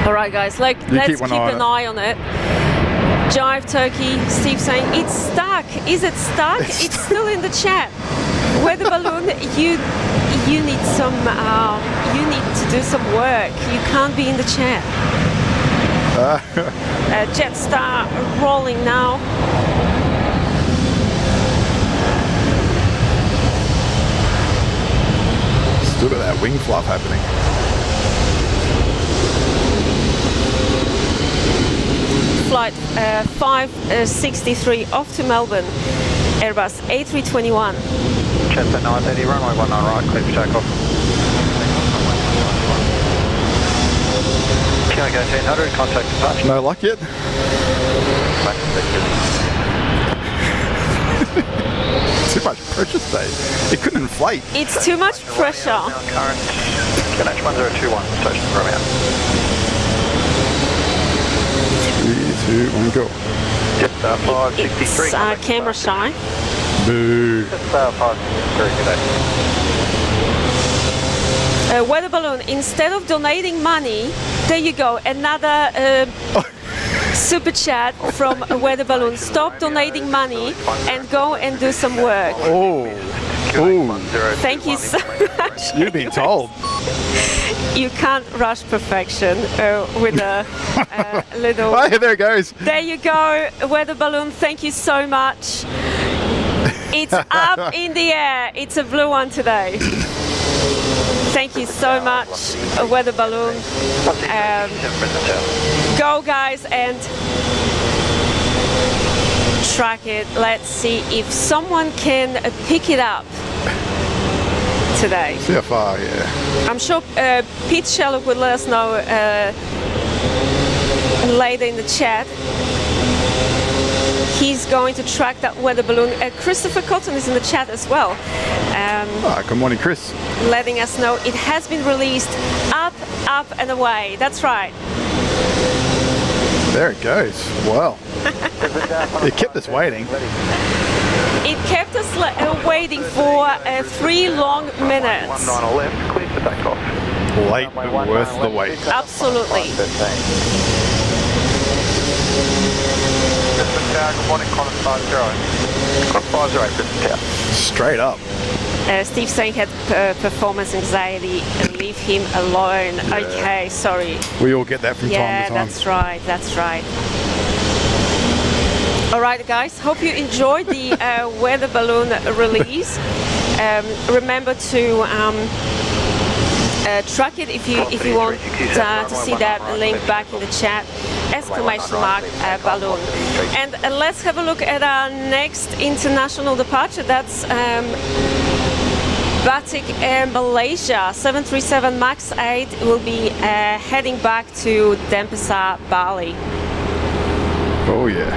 All right, guys, let's keep an eye on it. Jive Turkey, Steve saying it's stuck. Is it stuck? It's still in the chat. Weather balloon, you need some. You need to do some work. You can't be in the chat. Jetstar rolling now. Still got that wing fluff happening. Flight 563 off to Melbourne. Airbus A321. Chester 930, runway 19 right, clear for takeoff. Kilo 1800, contact departure. No luck yet? Too much pressure today. It couldn't inflate. It's too much pressure. Current QNH 1021, station from out. 3, 2, 1, go. Just 563. It's camera shy. Boo. Just 563, good day. Weather balloon, instead of donating money, there you go, another super chat from a weather balloon. Stop donating money and go and do some work. Oh. Oh. Thank you so much. You've been told. You can't rush perfection with a little... Oh, there it goes. There you go, weather balloon. Thank you so much. It's up in the air. It's a blue one today. Thank you so much, weather balloon. Go, guys, and track it. Let's see if someone can pick it up today. See how far, yeah. I'm sure Pete Sherlock will let us know later in the chat. he's going to track that weather balloon. Christopher Cotton is in the chat as well. Good morning, Chris. Letting us know it has been released. Up, up and away. That's right. There it goes. Well, it kept us waiting. It kept us waiting for 3 long minutes. 19 left, clear for takeoff. Late, but worth the wait. Absolutely. Brisbane Tower, good morning, Qantas 50. Qantas 50, Brisbane Tower. Straight up. Steve saying he had performance anxiety and leave him alone. Yeah. Okay, sorry. We all get that from time to time. Yeah, that's right, that's right. All right, guys, hope you enjoyed the weather balloon release. Remember to track it if you want to see that link back in the chat. Exclamation mark balloon. And let's have a look at our next international departure. That's Batik Air Malaysia 737 MAX 8 will be heading back to Denpasar, Bali. Oh yeah.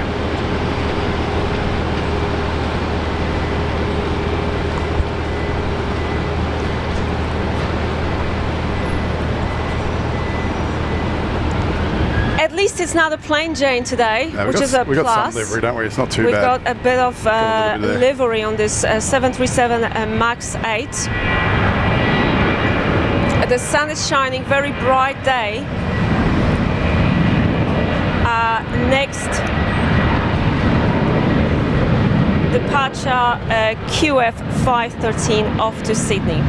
At least it's not a plain Jane today, No, which is a we plus. got some livery, don't we? It's not too We've bad. got a bit of Got a little bit there. livery on this 737 MAX 8. The sun is shining, very bright day. Next departure QF 513 off to Sydney.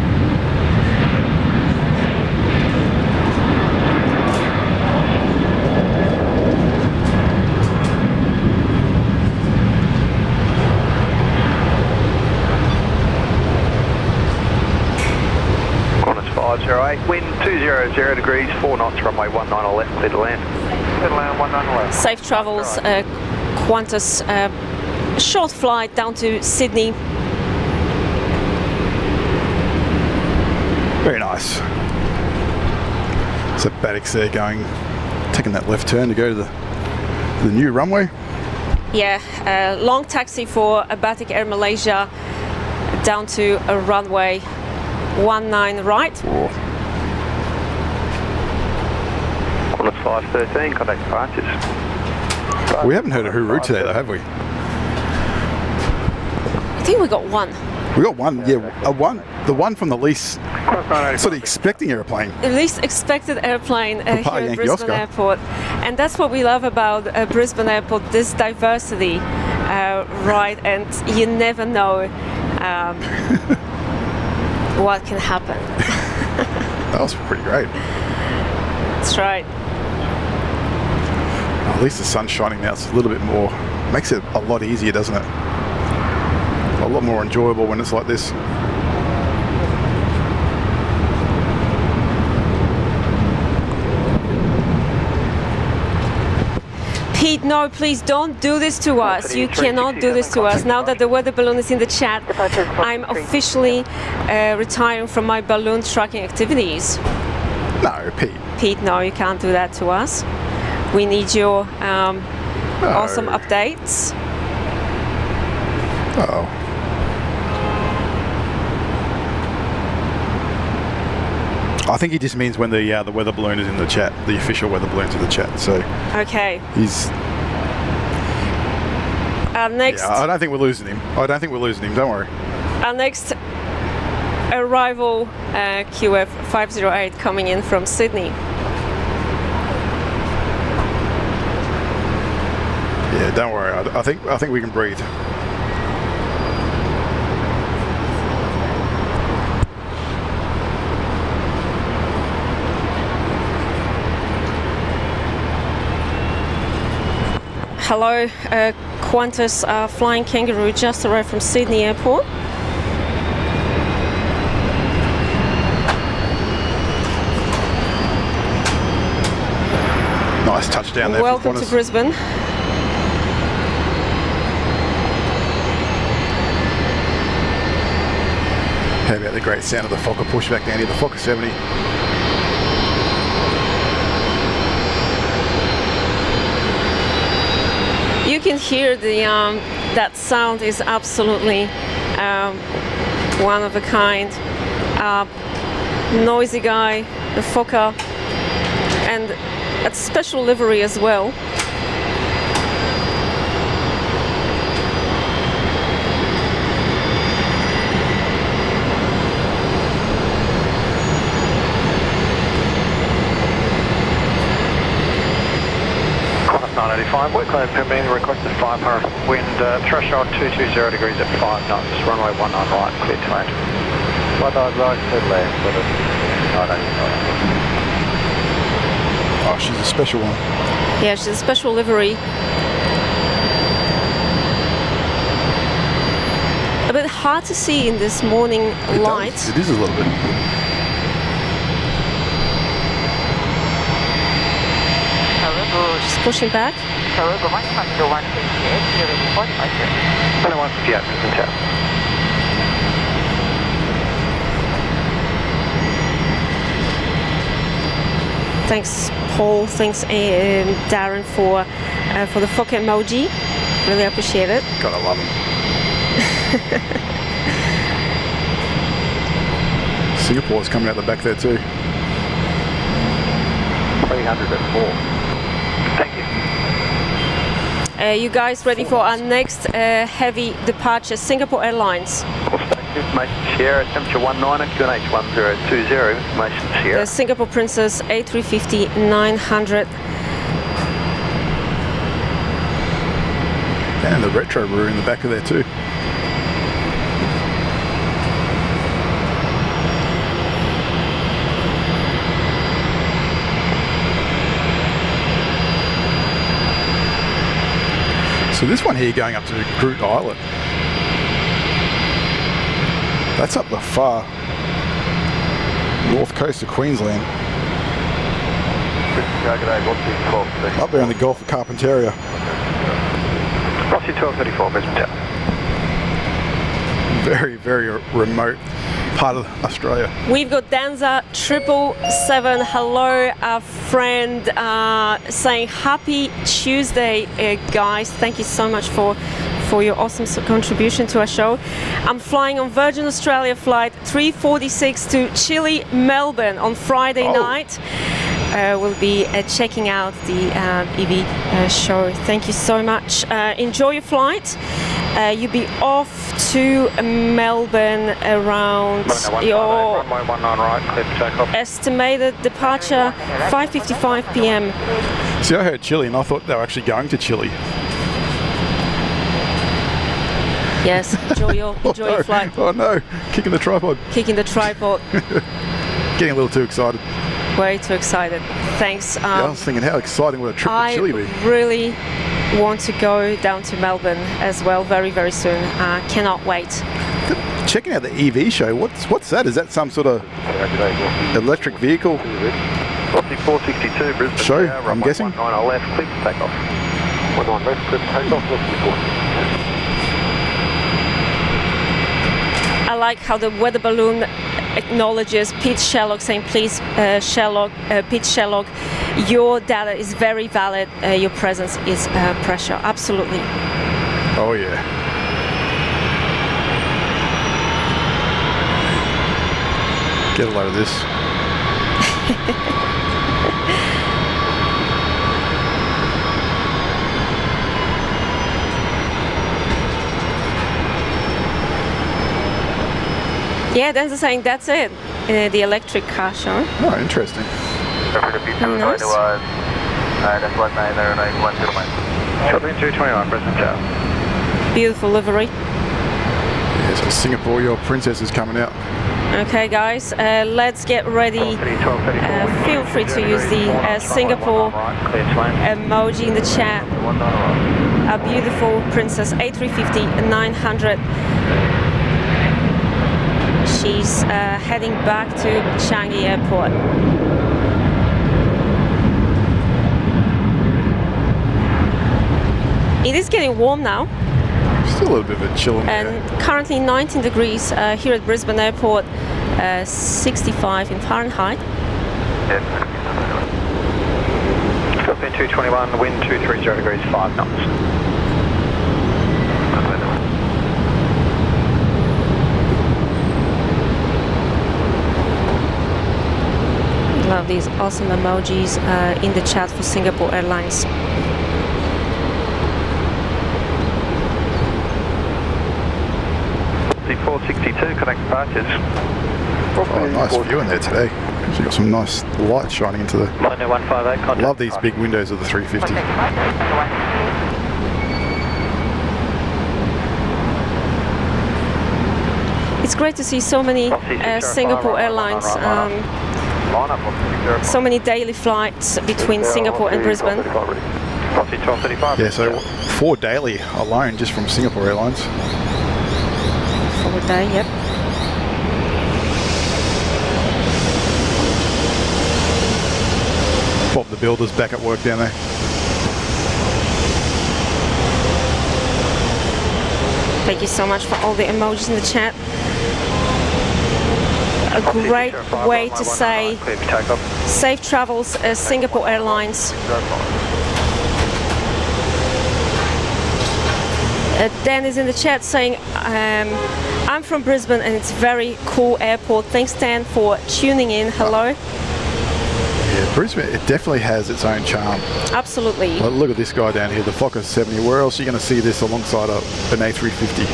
Qantas 508, wind 200 degrees, 4 knots, runway 19 left, clear to land. Clear to land, 19 left. Safe travels, Qantas. Short flight down to Sydney. Very nice. So Batik's there going, taking that left turn to go to the new runway. Yeah, long taxi for Batik Air Malaysia down to a runway 19 right. Qantas 513, contact departures. We haven't heard a hooroo today though, have we? I think we got one. We got one, yeah, the one from the least sort of expecting airplane. The least expected airplane here at Yankee Brisbane Oscar. Airport. And that's what we love about Brisbane Airport, this diversity, right? And you never know what can happen. That was pretty great. That's right. At least the sun's shining now. It's a little bit more, makes it a lot easier, doesn't it? A lot more enjoyable when it's like this. Pete, no, please don't do this to us. You cannot do this to us. Now that the weather balloon is in the chat, I'm officially retiring from my balloon tracking activities. No, Pete. Pete, no, you can't do that to us. We need your awesome updates. Uh-oh. I think he just means when the weather balloon is in the chat, the official weather balloon's in the chat. So Okay. he's. Next, Yeah, I don't think we're losing him. Don't worry. our next arrival, QF 508 coming in from Sydney. Yeah, don't worry. I think we can breathe. Hello, Qantas Flying Kangaroo just arrived from Sydney Airport. Nice touchdown there. Welcome to Brisbane. How about the great sound of the Fokker pushback down here, the Fokker 70. You can hear the that sound is absolutely one of a kind. Noisy guy, the Fokker, and a special livery as well. Qantas 985, workload permitting, requested 500, wind threshold 220 degrees at 5 knots, runway 19 right, clear to land. 19 right, clear land, for the 985. Oh, she's a special one. Yeah, she's a special livery. A bit hard to see in this morning light. It is a little bit. She's pushing back. 2158, Brisbane Tower. Thanks, Paul. Thanks, Darren, for the Fokker emoji. Really appreciate it. God, I love them. Singapore's coming out the back there too. 304. Thank you. You guys ready for our next heavy departure? Singapore Airlines. Information Sierra, temperature 19, QNH 1020, information Sierra. The Singapore Princess A350-900. And the retro brewery in the back of there too. So this one here going up to Groot Island. That's up the far north coast of Queensland. Up there in the Gulf of Carpentaria. Rossi 1234, Brisbane Tower. Very, very remote part of Australia. We've got Danza 777. Hello, our friend, saying happy Tuesday, guys. Thank you so much for your awesome contribution to our show. I'm flying on Virgin Australia flight 346 to Chile, Melbourne on Friday night. We'll be checking out the EV show. Thank you so much. Enjoy your flight. You'll be off to Melbourne around your runway 19 right, clear for takeoff. estimated departure 5:55 p.m. See, I heard Chile and I thought they were actually going to Chile. Yes, enjoy your flight. Oh no, kicking the tripod. Kicking the tripod. Getting a little too excited. Way too excited. Thanks. Yeah, I was thinking, how exciting would a trip to Chile be? I really want to go down to Melbourne as well very, very soon. Cannot wait. Checking out the EV show, what's that? Is that some sort of electric vehicle Rossi 462, Brisbane show, Tower, I'm guessing? 19 left, clear for takeoff. 19 left, clear for takeoff, Rossi 462. I like how the weather balloon acknowledges Pete Sherlock, saying, please, Pete Sherlock, your data is very valid, your presence is pressure. Absolutely. Oh yeah. Get a load of this. Yeah, Dan's saying that's it. The electric car show. Oh, interesting. Nice. Shopping 221, Brisbane Tower. Beautiful livery. Yeah, so Singapore, your princess is coming out. Okay, guys, let's get ready. Feel free to use the Singapore emoji in the chat. Our beautiful Princess A350-900. She's heading back to Changi Airport. It is getting warm now. Still a little bit of a chill in there. And currently 19 degrees here at Brisbane Airport, 65 in Fahrenheit. Shopping 221, wind 230 degrees, 5 knots. of these awesome emojis in the chat for Singapore Airlines. C462, connect departures. Oh, nice view in there today. Actually got some nice light shining into the... Liner 158, contact. Love these big windows of the 350. It's great to see so many Singapore Airlines, so many daily flights between Singapore and Brisbane. Yeah, so 4 daily alone just from Singapore Airlines. For a day, yep. Bob the Builder's back at work down there. Thank you so much for all the emojis in the chat. A great way to say safe travels as Singapore Airlines. Dan is in the chat saying, I'm from Brisbane and it's a very cool airport. Thanks, Dan, for tuning in. Hello. Yeah, Brisbane, it definitely has its own charm. Absolutely. Well, look at this guy down here, the Fokker 70. Where else are you going to see this alongside an A350?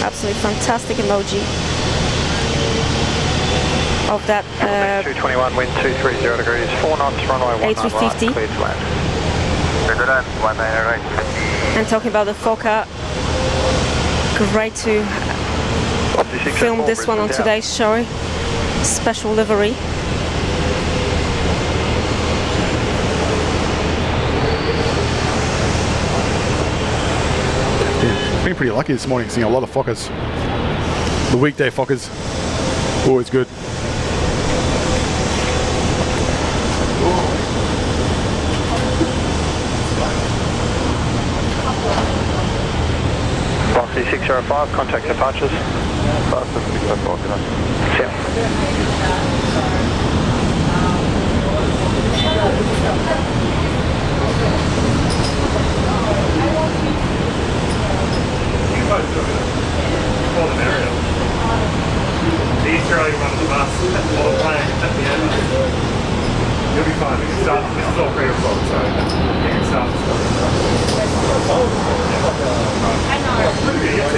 Absolutely fantastic emoji of that 221, wind 230 degrees, 4 knots, runway 19 right, A350. clear to land. And talking about the Fokker, great to film this one on today's show. Special livery. Yeah, been pretty lucky this morning seeing a lot of Fokkers. The weekday Fokkers, always good. Bossy 605, contact departures. Fastest 604, good night. The Australia runs the bus while the plane at the end. You'll be fine. We can start. This is all pre-recorded, so you can start. I know.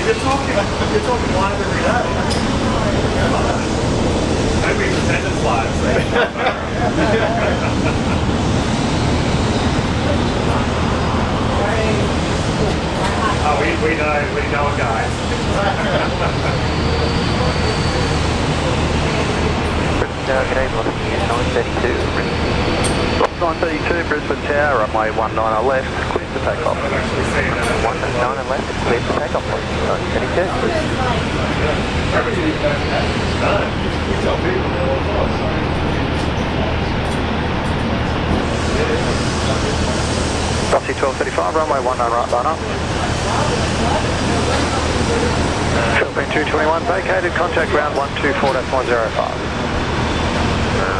You're talking live every day. Don't be pretending live. Oh, we know it, guys. Okay, 932. 932, Brisbane Tower, runway 19 left, clear to take off. 19 left, clear to take off, please. 932. Bossy 1235, runway 19 right, line up. Philippine 221, vacated, contact ground 124.105.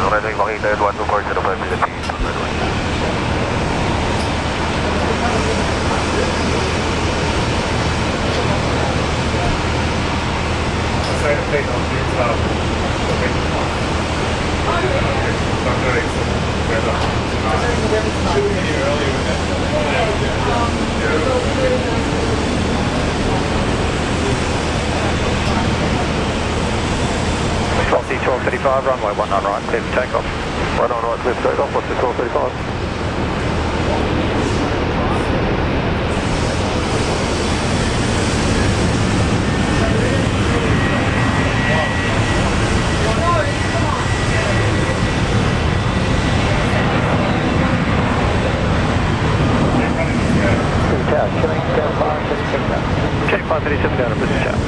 Landing Mahina 124.05 Philippines. Say the thing on Bossy 1235, runway 19 right, clear for takeoff. 19 right, clear for takeoff, Bossy 1235. Check 537 down to Brisbane Tower.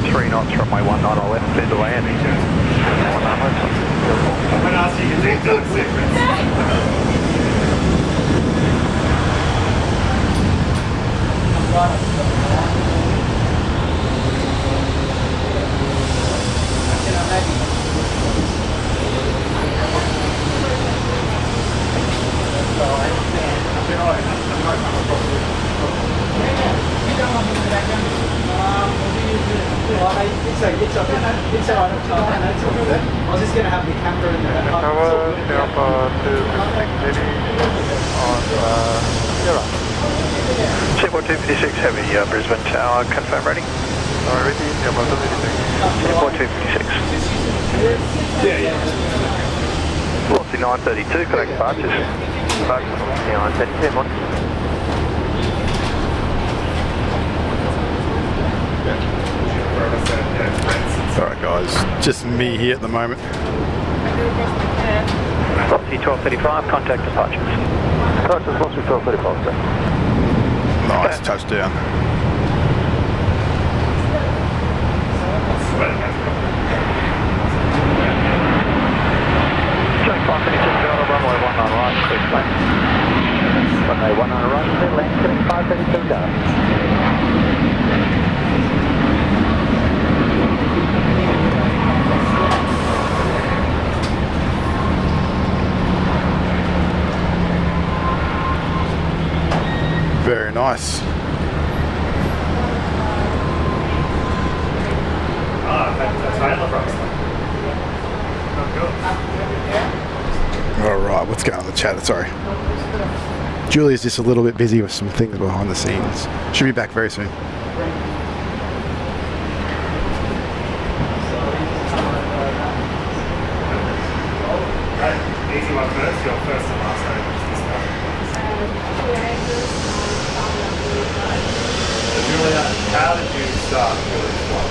3 knots, runway 19 left, clear to land. I'm going to ask you your detailed secrets. It's alright. I was just going to have the camera in there. Tower, Alpha 256 City on Sierra. Seaport 256 Heavy, Brisbane Tower, confirm ready. Ready, Alpha 256. Seaport 256. Velocity 932, correct departures. Velocity 932, morning. Alright guys, just me here at the moment. Velocity 1235, contact departures. Departures, velocity 1235, sir. Nice touchdown. Joint 532 Delta, runway 19 right, clear to land. Runway 19 right, clear land, connect 532 Delta. Very nice. Alright, what's going on in the chat? Sorry. Julie's just a little bit busy with some things behind the scenes. She'll be back very soon. Easy one first, your first and last name. Julia, how did you start Julie's flight?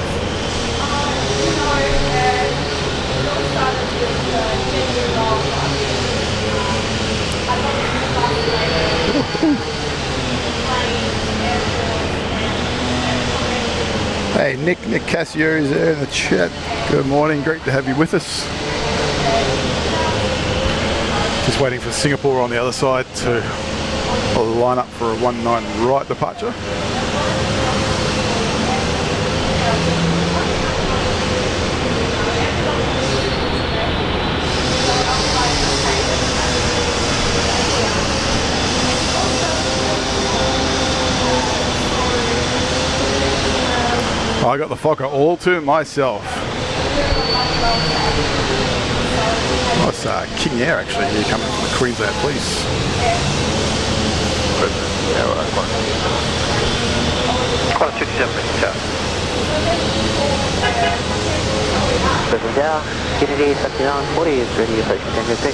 Hey, Nick Cassio is there in the chat. Good morning, great to have you with us. Just waiting for Singapore on the other side to line up for a 19 right departure. I got the Fokker all to myself. Nice King Air actually here coming from the Queensland Police. Quite 57 minutes out. Brisbane Tower, Kennedy 5940 is ready, approaching 10:50.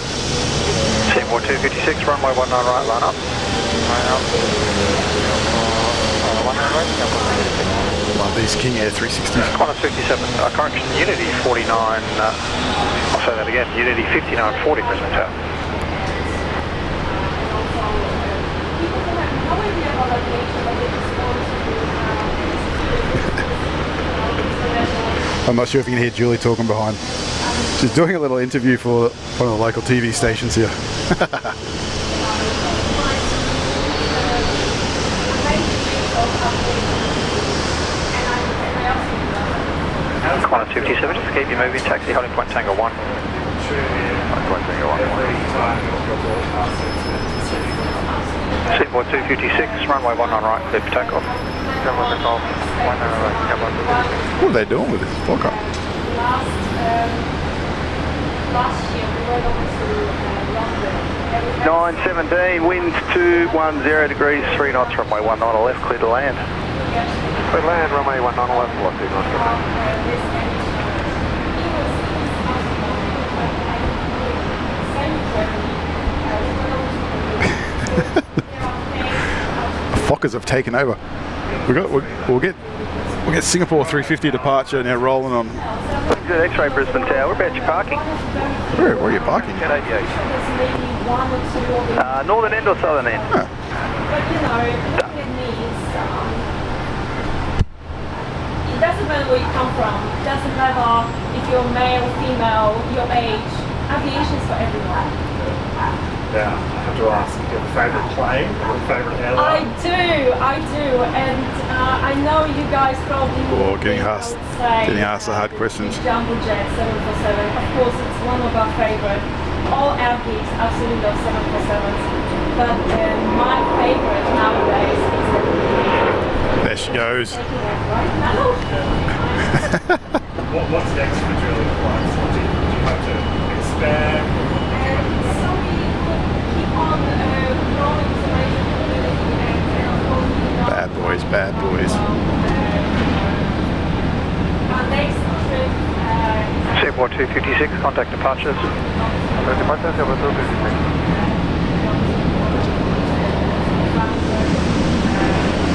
Seymour 256, runway 19 right, line up. Love these King Air 360s. Qantas 57, correction, Unity 49, I'll say that again, Unity 5940, Brisbane Tower. I'm not sure if you can hear Julie talking behind. She's doing a little interview for one of the local TV stations here. Qantas 57, just keep you moving, taxi, holding point Tango 1. Point Tango 1. Seaport 256, runway 19 right, clear for takeoff. What are they doing with this Fokker? Last year we were going to London. 917, winds 210 degrees, 3 knots, runway 19 left, clear to land. Clear to land, runway 19 left, velocity 9. Fokkers have taken over. We'll get Singapore 350 departure now rolling on. Good X-ray Brisbane Tower. Where about you parking? Where are you parking? At 88. Northern end or southern end? Huh. It doesn't matter where you come from. It doesn't matter if you're male, female, your age. Aviation is for everyone. Now, I have to ask, do you have a favourite plane or a favourite airline? I do, and I know you guys probably Oh, getting asked the hard questions. Jumbo Jet 747, of course it's one of our favourite. All air geeks absolutely love 747s, but my favourite nowadays is There she goes. What's next for drilling flights? Do you have to expand? So we keep on growing the community and Bad boys, bad boys. our next trip Singapore 256, contact departures. Departures, Singapore 256.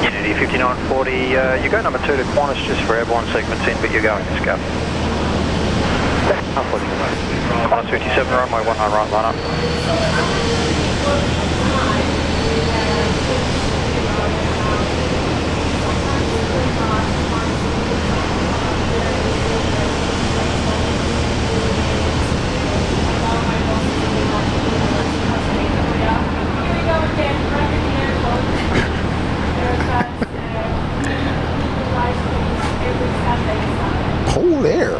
Unity 5940, you go number 2 to Qantas just for airborne segments in, but you're going to SCAF. Qantas 57, runway 19 right, line up. Cold air.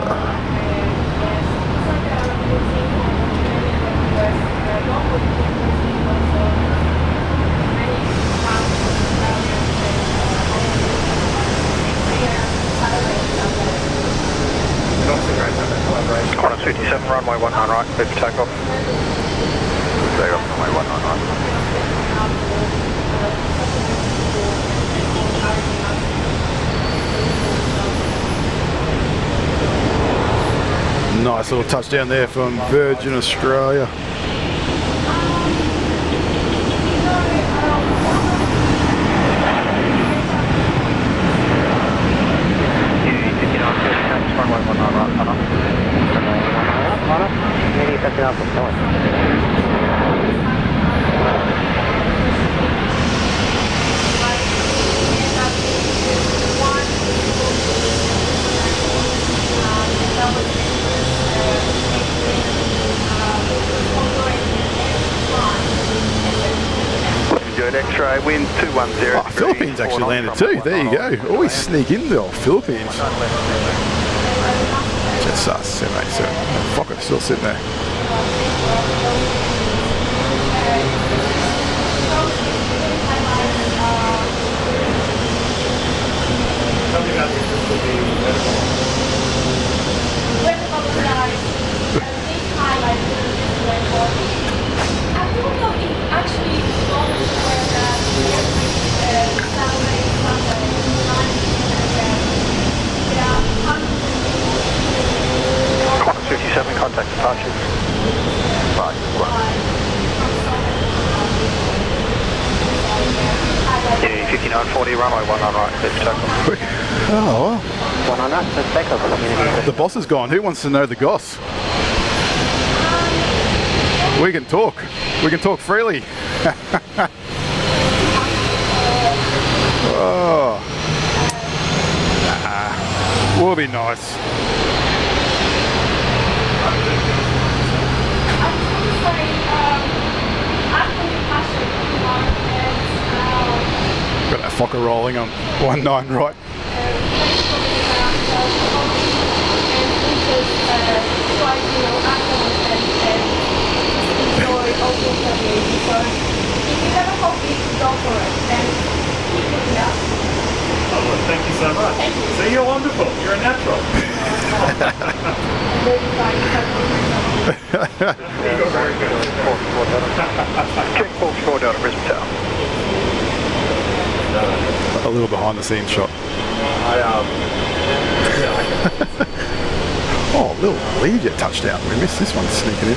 Qantas 57, runway 19 right, clear for takeoff. Takeoff, runway 19 right. Nice little touchdown there from Virgin Australia. X-ray, wind 210. Oh, Philippines actually landed too. There you go. Always sneak in the old Philippines. Just us, 787. Oh, fuck, it's still sitting there. Qantas 57, contact departures. Right, Unity 5940, runway 19 right, clear for takeoff. Quick. Oh, 19 right, let's takeoff. well. The boss is gone. Who wants to know the goss? We can talk. We can talk freely. Oh. Nah. Will be nice. Got that fucker rolling on 19 right. Thank you so much. So you're wonderful. You're a natural. You're very good. King 44 Delta, Brisbane Tower. A little behind the scenes shot. Oh, little Legion touchdown. We missed this one sneaking in.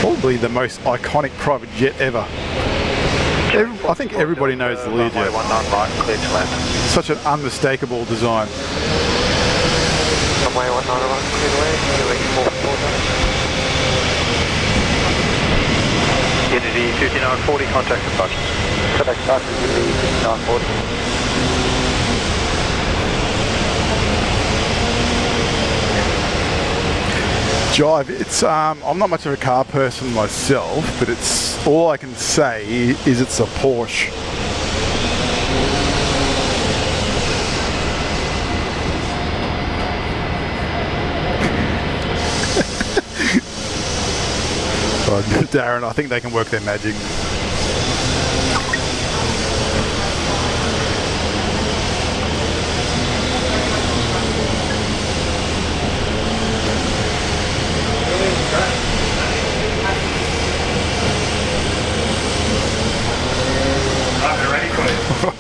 Probably the most iconic private jet ever. I think everybody knows the Learjet. Runway 19 right, clear to land. Such an unmistakable design. Runway 19 right, clear to land. Unity 5940, contact departures. Contact departures, Unity 5940. Jive, it's I'm not much of a car person myself, but it's all I can say is it's a Porsche. Darren, I think they can work their magic. Right, they're ready for you.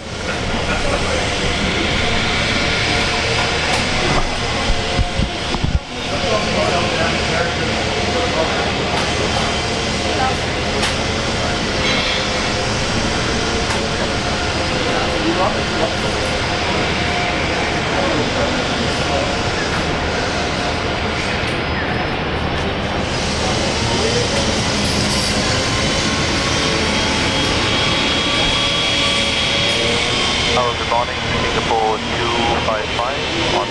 Hello, good morning. Singapore 255 on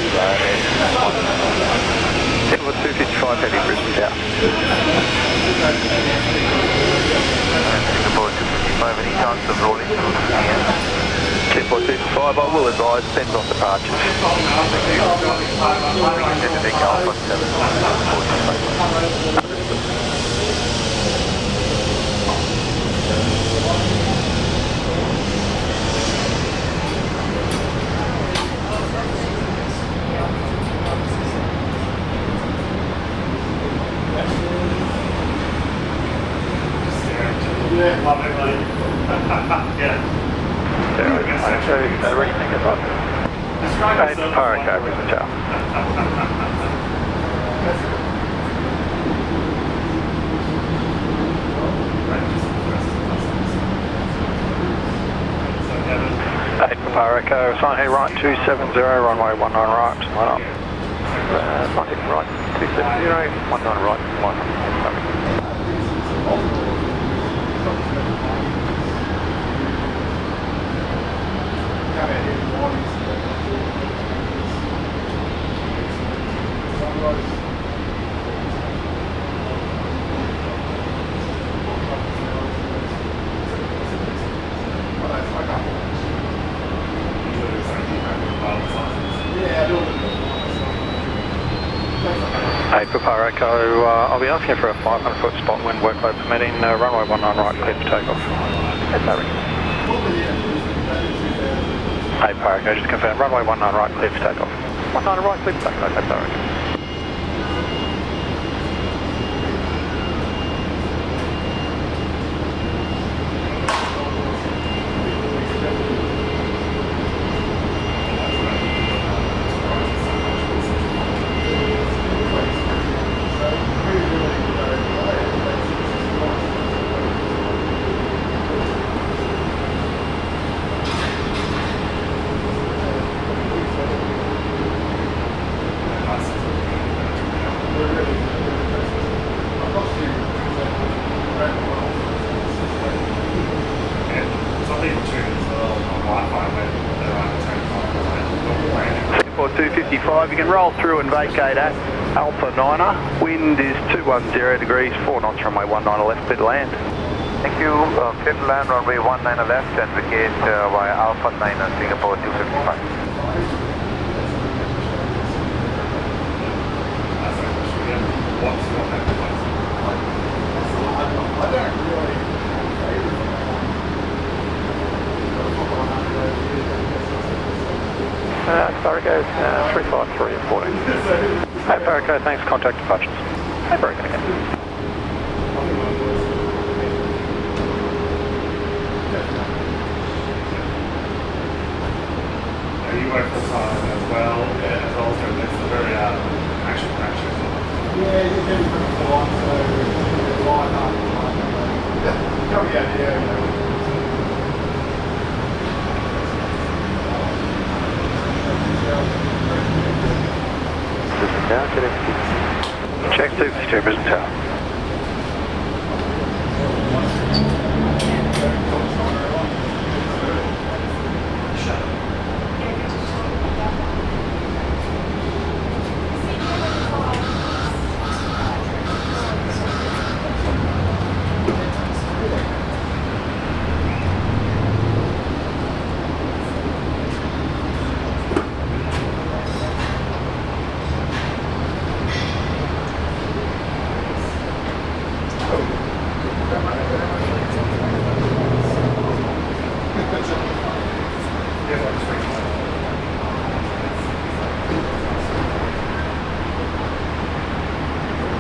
Singapore 255 heading Brisbane Tower. Singapore 255, any chance of rolling to Singapore 255, I will advise, depends on departures. Pacific Alpha 7 Yeah, love it, buddy. Yeah. So, ready to take it up? Describe Parako, Brisbane Tower. Eight for Parako, sign here right 270, runway 19 right, line up. Sign here right 270, 19 right, line up. Eight for Parako, I'll be asking for a 500 foot spot wind workload permitting, runway 19 right, clear for takeoff. Eight Parako, just confirm, runway 19 right, clear for takeoff. 19 right, clear for takeoff, eight Parako. Singapore 255, you can roll through and vacate at Alpha 9er. Wind is 210 degrees, 4 knots, runway 19 left, clear to land. Thank you. Clear to land, runway 19 left and vacate via Alpha 9 Singapore 255. Parako, 353 and 14. Hey Parako, thanks, contact departures. Hey Parako again. You work full time as well, as well as it's a very action pressure. Yeah, you can bring full on, so line up. Come here, yeah. Brisbane Tower, get Check 252, Brisbane Tower.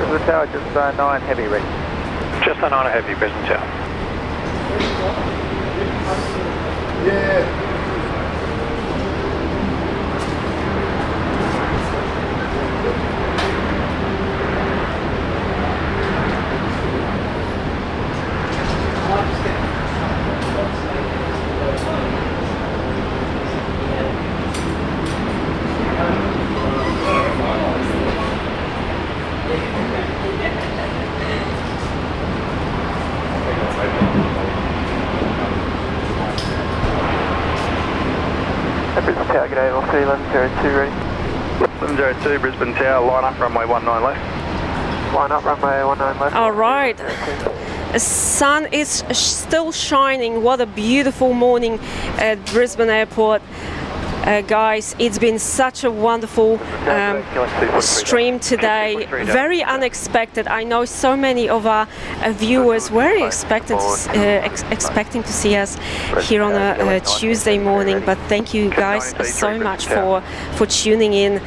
Brisbane Tower, just 9 heavy ready. Just a 9 heavy, Brisbane Tower. Yeah. Brisbane Tower, g'day, all 1102 ready. 1102, Brisbane Tower, line up, runway 19 left. Line up, runway 19 left. All right. The sun is still shining. What a beautiful morning at Brisbane Airport. Guys, it's been such a wonderful stream today. Very unexpected. I know so many of our viewers were expecting to see us here on a Tuesday morning. But thank you guys so much for tuning in.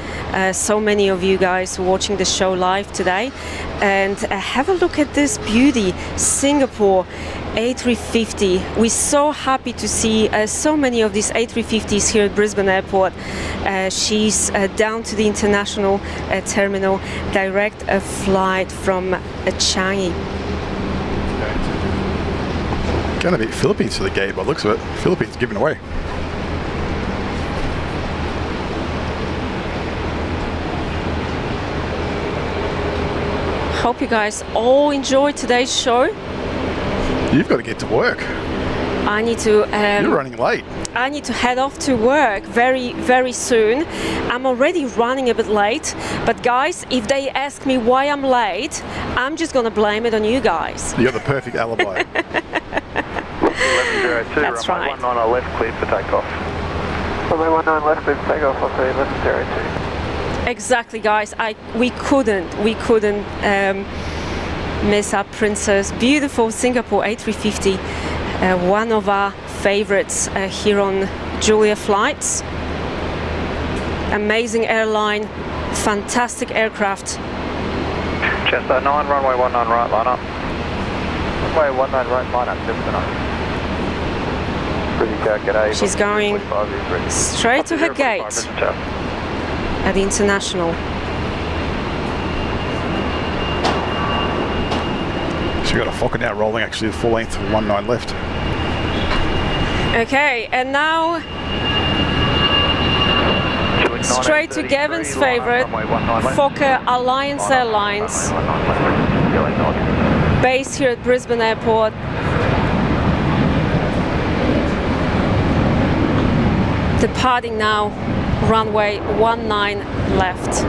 So many of you guys watching the show live today. And have a look at this beauty, Singapore A350. We're so happy to see so many of these A350s here at Brisbane Airport. She's down to the international terminal, direct flight from Changi. Gonna be Philippines to the gate by the looks of it. Philippines giving away. Hope you guys all enjoyed today's show. You've got to get to work. I need to. You're running late. I need to head off to work very, very soon. I'm already running a bit late, but guys, if they ask me why I'm late, I'm just gonna blame it on you guys. You got the perfect alibi. 1102, That's runway right. 19 left, cleared for takeoff. Runway 19 left, cleared for takeoff, I'll say 1102. Exactly, guys. We couldn't miss our princess. Beautiful Singapore A350, one of our favorites here on Julia flights. Amazing airline, fantastic aircraft. Chester 9, runway 19 right, line up. Runway 19 right, line up, just tonight. Brisbane Tower, g'day. She's going 45 is ready. straight to her gate Brisbane Tower. at the international. So you got a Fokker now rolling actually the full length of 19 left. Okay, and now straight to Gavin's favorite, Fokker Alliance Airlines, based here at Brisbane Airport. Departing now, runway 19 left.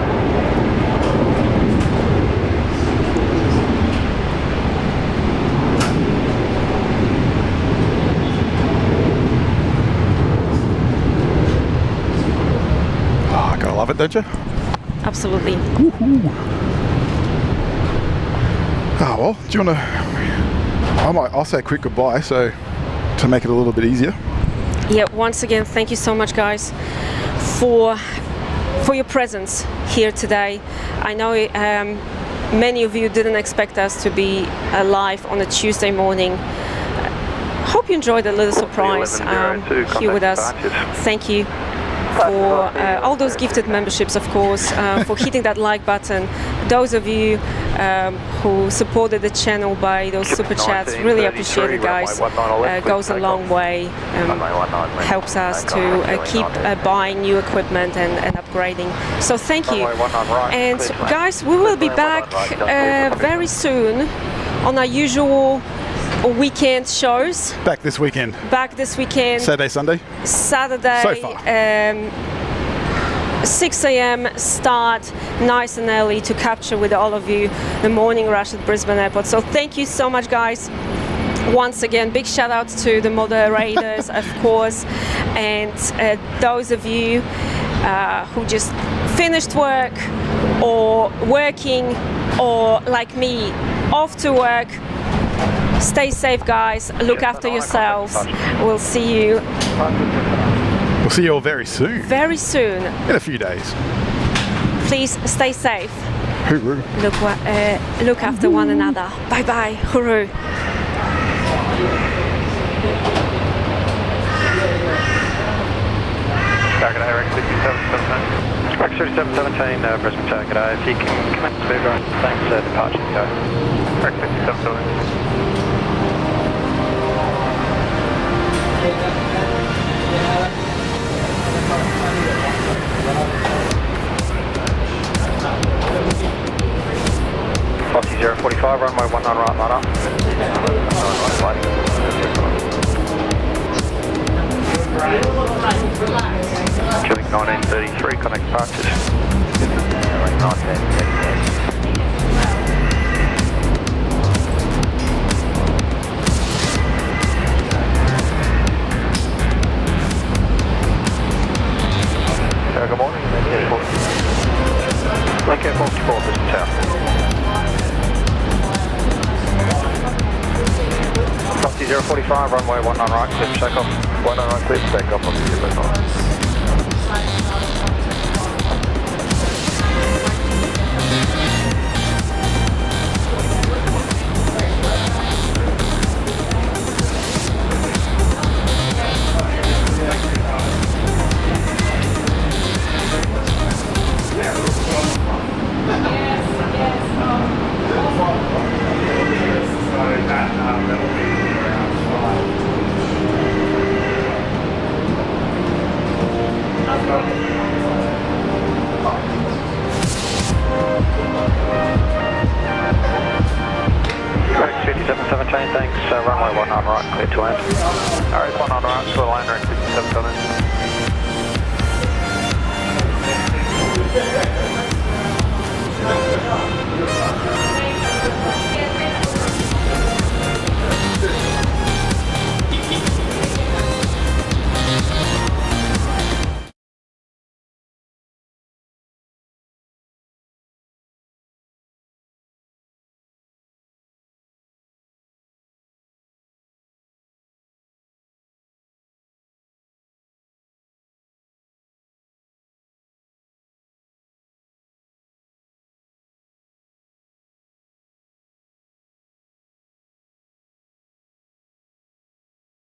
Love it, don't you? Absolutely. Oh well, do you want to? I'll say a quick goodbye, so to make it a little bit easier. Yeah. Once again, thank you so much, guys, for your presence here today. I know many of you didn't expect us to be live on a Tuesday morning. Hope you enjoyed the little surprise here with us. Thank you for all those gifted memberships, of course, for hitting that like button. Those of you who supported the channel by those super chats, really appreciate it, guys. Goes a long way, helps us to keep buying new equipment and upgrading. So thank you. And guys, we will be back very soon on our usual weekend shows. Back this weekend. Saturday, Sunday? Saturday. So far. 6 a.m. start, nice and early, to capture with all of you the morning rush at Brisbane Airport. So thank you so much, guys. Once again, big shout out to the moderators, of course, and those of you who just finished work or working, or like me, off to work. Stay safe, guys. Look after yourselves. We'll see you. We'll see you all very soon. Very soon. In a few days. Please stay safe. Hooroo. Look after one another. Bye bye. Hooroo. Target A, Rex 3717. Rex 3717, Brisbane Target A. If you can commence speed right, thanks, departure go. Rex 3717. Foxy 045, runway 19 right, line up. Queuing 1933, connect departures. 1933. Good morning, Link Airport. Link Airport 4, Brisbane South. Foxy 045, runway 19 right, clear for takeoff. 19 right, clear for takeoff on the 09. Rex 5717, thanks. Runway 19 right, clear to land. Alright, 19 right, to land, Rex 5717.